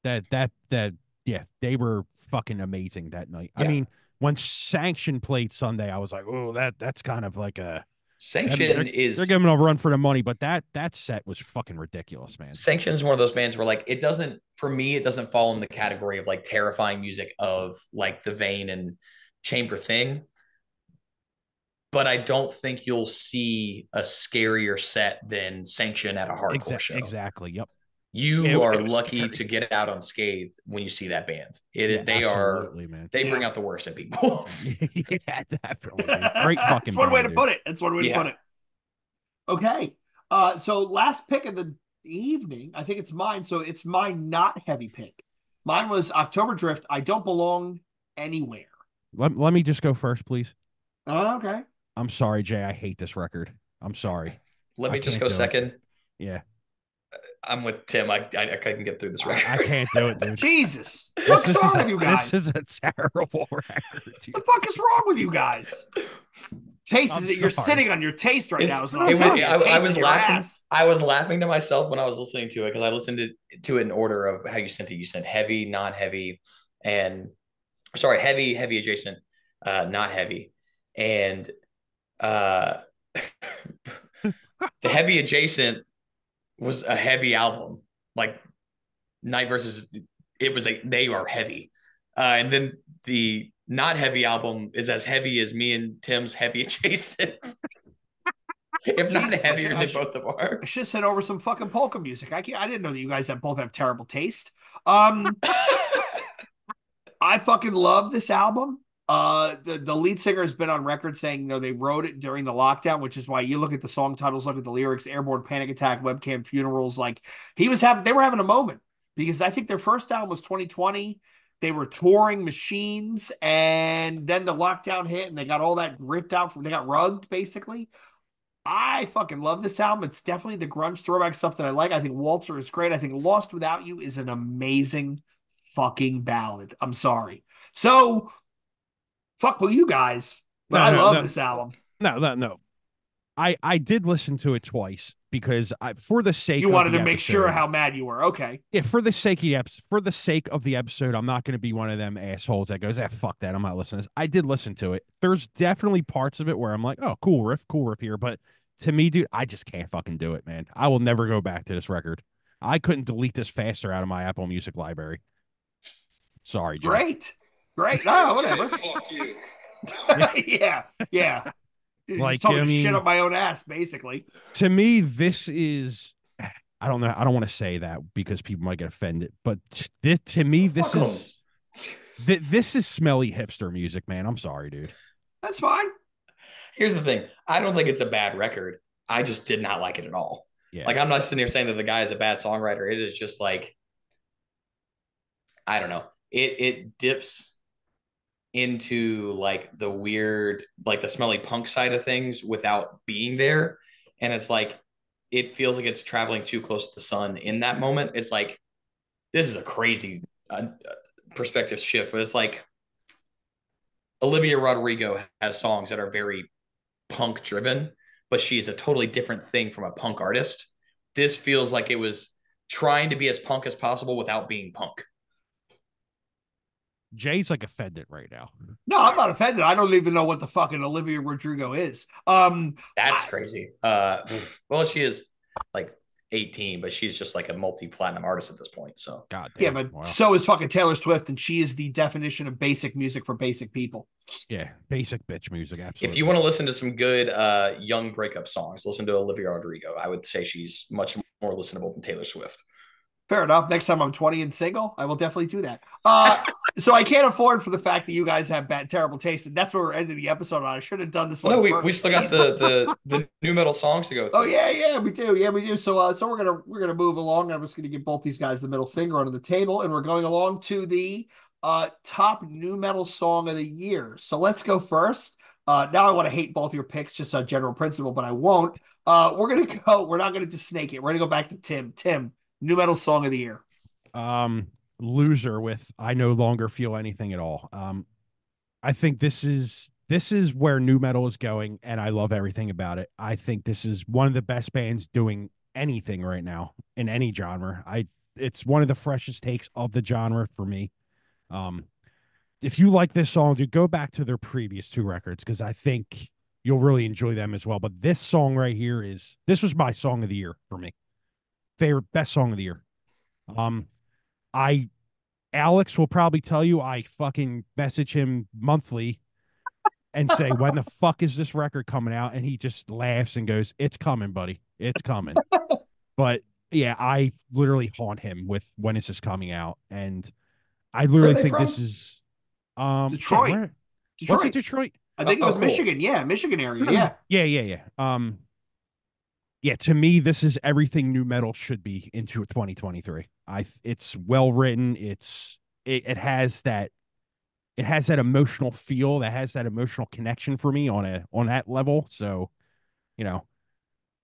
Speaker 2: Yeah, they were fucking amazing that night. I
Speaker 3: Yeah.
Speaker 2: mean, when Sanction played Sunday, I was like, oh, that's kind of like a
Speaker 3: Sanction
Speaker 2: they're
Speaker 3: is
Speaker 2: giving a run for the money, but that set was fucking ridiculous, man.
Speaker 3: Sanction is one of those bands where like it doesn't, for me, it doesn't fall in the category of like terrifying music of like the Vein and Chamber thing. But I don't think you'll see a scarier set than Sanction at a hardcore show.
Speaker 2: Exactly. Yep.
Speaker 3: You are
Speaker 2: it was
Speaker 3: lucky
Speaker 2: scary.
Speaker 3: to get out unscathed when you see that band.
Speaker 2: Yeah,
Speaker 3: They
Speaker 2: absolutely, man.
Speaker 3: They bring out the worst in people.
Speaker 2: Yeah, definitely. Dude. Great fucking.
Speaker 1: That's one way to
Speaker 2: band,
Speaker 1: put it. That's one way to put it. Okay. So last pick of the evening, I think it's mine. So it's my not heavy pick. Mine was October Drift. I Don't Belong Anywhere.
Speaker 2: Let me just go first, please.
Speaker 1: Okay.
Speaker 2: I'm sorry, Jay. I hate this record. I'm sorry.
Speaker 3: Let me just
Speaker 2: can't
Speaker 3: go
Speaker 2: do it.
Speaker 3: second.
Speaker 2: Yeah.
Speaker 3: I'm with Tim. I couldn't get through this record.
Speaker 2: I can't do it, dude.
Speaker 1: Jesus. What's wrong with you guys?
Speaker 2: This is a terrible record, dude.
Speaker 1: What the fuck is wrong with you guys? Taste
Speaker 2: I'm
Speaker 1: is you're
Speaker 2: sorry.
Speaker 1: sitting on your taste right now.
Speaker 3: I was laughing to myself when I was listening to it because I listened to it in order of how you sent it. You sent heavy, not heavy, and sorry, heavy, heavy adjacent, not heavy, and the heavy adjacent was a heavy album, like Night versus. They are heavy, and then the not heavy album is as heavy as me and Tim's heavy adjacent. If not
Speaker 1: Jesus,
Speaker 3: heavier than both of ours.
Speaker 1: I should have sent over some fucking polka music. I didn't know that you guys both have terrible taste. I fucking love this album. The lead singer has been on record saying, they wrote it during the lockdown, which is why you look at the song titles, look at the lyrics, Airborne Panic Attack, Webcam Funerals. Like they were having a moment because I think their first album was 2020. They were touring Machines, and then the lockdown hit, and they got all that ripped out they got rugged basically. I fucking love this album. It's definitely the grunge throwback stuff that I like. I think Waltzer is great. I think Lost Without You is an amazing fucking ballad. I'm sorry. So, fuck with you guys. But I love this album.
Speaker 2: No. I did listen to it twice because for the sake
Speaker 1: you
Speaker 2: of
Speaker 1: wanted
Speaker 2: the
Speaker 1: to make
Speaker 2: episode,
Speaker 1: sure how mad you were. Okay.
Speaker 2: Yeah, for the sake of the episode, I'm not going to be one of them assholes that goes, fuck that, I'm not listening to this. I did listen to it. There's definitely parts of it where I'm like, oh, cool riff here. But to me, dude, I just can't fucking do it, man. I will never go back to this record. I couldn't delete this faster out of my Apple Music library. Sorry, Joe.
Speaker 1: Great. Great.
Speaker 4: Hey,
Speaker 1: No,
Speaker 4: yo, Jay,
Speaker 1: whatever.
Speaker 4: fuck you.
Speaker 2: Yeah.
Speaker 1: Yeah, yeah. Just
Speaker 2: Like,
Speaker 1: talking
Speaker 2: I
Speaker 1: to shit
Speaker 2: mean,
Speaker 1: up my own ass, basically.
Speaker 2: to me, this is, I don't know. I don't want to say that because people might get offended, but this, to me,
Speaker 3: Fuck them.
Speaker 2: this is smelly hipster music, man. I'm sorry, dude.
Speaker 1: That's fine.
Speaker 3: Here's the thing. I don't think it's a bad record. I just did not like it at all.
Speaker 2: Yeah.
Speaker 3: Like, I'm not sitting here saying that the guy is a bad songwriter. It is just like, I don't know. It dips into like the weird, like the smelly punk side of things without being there. And it's like, it feels like it's traveling too close to the sun in that moment. It's like, this is a crazy perspective shift, but it's like Olivia Rodrigo has songs that are very punk driven, but she is a totally different thing from a punk artist. This feels like it was trying to be as punk as possible without being punk.
Speaker 2: Jay's like offended right now.
Speaker 1: No, I'm not offended. I don't even know what the fucking Olivia Rodrigo is.
Speaker 3: That's crazy. Well, she is like 18, but she's just like a multi-platinum artist at this point. So
Speaker 2: God
Speaker 1: Yeah,
Speaker 2: damn.
Speaker 1: but
Speaker 2: Wow.
Speaker 1: so is fucking Taylor Swift, and she is the definition of basic music for basic people.
Speaker 2: Yeah. Basic bitch music.
Speaker 3: if
Speaker 2: Absolutely.
Speaker 3: you want to listen to some good young breakup songs, listen to Olivia Rodrigo. I would say she's much more listenable than Taylor Swift.
Speaker 1: Fair enough. Next time I'm 20 and single, I will definitely do that. So I can't afford for the fact that you guys have bad, terrible taste, and that's where we're ending the episode on. I should have done this
Speaker 3: Well,
Speaker 1: one
Speaker 3: no, we
Speaker 1: first.
Speaker 3: still got the new metal songs to go
Speaker 1: Oh
Speaker 3: through.
Speaker 1: yeah, we do. Yeah, we do. So we're gonna move along. I'm just gonna give both these guys the middle finger under the table, and we're going along to the top new metal song of the year. So let's go first. Now I want to hate both your picks, just a general principle, but I won't. We're gonna go. We're not gonna just snake it. We're gonna go back to Tim. Tim, new metal song of the year.
Speaker 2: Um, Loser with I no longer feel anything at all. I think this is where new metal is going, and I love everything about it. I think this is one of the best bands doing anything right now in any genre. It's one of the freshest takes of the genre for me. Um, if you like this song, dude, go back to their previous two records because I think you'll really enjoy them as well. But this song right here this was my song of the year for me. Favorite best song of the year. Um, I Alex will probably tell you I fucking message him monthly and say, when the fuck is this record coming out? And he just laughs and goes, it's coming, buddy. It's coming. But yeah, I literally haunt him with when is this coming out? And I
Speaker 3: Where are
Speaker 2: literally
Speaker 3: they
Speaker 2: think
Speaker 3: from?
Speaker 2: this is shit,
Speaker 1: Detroit.
Speaker 2: where was it
Speaker 1: Detroit.
Speaker 2: Detroit?
Speaker 1: I think it
Speaker 3: Oh,
Speaker 1: was
Speaker 3: cool.
Speaker 1: Michigan. Yeah, Michigan area. Yeah.
Speaker 2: Yeah. Yeah, to me, this is everything new metal should be into 2023. It's well written. It has that emotional feel, that has that emotional connection for me on that level. So, you know,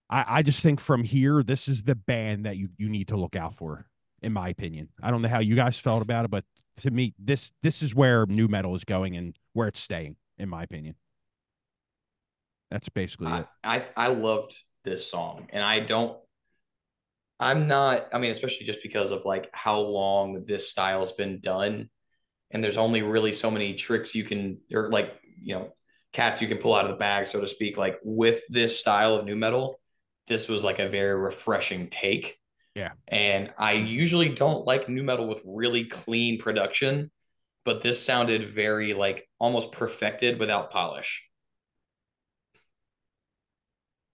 Speaker 2: I just think from here, this is the band that you need to look out for, in my opinion. I don't know how you guys felt about it, but to me, this is where new metal is going and where it's staying, in my opinion. That's basically it.
Speaker 3: I loved this song, and I'm not. I mean, especially just because of like how long this style's been done, and there's only really so many tricks you can, or like cats you can pull out of the bag, so to speak. Like with this style of new metal, this was like a very refreshing take.
Speaker 2: Yeah.
Speaker 3: And I usually don't like new metal with really clean production, but this sounded very like almost perfected without polish.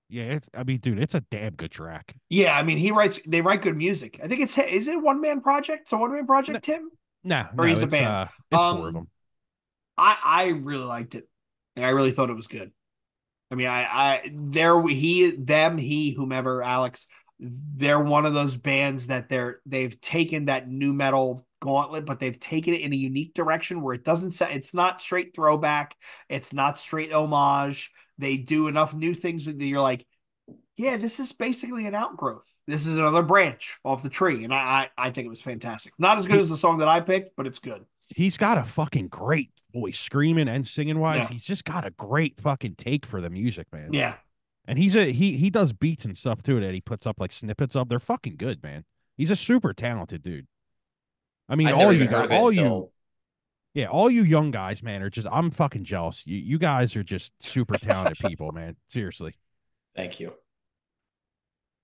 Speaker 2: Yeah, I mean, dude, it's a damn good track.
Speaker 1: Yeah, I mean, they write good music. I think is it a one man project? It's a one man
Speaker 2: No,
Speaker 1: project, Tim?
Speaker 2: no,
Speaker 1: Or
Speaker 2: no,
Speaker 1: he's a band.
Speaker 2: it's four of them.
Speaker 1: I really liked it. I really thought it was good. I mean, there he them he whomever Alex, they're one of those bands that they've taken that new metal gauntlet, but they've taken it in a unique direction where it doesn't say it's not straight throwback, it's not straight homage. They do enough new things that you're like, yeah, this is basically an outgrowth. This is another branch off the tree, and I think it was fantastic. Not as good
Speaker 2: He
Speaker 1: as the song that I picked, but it's good.
Speaker 2: he's got a fucking great voice, screaming and singing wise.
Speaker 1: Yeah,
Speaker 2: He's just got a great fucking take for the music, man.
Speaker 1: yeah.
Speaker 2: And he does beats and stuff too that he puts up like snippets of. They're fucking good, man. He's a super talented dude. I mean,
Speaker 3: I'd never
Speaker 2: all you
Speaker 3: even heard
Speaker 2: got,
Speaker 3: of it
Speaker 2: all you,
Speaker 3: until
Speaker 2: yeah, all you young guys, man, are just. I'm fucking jealous. You guys are just super talented people, man. Seriously.
Speaker 3: thank you.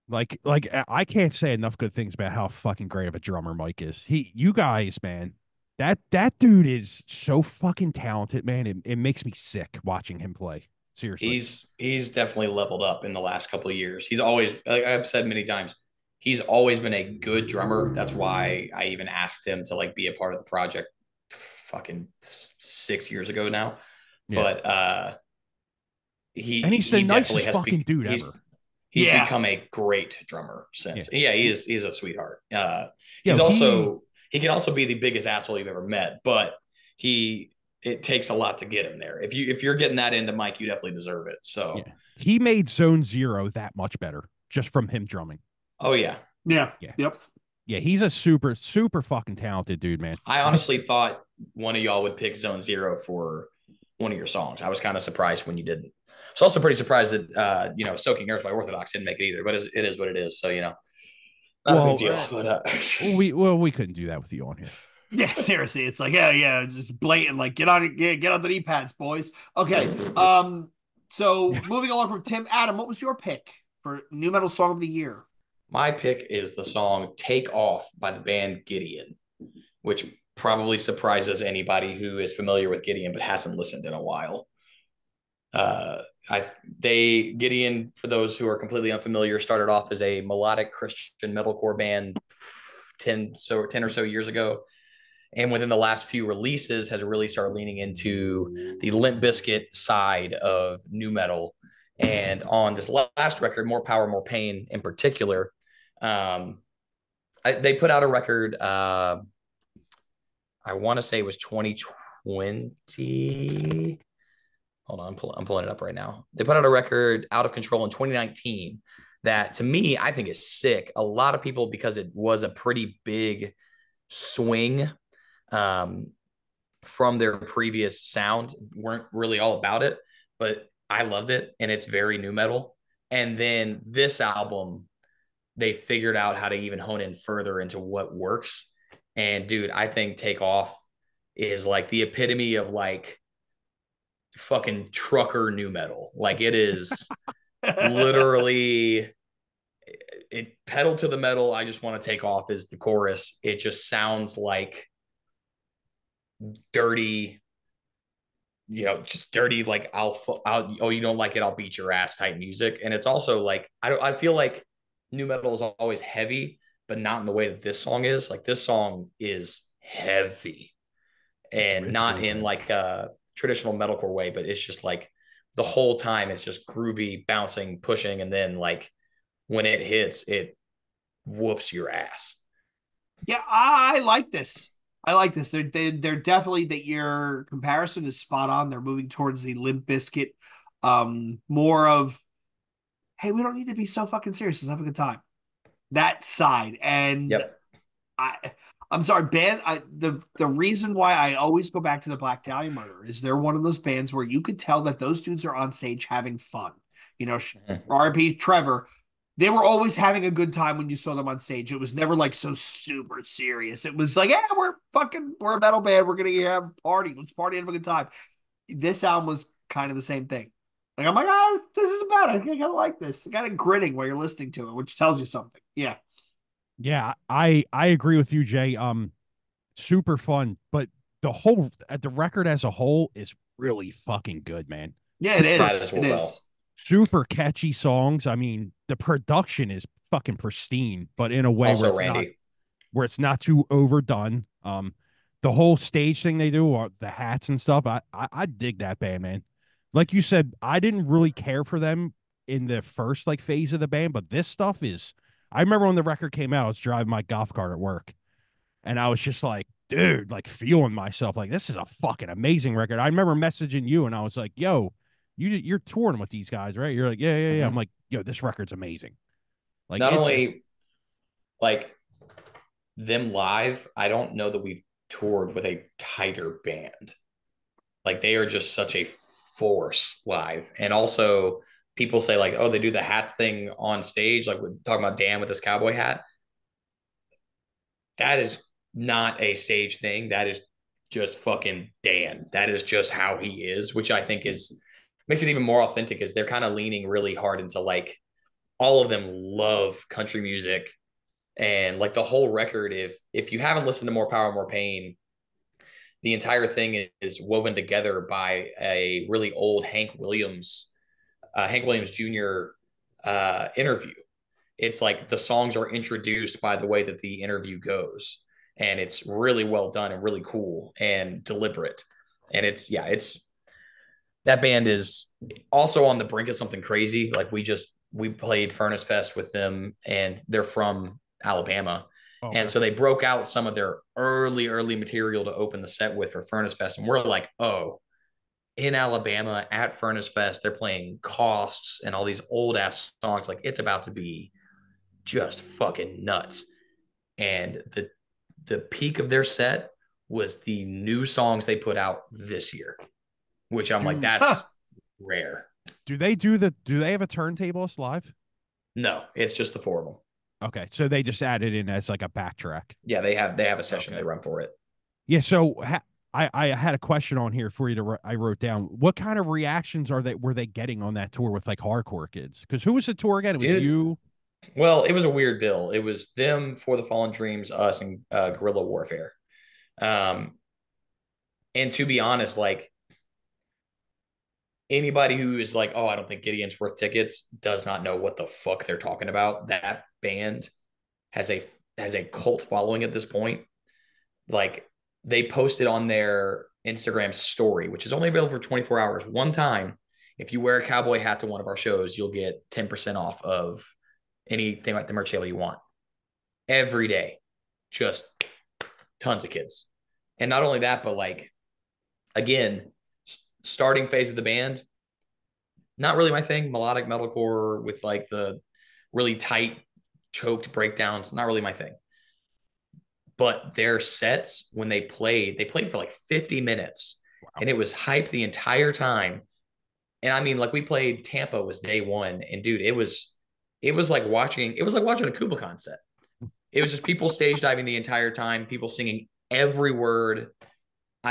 Speaker 2: Like I can't say enough good things about how fucking great of a drummer Mike is. You guys, man, That dude is so fucking talented, man. It makes me sick watching him play. Seriously.
Speaker 3: He's definitely leveled up in the last couple of years. He's always, like I've said many times, he's always been a good drummer. That's why I even asked him to like be a part of the project fucking 6 years ago now.
Speaker 2: Yeah.
Speaker 3: But
Speaker 2: And he's the
Speaker 3: he definitely
Speaker 2: nicest
Speaker 3: has
Speaker 2: fucking dude ever.
Speaker 3: he's
Speaker 1: Yeah.
Speaker 3: become a great drummer
Speaker 2: Yeah.
Speaker 3: since. Yeah, he's a sweetheart.
Speaker 2: Yo,
Speaker 3: He's also he can also be the biggest asshole you've ever met, but he it takes a lot to get him there. If you're getting that into Mike, you definitely deserve it. So
Speaker 2: yeah. He made Zone Zero that much better just from him drumming.
Speaker 3: oh yeah.
Speaker 1: Yeah.
Speaker 2: Yeah.
Speaker 1: Yep.
Speaker 2: Yeah, he's a super, super fucking talented dude, man.
Speaker 3: I honestly thought one of y'all would pick Zone Zero for one of your songs. I was kind of surprised when you didn't. I was also pretty surprised that Soaking Earth by Orthodox didn't make it either, but it is what it is. So not a big deal. But
Speaker 2: we couldn't do that with you on here.
Speaker 1: Yeah, seriously, it's like yeah, just blatant. Like get on the knee pads, boys. Okay, so
Speaker 2: Yeah.
Speaker 1: moving along from Tim, Adam, what was your pick for new metal song of the year?
Speaker 3: my pick is the song "Take Off" by the band Gideon, which probably surprises anybody who is familiar with Gideon but hasn't listened in a while. Uh, Gideon, for those who are completely unfamiliar, started off as a melodic Christian metalcore band 10 or so years ago, and within the last few releases has really started leaning into the Limp Bizkit side of new metal. And on this last record, More Power, More Pain in particular, they put out a record. I want to say it was 2020. Hold on, I'm pulling it up right now. They put out a record, Out of Control, in 2019 that to me, I think is sick. A lot of people, because it was a pretty big swing from their previous sound, weren't really all about it, but I loved it. And it's very new metal. And then this album, they figured out how to even hone in further into what works. And dude, I think Take Off is like the epitome of like fucking trucker new metal. Like it is literally it pedal to the metal. I just want to take off is the chorus. It just sounds like dirty, just dirty, like oh, you don't like it, I'll beat your ass type music. And it's also like, I feel like new metal is always heavy, but not in the way that this song is. Like this song is heavy and not
Speaker 2: really
Speaker 3: in
Speaker 2: good.
Speaker 3: like a traditional metalcore way, but it's just like the whole time it's just groovy, bouncing, pushing. And then like when it hits, it whoops your ass.
Speaker 1: Yeah, I like this. I like this. They're definitely that your comparison is spot on. They're moving towards the Limp Bizkit, more of hey, we don't need to be so fucking serious. Let's have a good time. That side. And
Speaker 3: Yep.
Speaker 1: I I'm sorry, the reason why I always go back to the Black Dahlia Murder is they're one of those bands where you could tell that those dudes are on stage having fun. You know, RP Trevor, they were always having a good time when you saw them on stage. It was never like so super serious. It was like, yeah, we're a metal band. We're gonna have a party. Let's party and have a good time. This album was kind of the same thing. Like I'm like, this is about it. I kind of like this. Kind of grinning while you're listening to it, which tells you something. Yeah.
Speaker 2: Yeah, I agree with you, Jay. Super fun, but the record as a whole is really fucking good, man.
Speaker 1: Yeah, it
Speaker 3: Might
Speaker 1: is.
Speaker 3: as
Speaker 1: It
Speaker 3: well.
Speaker 1: is.
Speaker 2: Super catchy songs. I mean, the production is fucking pristine, but in a way
Speaker 3: Also, Randy.
Speaker 2: where it's not too overdone. The whole stage thing they do, or the hats and stuff, I dig that band, man. Like you said, I didn't really care for them in the first like phase of the band, but this stuff is. I remember when the record came out, I was driving my golf cart at work, and I was just like, dude, like feeling myself, like this is a fucking amazing record. I remember messaging you, and I was like, yo, you're touring with these guys, right? You're like, yeah, yeah, yeah. I'm
Speaker 3: Mhm.
Speaker 2: like, yo, this record's amazing. Like
Speaker 3: Not
Speaker 2: it's just
Speaker 3: only like them live, I don't know that we've toured with a tighter band. Like they are just such a force live. And also people say like, oh, they do the hats thing on stage, like we're talking about Dan with his cowboy hat. That is not a stage thing. That is just fucking Dan. That is just how he is, which I think is makes it even more authentic is they're kind of leaning really hard into like all of them love country music and like the whole record. If you haven't listened to More Power, More Pain, the entire thing is woven together by a really old Hank Williams Jr. Interview. It's like the songs are introduced by the way that the interview goes, and it's really well done and really cool and deliberate. And it's that band is also on the brink of something crazy. Like we played Furnace Fest with them, and they're from Alabama.
Speaker 2: Okay.
Speaker 3: And so they broke out some of their early material to open the set with for Furnace Fest. And we're like, oh, in Alabama at Furnace Fest, they're playing Costs and all these old ass songs. Like it's about to be just fucking nuts. And the peak of their set was the new songs they put out this year, which I'm like, that's rare.
Speaker 2: Do they have a turntablist live?
Speaker 3: No, it's just the four of them.
Speaker 2: Okay, so they just added in as like a backtrack.
Speaker 3: Yeah, they have a session they run for it.
Speaker 2: Yeah, so I had a question on here for you I wrote down. What kind of reactions were they getting on that tour with like hardcore kids? Because who was the tour again? It was you.
Speaker 3: Well, it was a weird bill. It was them, For the Fallen Dreams, us, and Guerrilla Warfare. And to be honest, like anybody who is like, oh, I don't think Gideon's worth tickets, does not know what the fuck they're talking about. That band has a cult following at this point. Like they posted on their Instagram story, which is only available for 24 hours. One time, if you wear a cowboy hat to one of our shows, you'll get 10% off of anything like the merch table you want. Every day, just tons of kids. And not only that, but like, again, starting phase of the band, not really my thing. Melodic metalcore with like the really tight, choked breakdowns, not really my thing. But their sets, when they played for like 50 minutes. Wow. And it was hype the entire time. And I mean, like we played Tampa was day one, and dude, it was like watching a Kublai set. It was just people stage diving the entire time, people singing every word.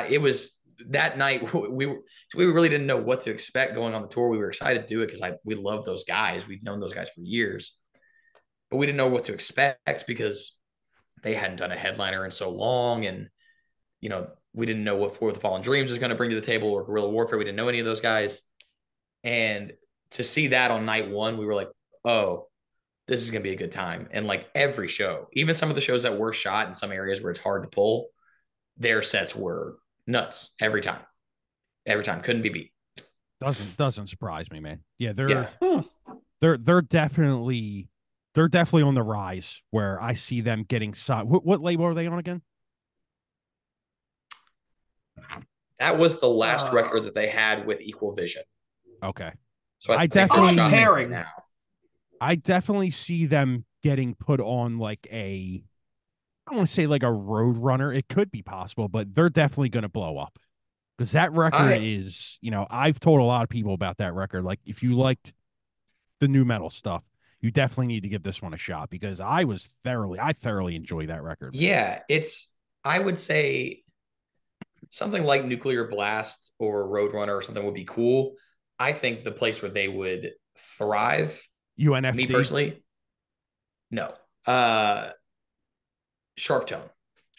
Speaker 3: It was that night we really didn't know what to expect going on the tour. We were excited to do it because we love those guys. We've known those guys for years, but we didn't know what to expect because they hadn't done a headliner in so long. And, you know, we didn't know what For the Fallen Dreams was going to bring to the table or Guerrilla Warfare. We didn't know any of those guys. And to see that on night one, we were like, oh, this is going to be a good time. And like every show, even some of the shows that were shot in some areas where it's hard to pull, their sets were nuts every time. Every time. Couldn't be beat.
Speaker 2: Doesn't surprise me, man. Yeah, they're definitely on the rise where I see them getting signed. What label are they on again?
Speaker 3: That was the last record that they had with Equal Vision.
Speaker 2: Okay.
Speaker 3: So
Speaker 2: I definitely see them getting put on like I don't want to say like a road runner. It could be possible, but they're definitely going to blow up because that record is, you know, I've told a lot of people about that record. Like if you liked the new metal stuff, you definitely need to give this one a shot because I thoroughly enjoyed that record.
Speaker 3: Yeah, I would say something like Nuclear Blast or Roadrunner or something would be cool. I think the place where they would thrive,
Speaker 2: UNFD.
Speaker 3: me personally, no. Sharp Tone.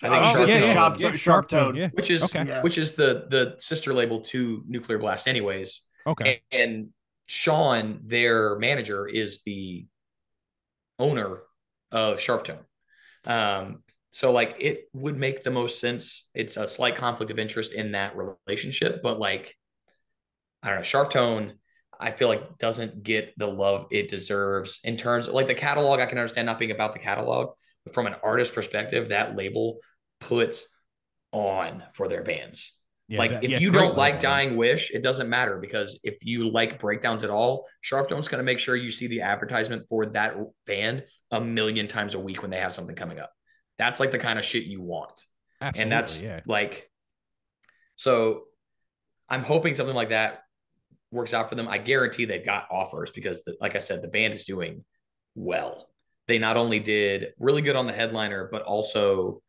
Speaker 3: I think
Speaker 1: Sharp Tone,
Speaker 2: yeah.
Speaker 3: which is the sister label to Nuclear Blast, anyways.
Speaker 2: Okay.
Speaker 3: And Sean, their manager, is the owner of Sharp Tone. So like it would make the most sense. It's a slight conflict of interest in that relationship, but like I don't know, Sharp Tone, I feel like doesn't get the love it deserves in terms of like the catalog. I can understand not being about the catalog, but from an artist perspective, that label puts on for their bands. Yeah, like if you don't like Dying Wish, it doesn't matter because if you like breakdowns at all, Sharp Tone's going to make sure you see the advertisement for that band a million times a week when they have something coming up. That's like the kind of shit you want. Absolutely, and that's like, so I'm hoping something like that works out for them. I guarantee they've got offers because like I said, the band is doing well. They not only did really good on the headliner, but also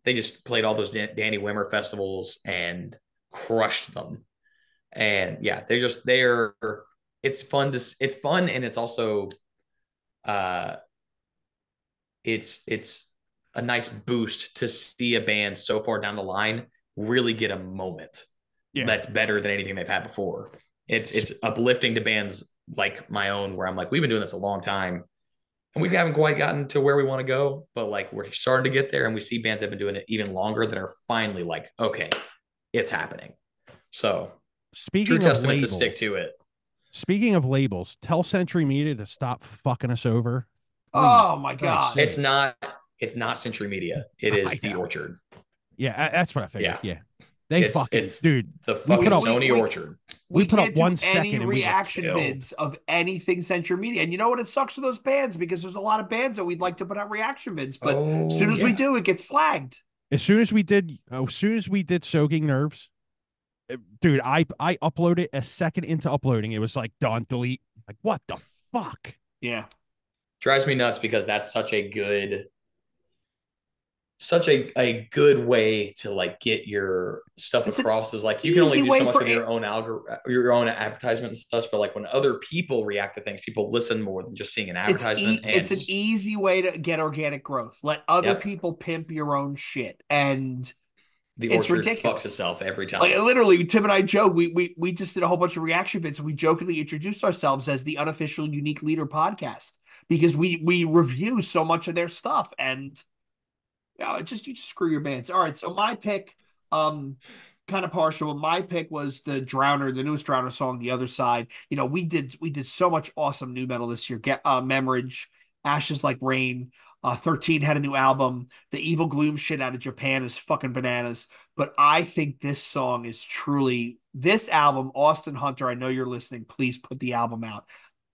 Speaker 3: they just played all those Danny Wimmer festivals and crushed them. And yeah, it's fun. And it's also, it's a nice boost to see a band so far down the line really get a moment that's better than anything they've had before. It's uplifting to bands like my own, where I'm like, we've been doing this a long time and we haven't quite gotten to where we want to go, but like we're starting to get there, and we see bands that have been doing it even longer that are finally like, okay, it's happening. So true
Speaker 2: Speaking of
Speaker 3: testament to stick
Speaker 2: labels,
Speaker 3: to it.
Speaker 2: tell Century Media to stop fucking us over. Please,
Speaker 1: Oh my
Speaker 2: Christ's
Speaker 1: God.
Speaker 2: sake.
Speaker 3: It's not Century Media. It is
Speaker 2: I
Speaker 3: the
Speaker 2: know.
Speaker 3: Orchard.
Speaker 2: Yeah, that's what I figured.
Speaker 3: Yeah.
Speaker 2: Yeah. They fucking, dude,
Speaker 3: the
Speaker 2: we
Speaker 3: fucking
Speaker 2: put up,
Speaker 3: Sony Orchard.
Speaker 2: we
Speaker 1: We
Speaker 2: put up
Speaker 1: can't do
Speaker 2: 1
Speaker 1: any
Speaker 2: second and we get
Speaker 1: reaction
Speaker 2: killed.
Speaker 1: vids of anything Century Media. And you know what? It sucks for those bands because there's a lot of bands that we'd like to put out reaction vids, but as soon as we do, it gets flagged.
Speaker 2: As soon as we did Soaking Nerves, dude, I uploaded a second into uploading. It was like done, delete. Like, what the fuck?
Speaker 1: Yeah.
Speaker 3: Drives me nuts because that's such a good way to like get your stuff
Speaker 1: It's an
Speaker 3: across. Is like you can only
Speaker 1: easy
Speaker 3: do
Speaker 1: way
Speaker 3: so much
Speaker 1: for
Speaker 3: with your own advertisement and such, but like when other people react to things, people listen more than just seeing an advertisement.
Speaker 1: it's an easy way to get organic growth. Let other
Speaker 3: Yep.
Speaker 1: people pimp your own shit. And
Speaker 3: The
Speaker 1: it's
Speaker 3: Orchard
Speaker 1: ridiculous.
Speaker 3: fucks itself every time.
Speaker 1: Like literally, Tim and I joke. We just did a whole bunch of reaction vids. We jokingly introduced ourselves as the unofficial Unique Leader podcast because we review so much of their stuff, and you just screw your bands. All right, so my pick, kind of partial. My pick was the Drowner, the newest Drowner song, "The Other Side." You know, we did so much awesome new metal this year. Get Memorage, Ashes Like Rain. 13 had a new album. The Evil Gloom shit out of Japan is fucking bananas. But I think this song is truly this album, Austin Hunter. I know you're listening. Please put the album out.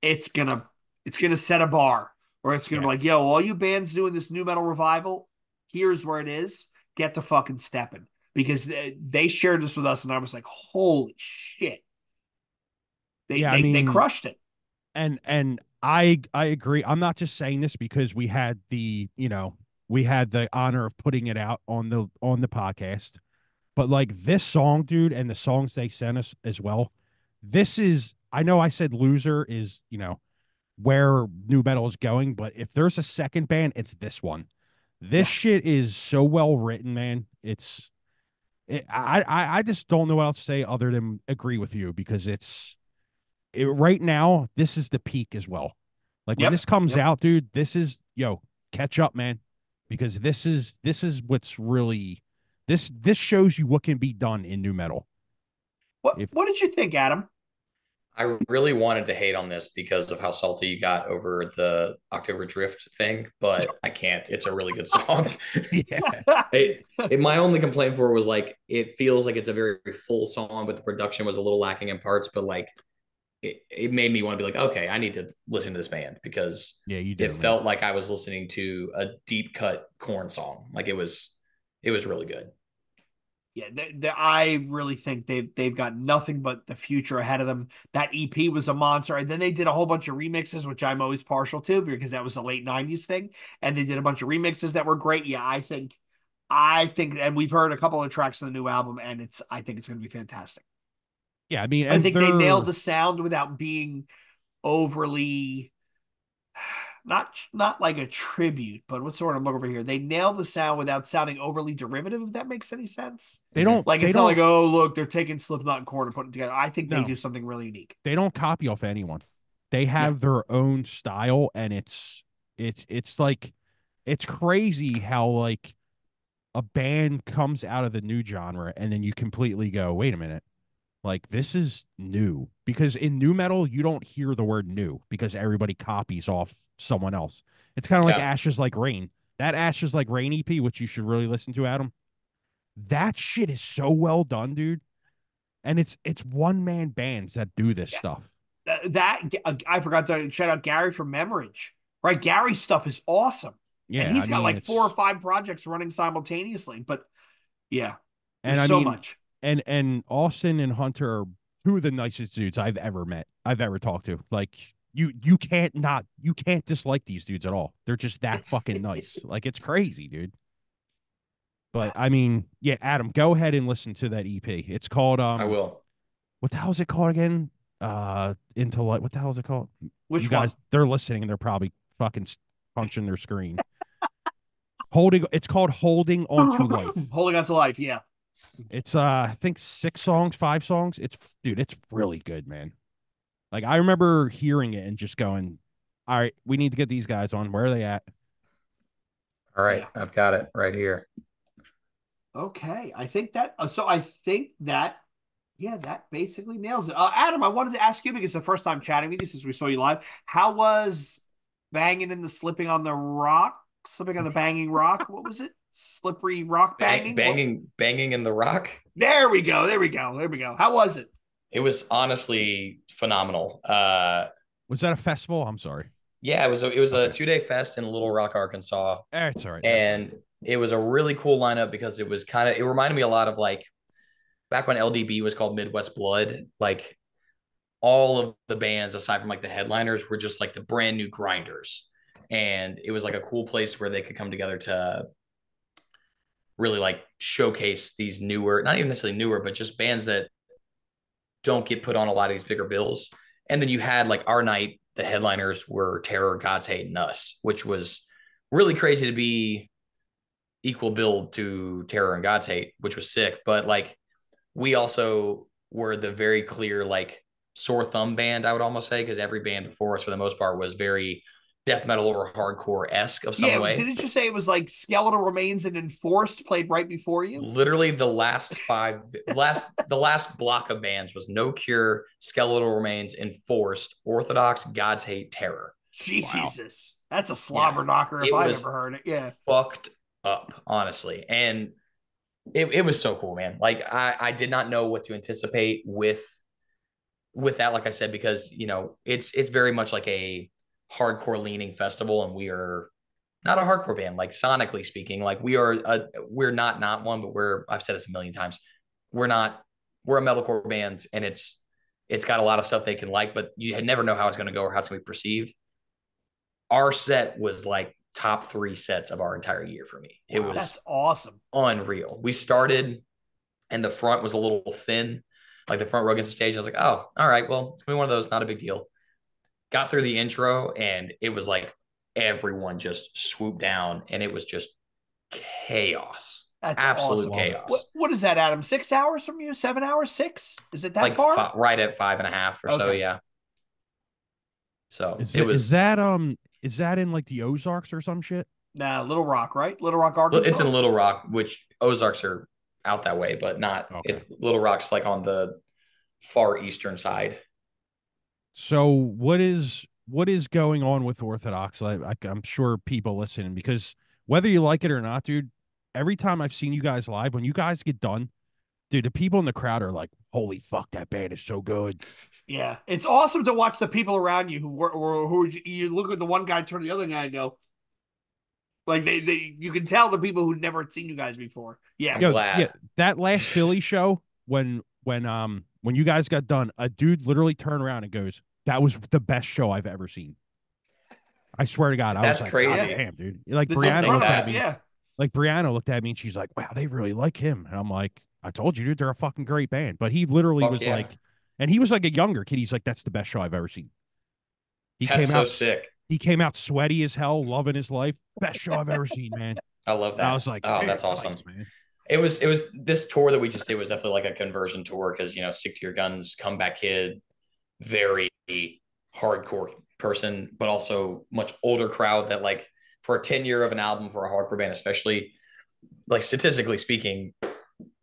Speaker 1: It's gonna it's gonna set a bar, or it's gonna be
Speaker 2: Yeah.
Speaker 1: like, yo, all you bands doing this new metal revival, here's where it is. Get to fucking stepping, because they shared this with us, and I was like, holy shit, they
Speaker 2: Yeah, I
Speaker 1: they
Speaker 2: mean,
Speaker 1: crushed it.
Speaker 2: and I agree. I'm not just saying this because we had the honor of putting it out on the podcast. But like this song, dude, and the songs they sent us as well. This is, I know I said Loser is, where new metal is going, but if there's a second band, it's this one. This
Speaker 1: Yeah.
Speaker 2: shit is so well written, man. I just don't know what else to say other than agree with you, because right now, this is the peak as well. Like when
Speaker 1: Yep.
Speaker 2: this comes
Speaker 1: Yep.
Speaker 2: out, dude, this is, catch up, man, because this is what's really this shows you what can be done in new metal. If
Speaker 1: What did you think, Adam?
Speaker 3: I really wanted to hate on this because of how salty you got over the October Drift thing, but I can't. It's a really good song.
Speaker 2: yeah,
Speaker 3: My only complaint for it was like it feels like it's a very full song, but the production was a little lacking in parts. But like it made me want to be like, okay, I need to listen to this band, because
Speaker 2: yeah, you do,
Speaker 3: it
Speaker 2: man.
Speaker 3: felt like I was listening to a deep cut Korn song. Like it was really good.
Speaker 1: Yeah, I really think they've got nothing but the future ahead of them. That EP was a monster, and then they did a whole bunch of remixes, which I'm always partial to because that was a late '90s thing, and they did a bunch of remixes that were great. Yeah, I think, and we've heard a couple of tracks on the new album, and I think it's going to be fantastic.
Speaker 2: Yeah, I mean,
Speaker 1: I
Speaker 2: and
Speaker 1: think they nailed
Speaker 2: they're
Speaker 1: the sound without being overly not like a tribute, but what's the word I'm looking for here? They nailed the sound without sounding overly derivative, if that makes any sense.
Speaker 2: they don't
Speaker 1: Like
Speaker 2: they
Speaker 1: it's not like,
Speaker 2: don't
Speaker 1: oh look, they're taking Slipknot and Korn and putting it together. I think they
Speaker 2: no
Speaker 1: do something really unique.
Speaker 2: they don't copy off anyone. They
Speaker 1: Yeah.
Speaker 2: have their own style, and it's like it's crazy how like a band comes out of the new genre and then you completely go, wait a minute. Like this is new, because in new metal you don't hear the word new because everybody copies off someone else. It's kind of like
Speaker 3: Yeah.
Speaker 2: Ashes Like Rain. That Ashes Like Rain EP, which you should really listen to, Adam. That shit is so well done, dude. And it's one man bands that do this
Speaker 1: Yeah.
Speaker 2: stuff.
Speaker 1: I forgot to shout out Gary from Memorage. Right, Gary's stuff is awesome, and
Speaker 2: Yeah,
Speaker 1: he's
Speaker 2: I
Speaker 1: got
Speaker 2: mean
Speaker 1: like 4 or
Speaker 2: it's
Speaker 1: 5 projects running simultaneously. But yeah,
Speaker 2: and
Speaker 1: there's
Speaker 2: I
Speaker 1: so
Speaker 2: mean
Speaker 1: much.
Speaker 2: and Austin and Hunter are two of the nicest dudes I've ever met, I've ever talked to. Like you can't dislike these dudes at all. They're just that fucking nice. Like it's crazy, dude. But I mean, yeah, Adam, go ahead and listen to that EP. It's called
Speaker 3: I will.
Speaker 2: what the hell is it called again? Into Light. What the hell is it called? You
Speaker 1: Which
Speaker 2: guys,
Speaker 1: one?
Speaker 2: they're listening and they're probably fucking punching their screen. It's called Holding On to Life.
Speaker 1: Holding on to life. Yeah.
Speaker 2: It's I think 6 songs, 5 songs. It's really good, man. Like I remember hearing it and just going, "All right, we need to get these guys on. Where are they at?"
Speaker 3: All right,
Speaker 1: Yeah.
Speaker 3: I've got it right here.
Speaker 1: Okay. I think that, I think that, yeah, that basically nails it. Adam, I wanted to ask you because it's the first time chatting with you since we saw you live. How was banging in the slipping on the banging rock? What was it? Slippery rock banging? What?
Speaker 3: Banging in the rock.
Speaker 1: There we go. There we go. There we go. How was it?
Speaker 3: It was honestly phenomenal.
Speaker 2: Was that a festival? I'm sorry.
Speaker 3: Yeah, it was a
Speaker 2: Okay.
Speaker 3: 2-day fest in Little Rock, Arkansas,
Speaker 2: It's all right. Never mind.
Speaker 3: and it was a really cool lineup because it reminded me a lot of like back when LDB was called Midwest Blood. Like all of the bands aside from like the headliners were just like the brand new grinders, and it was like a cool place where they could come together to really like showcase these newer, not even necessarily newer, but just bands that don't get put on a lot of these bigger bills. And then you had like our night, the headliners were Terror, God's Hate, and Us, which was really crazy to be equal build to Terror and God's Hate, which was sick. But like we also were the very clear like sore thumb band, I would almost say, because every band before us for the most part was very death metal or hardcore esque of some
Speaker 1: Yeah,
Speaker 3: way.
Speaker 1: didn't you say it was like Skeletal Remains and Enforced played right before you?
Speaker 3: Literally the last block of bands was No Cure, Skeletal Remains, Enforced, Orthodox, God's Hate, Terror.
Speaker 2: Wow.
Speaker 1: Jesus, that's a
Speaker 3: Yeah,
Speaker 1: slobber knocker if
Speaker 3: it
Speaker 1: I've
Speaker 3: was
Speaker 1: ever heard it. Yeah.
Speaker 3: fucked up, honestly. And it was so cool, man. Like I did not know what to anticipate with that, like I said, because it's very much like a hardcore leaning festival, and we are not a hardcore band, like sonically speaking. Like we're not one, but I've said this a million times. We're not we're a metalcore band, and it's got a lot of stuff they can like, but you never know how it's going to go or how it's going to be perceived. Our set was like top 3 sets of our entire year for me. It
Speaker 2: Wow.
Speaker 1: That's
Speaker 3: was
Speaker 1: awesome.
Speaker 3: unreal. We started and the front was a little thin, like the front row against the stage. I was like, oh, all right, well, it's gonna be one of those, not a big deal. Got through the intro, and it was like everyone just swooped down, and it was just chaos,
Speaker 1: That's
Speaker 3: absolute
Speaker 1: awesome.
Speaker 2: Love it.
Speaker 1: What
Speaker 3: chaos.
Speaker 1: what is that, Adam? 6 hours from you? 7 hours? Six? Is it that
Speaker 3: Like
Speaker 1: far?
Speaker 3: right at 5.5 or so,
Speaker 1: Okay.
Speaker 3: yeah. So
Speaker 2: Is
Speaker 3: it
Speaker 2: that is
Speaker 3: was.
Speaker 2: that is that in like the Ozarks or some shit?
Speaker 1: Nah, Little Rock, right? Little Rock,
Speaker 3: It's
Speaker 1: Arkansas.
Speaker 3: in Little Rock, which Ozarks are out that way, but not.
Speaker 2: Okay.
Speaker 3: It's Little Rock's like on the far eastern side.
Speaker 2: So what is going on with Orthodox? I'm sure people listening because whether you like it or not, dude, every time I've seen you guys live, when you guys get done, dude, the people in the crowd are like, "Holy fuck, that band is so good."
Speaker 1: Yeah, it's awesome to watch the people around you who you look at the one guy turn to the other guy and go like they you can tell the people who'd never seen you guys before. Yeah,
Speaker 3: I'm
Speaker 2: Yo, yeah,
Speaker 3: glad.
Speaker 2: that last Philly show when you guys got done, a dude literally turned around and goes, "That was the best show I've ever seen." I swear to God, I was
Speaker 3: That's
Speaker 2: like, "God
Speaker 1: yeah,
Speaker 3: crazy.
Speaker 2: damn, dude!" Like
Speaker 1: that's in
Speaker 3: I'll
Speaker 2: Brianna
Speaker 3: take
Speaker 1: front
Speaker 2: looked
Speaker 1: of
Speaker 2: at
Speaker 1: us.
Speaker 3: that.
Speaker 2: me,
Speaker 1: Yeah,
Speaker 2: and she's like, "Wow, they really like him," and I'm like, "I told you, dude, they're a fucking great band." But he literally
Speaker 3: Fuck
Speaker 2: was
Speaker 3: yeah.
Speaker 2: like, and he was like a younger kid. He's like, "That's the best show I've ever seen." He
Speaker 3: That's
Speaker 2: came
Speaker 3: so
Speaker 2: out,
Speaker 3: sick.
Speaker 2: he came out sweaty as hell, loving his life. Best show I've ever seen, man.
Speaker 3: I love
Speaker 2: And I
Speaker 3: that.
Speaker 2: was like,
Speaker 3: Oh,
Speaker 2: "Damn,
Speaker 3: that's awesome.
Speaker 2: nice, man."
Speaker 3: It was this tour that we just did was definitely like a conversion tour because stick to your guns, comeback kid, very hardcore person, but also much older crowd that like for a 10 year of an album for a hardcore band, especially like statistically speaking,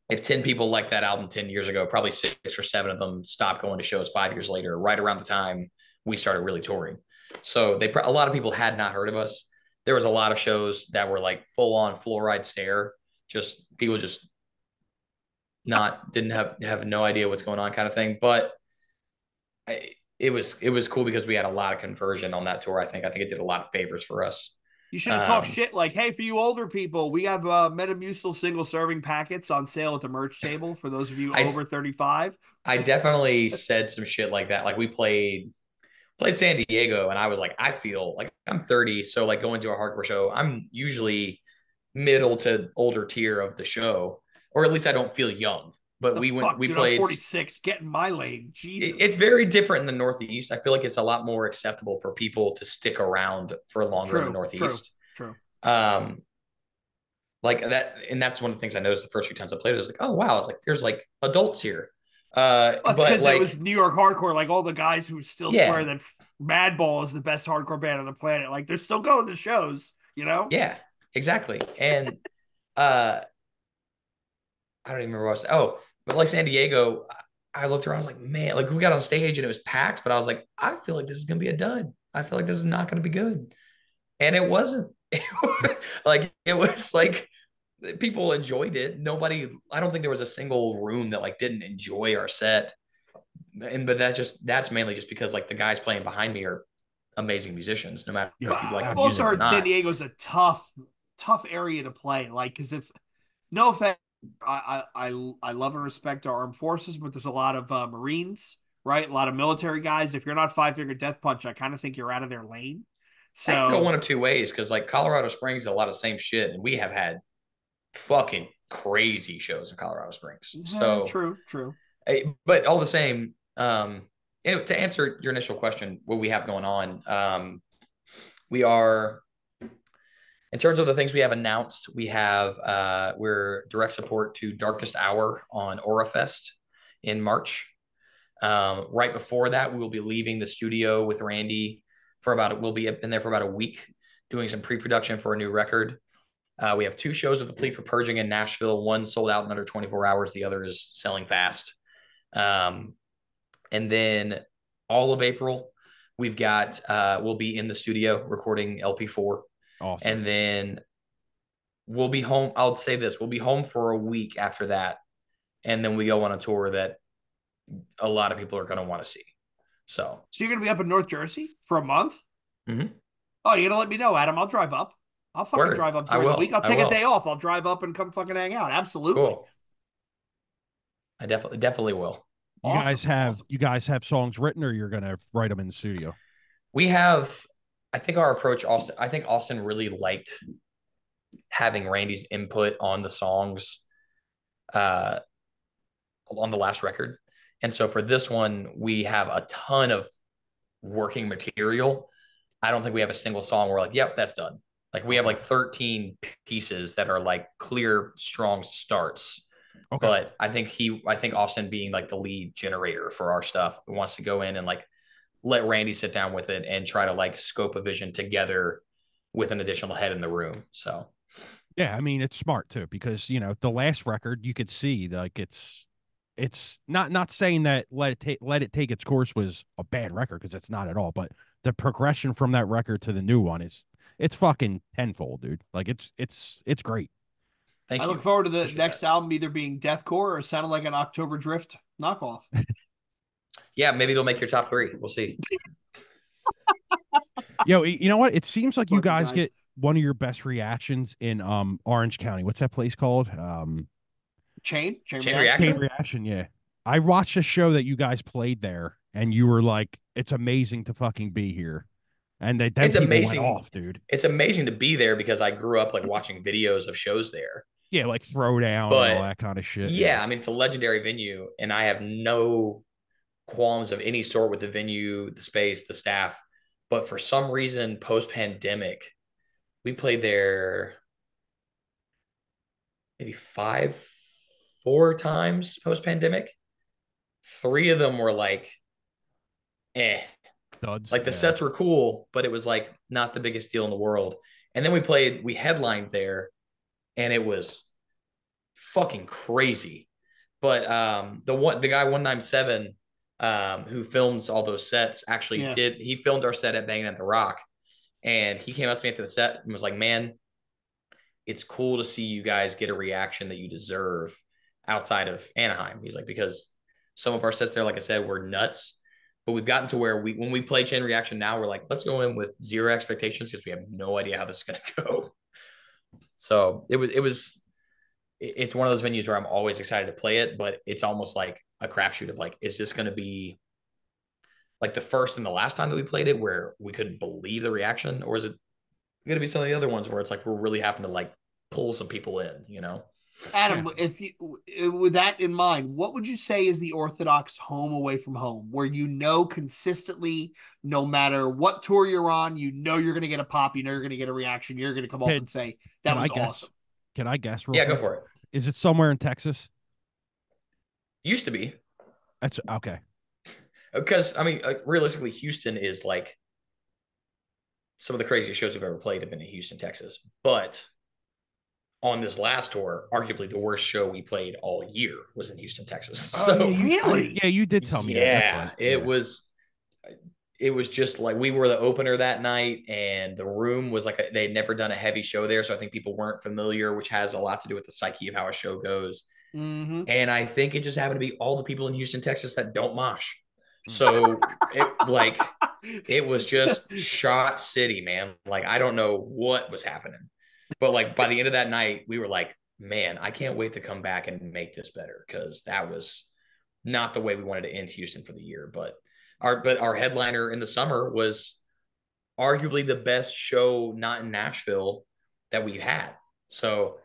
Speaker 3: if 10 people liked that album 10 years ago, probably 6 or 7 of them stopped going to shows 5 years later, right around the time we started really touring. So a lot of people had not heard of us. There was a lot of shows that were like full on fluoride stare, just people just not didn't have no idea what's going on kind of thing. But it was cool because we had a lot of conversion on that tour. I think it did a lot of favors for us.
Speaker 1: you should have talked
Speaker 3: Um,
Speaker 1: shit like, "Hey, for you older people, we have Metamucil single serving packets on sale at the merch table for those of you
Speaker 3: I
Speaker 1: over 35."
Speaker 3: I definitely said some shit like that. Like we played San Diego, and I was like, I feel like I'm 30, so like going to a hardcore show, I'm usually middle to older tier of the show, or at least I don't feel young. But
Speaker 1: The fuck,
Speaker 3: we
Speaker 1: dude, I'm
Speaker 3: played.
Speaker 1: 46. Get in my lane,
Speaker 3: It's
Speaker 1: Jesus.
Speaker 3: very different in the Northeast. I feel like it's a lot more acceptable for people to stick around for longer in the
Speaker 1: True, true,
Speaker 3: Northeast.
Speaker 1: true.
Speaker 3: Um, like that, and that's one of the things I noticed the first few times I played it. I was like, oh wow, it's like there's like adults here.
Speaker 1: That's
Speaker 3: But
Speaker 1: because it
Speaker 3: like,
Speaker 1: was New York hardcore. Like all the guys who still swear
Speaker 3: yeah,
Speaker 1: that Madball is the best hardcore band on the planet. Like they're still going to shows, you know?
Speaker 3: yeah, exactly. And uh I don't even remember what I was. Oh, but like San Diego, I looked around. I was like, man, like we got on stage and it was packed, but I was like, I feel like this is gonna be a dud. I feel like this is not gonna be good, and it wasn't. It was like people enjoyed it. Nobody, I don't think there was a single room that like didn't enjoy our set. And but that's mainly just because like the guys playing behind me are amazing musicians, no matter
Speaker 2: Yeah,
Speaker 3: if you like the
Speaker 1: I've also
Speaker 3: music or
Speaker 1: heard San
Speaker 3: not.
Speaker 1: Diego's a tough area to play. Like, because if no offense, I love and respect our armed forces, but there's a lot of Marines, right? A lot of military guys. If you're not Five Finger Death Punch, I kind of think you're out of their lane.
Speaker 3: That can go one
Speaker 1: So
Speaker 3: of two ways because like Colorado Springs is a lot of same shit, and we have had fucking crazy shows in Colorado Springs. So,
Speaker 1: true.
Speaker 3: but all the same, anyway, to answer your initial question, what we have going on, we are in terms of the things we have announced. We have we're direct support to Darkest Hour on Aurafest in March. Right before that, we will be leaving the studio with Randy for about. We'll be in there for about a week doing some pre-production for a new record. We have two shows with the plea for purging in Nashville. One sold out in under 24 hours. The other is selling fast. And then all of April, we'll be in the studio recording LP4.
Speaker 2: awesome.
Speaker 3: And then we'll be home. I'll say this, we'll be home for a week after that. And then we go on a tour that a lot of people are going to want to see. So
Speaker 1: you're gonna be up in North Jersey for a month?
Speaker 3: mm-hmm.
Speaker 1: Oh, you're gonna let me know, Adam. I'll drive up. I'll fucking
Speaker 3: Word.
Speaker 1: drive up
Speaker 3: I
Speaker 1: during the week.
Speaker 3: will.
Speaker 1: I'll
Speaker 3: I
Speaker 1: take a
Speaker 3: will.
Speaker 1: day off. I'll drive up and come fucking hang out. Absolutely.
Speaker 3: Cool. I definitely will.
Speaker 1: Awesome.
Speaker 2: You guys have songs written, or you're gonna write them in the studio?
Speaker 3: We have, I think our approach, Austin, I think Austin really liked having Randy's input on the songs uh, on the last record. And so for this one, we have a ton of working material. I don't think we have a single song where we're like, yep, that's done. Like we have like 13 pieces that are like clear, strong starts.
Speaker 2: Okay.
Speaker 3: But I think Austin being like the lead generator for our stuff wants to go in and like let Randy sit down with it and try to like scope a vision together with an additional head in the room. So
Speaker 2: Yeah, I mean it's smart too because the last record you could see like it's not saying that let it take its course was a bad record because it's not at all, but the progression from that record to the new one is it's fucking tenfold, dude. Like it's great.
Speaker 1: I
Speaker 3: thank
Speaker 1: look
Speaker 3: you.
Speaker 1: forward to the
Speaker 3: Appreciate
Speaker 1: next
Speaker 3: that.
Speaker 1: album either being deathcore or sounding like an October Drift knockoff.
Speaker 3: Yeah, maybe it'll make your top three. We'll see.
Speaker 2: Yo, you know what? It seems like you
Speaker 1: Fucking
Speaker 2: guys
Speaker 1: guys.
Speaker 2: get one of your best reactions in Orange County. What's that place called?
Speaker 1: Chain
Speaker 3: Chain
Speaker 1: reaction.
Speaker 2: Chain
Speaker 3: reaction.
Speaker 2: Reaction, yeah. I watched a show that you guys played there and you were like, it's amazing to fucking be here. And then
Speaker 3: It's
Speaker 2: people went
Speaker 3: amazing.
Speaker 2: off, dude.
Speaker 3: It's amazing to be there because I grew up like watching videos of shows there.
Speaker 2: Yeah, like Throwdown and all
Speaker 3: But
Speaker 2: that kind of shit. Yeah.
Speaker 3: yeah, I mean it's a legendary venue, and I have no qualms of any sort with the venue, the space, the staff. But for some reason, post pandemic, we played there maybe four times post pandemic. Three of them were like, eh.
Speaker 2: Duds.
Speaker 3: Like the
Speaker 2: Yeah.
Speaker 3: sets were cool, but it was like not the biggest deal in the world. And then we headlined there, and it was fucking crazy. But the guy 197 who films all those sets actually
Speaker 1: Yeah.
Speaker 3: he filmed our set at Banging at the Rock, and he came up to me after the set and was like, man, it's cool to see you guys get a reaction that you deserve outside of Anaheim. He's like, because some of our sets there, like I said, were nuts. But we've gotten to where when we play Chain Reaction now, we're like, let's go in with zero expectations because we have no idea how this is going to go. So it's one of those venues where I'm always excited to play it, but it's almost like a crapshoot of like, is this going to be like the first and the last time that we played it where we couldn't believe the reaction, or is it going to be some of the other ones where it's like we're really having to like pull some people in, you know?
Speaker 1: Adam,
Speaker 2: Yeah.
Speaker 1: if you with that in mind, what would you say is the Orthodox home away from home, where consistently, no matter what tour you're on, you're going to get a pop, you're going to get a reaction, you're going to come off
Speaker 2: Can,
Speaker 1: and say
Speaker 2: can
Speaker 1: that
Speaker 2: I
Speaker 1: was
Speaker 2: guess?
Speaker 1: awesome.
Speaker 2: Can I guess real
Speaker 3: Yeah, go
Speaker 2: quick?
Speaker 3: for it.
Speaker 2: Is it somewhere in Texas?
Speaker 3: Used to be.
Speaker 2: That's okay.
Speaker 3: Because, I mean, realistically, Houston is like some of the craziest shows we've ever played have been in Houston, Texas. But on this last tour, arguably the worst show we played all year was in Houston, Texas.
Speaker 2: Oh yeah,
Speaker 3: So,
Speaker 1: Really?
Speaker 2: yeah, you did tell me that. That's right.
Speaker 3: it
Speaker 2: Yeah.
Speaker 3: was just like we were the opener that night, and the room was like they'd never done a heavy show there. So I think people weren't familiar, which has a lot to do with the psyche of how a show goes.
Speaker 1: Mm-hmm.
Speaker 3: And I think it just happened to be all the people in Houston, Texas that don't mosh.
Speaker 2: Hmm.
Speaker 3: So it was just shot city, man. Like I don't know what was happening. But like by the end of that night, we were like, man, I can't wait to come back and make this better, because that was not the way we wanted to end Houston for the year. But our headliner in the summer was arguably the best show not in Nashville that we've had. So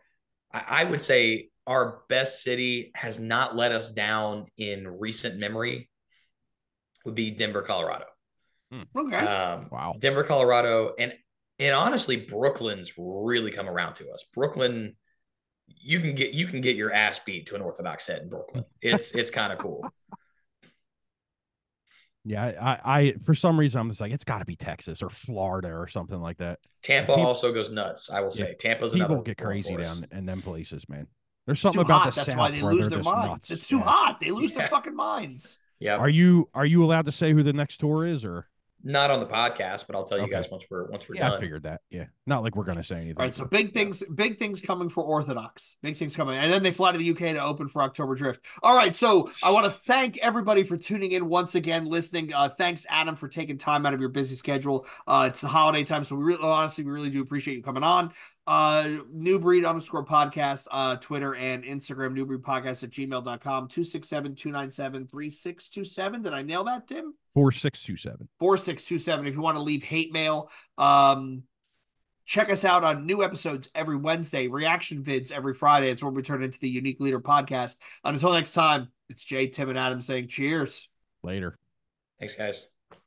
Speaker 3: I would say our best city has not let us down in recent memory would be Denver, Colorado.
Speaker 1: Okay.
Speaker 2: Wow.
Speaker 3: Denver, Colorado, and honestly, Brooklyn's really come around to us. Brooklyn, you can get your ass beat to an Orthodox set in Brooklyn. It's kind of cool.
Speaker 2: Yeah, I for some reason I'm just like, it's got to be Texas or Florida or something like that.
Speaker 3: Tampa also goes nuts. I will
Speaker 2: Yeah,
Speaker 3: say Tampa's
Speaker 2: people
Speaker 3: another
Speaker 2: get
Speaker 3: one
Speaker 2: crazy
Speaker 3: for us.
Speaker 2: down in them places, man. There's
Speaker 1: It's
Speaker 2: something
Speaker 1: too
Speaker 2: about
Speaker 1: hot.
Speaker 2: the
Speaker 1: That's why
Speaker 2: South
Speaker 1: they
Speaker 2: where
Speaker 1: lose
Speaker 2: they're
Speaker 1: their
Speaker 2: just
Speaker 1: minds.
Speaker 2: nuts.
Speaker 1: It's too
Speaker 2: Yeah.
Speaker 1: hot. They lose their
Speaker 3: Yeah.
Speaker 1: fucking minds.
Speaker 3: Yeah.
Speaker 2: Are you allowed to say who the next tour is, or?
Speaker 3: Not on the podcast, but I'll tell you
Speaker 2: Okay.
Speaker 3: guys once we're
Speaker 2: Yeah, I
Speaker 3: done.
Speaker 2: figured that. Yeah, not like we're gonna say anything.
Speaker 1: All right, so big things coming for Orthodox. Big things coming. And then they fly to the UK to open for October Drift. All right, so I want to thank everybody for tuning in once again, listening. Thanks, Adam, for taking time out of your busy schedule. It's the holiday time, so we really do appreciate you coming on. New Breed _ podcast, Twitter and Instagram, newbreedpodcast@gmail.com, 267-297-3627. Did I nail that, Tim?
Speaker 2: 4627.
Speaker 1: 4627. If you want to leave hate mail, check us out on new episodes every Wednesday, reaction vids every Friday. It's where we turn into the Unique Leader podcast. And until next time, it's Jay, Tim, and Adam saying cheers.
Speaker 2: Later.
Speaker 3: Thanks, guys.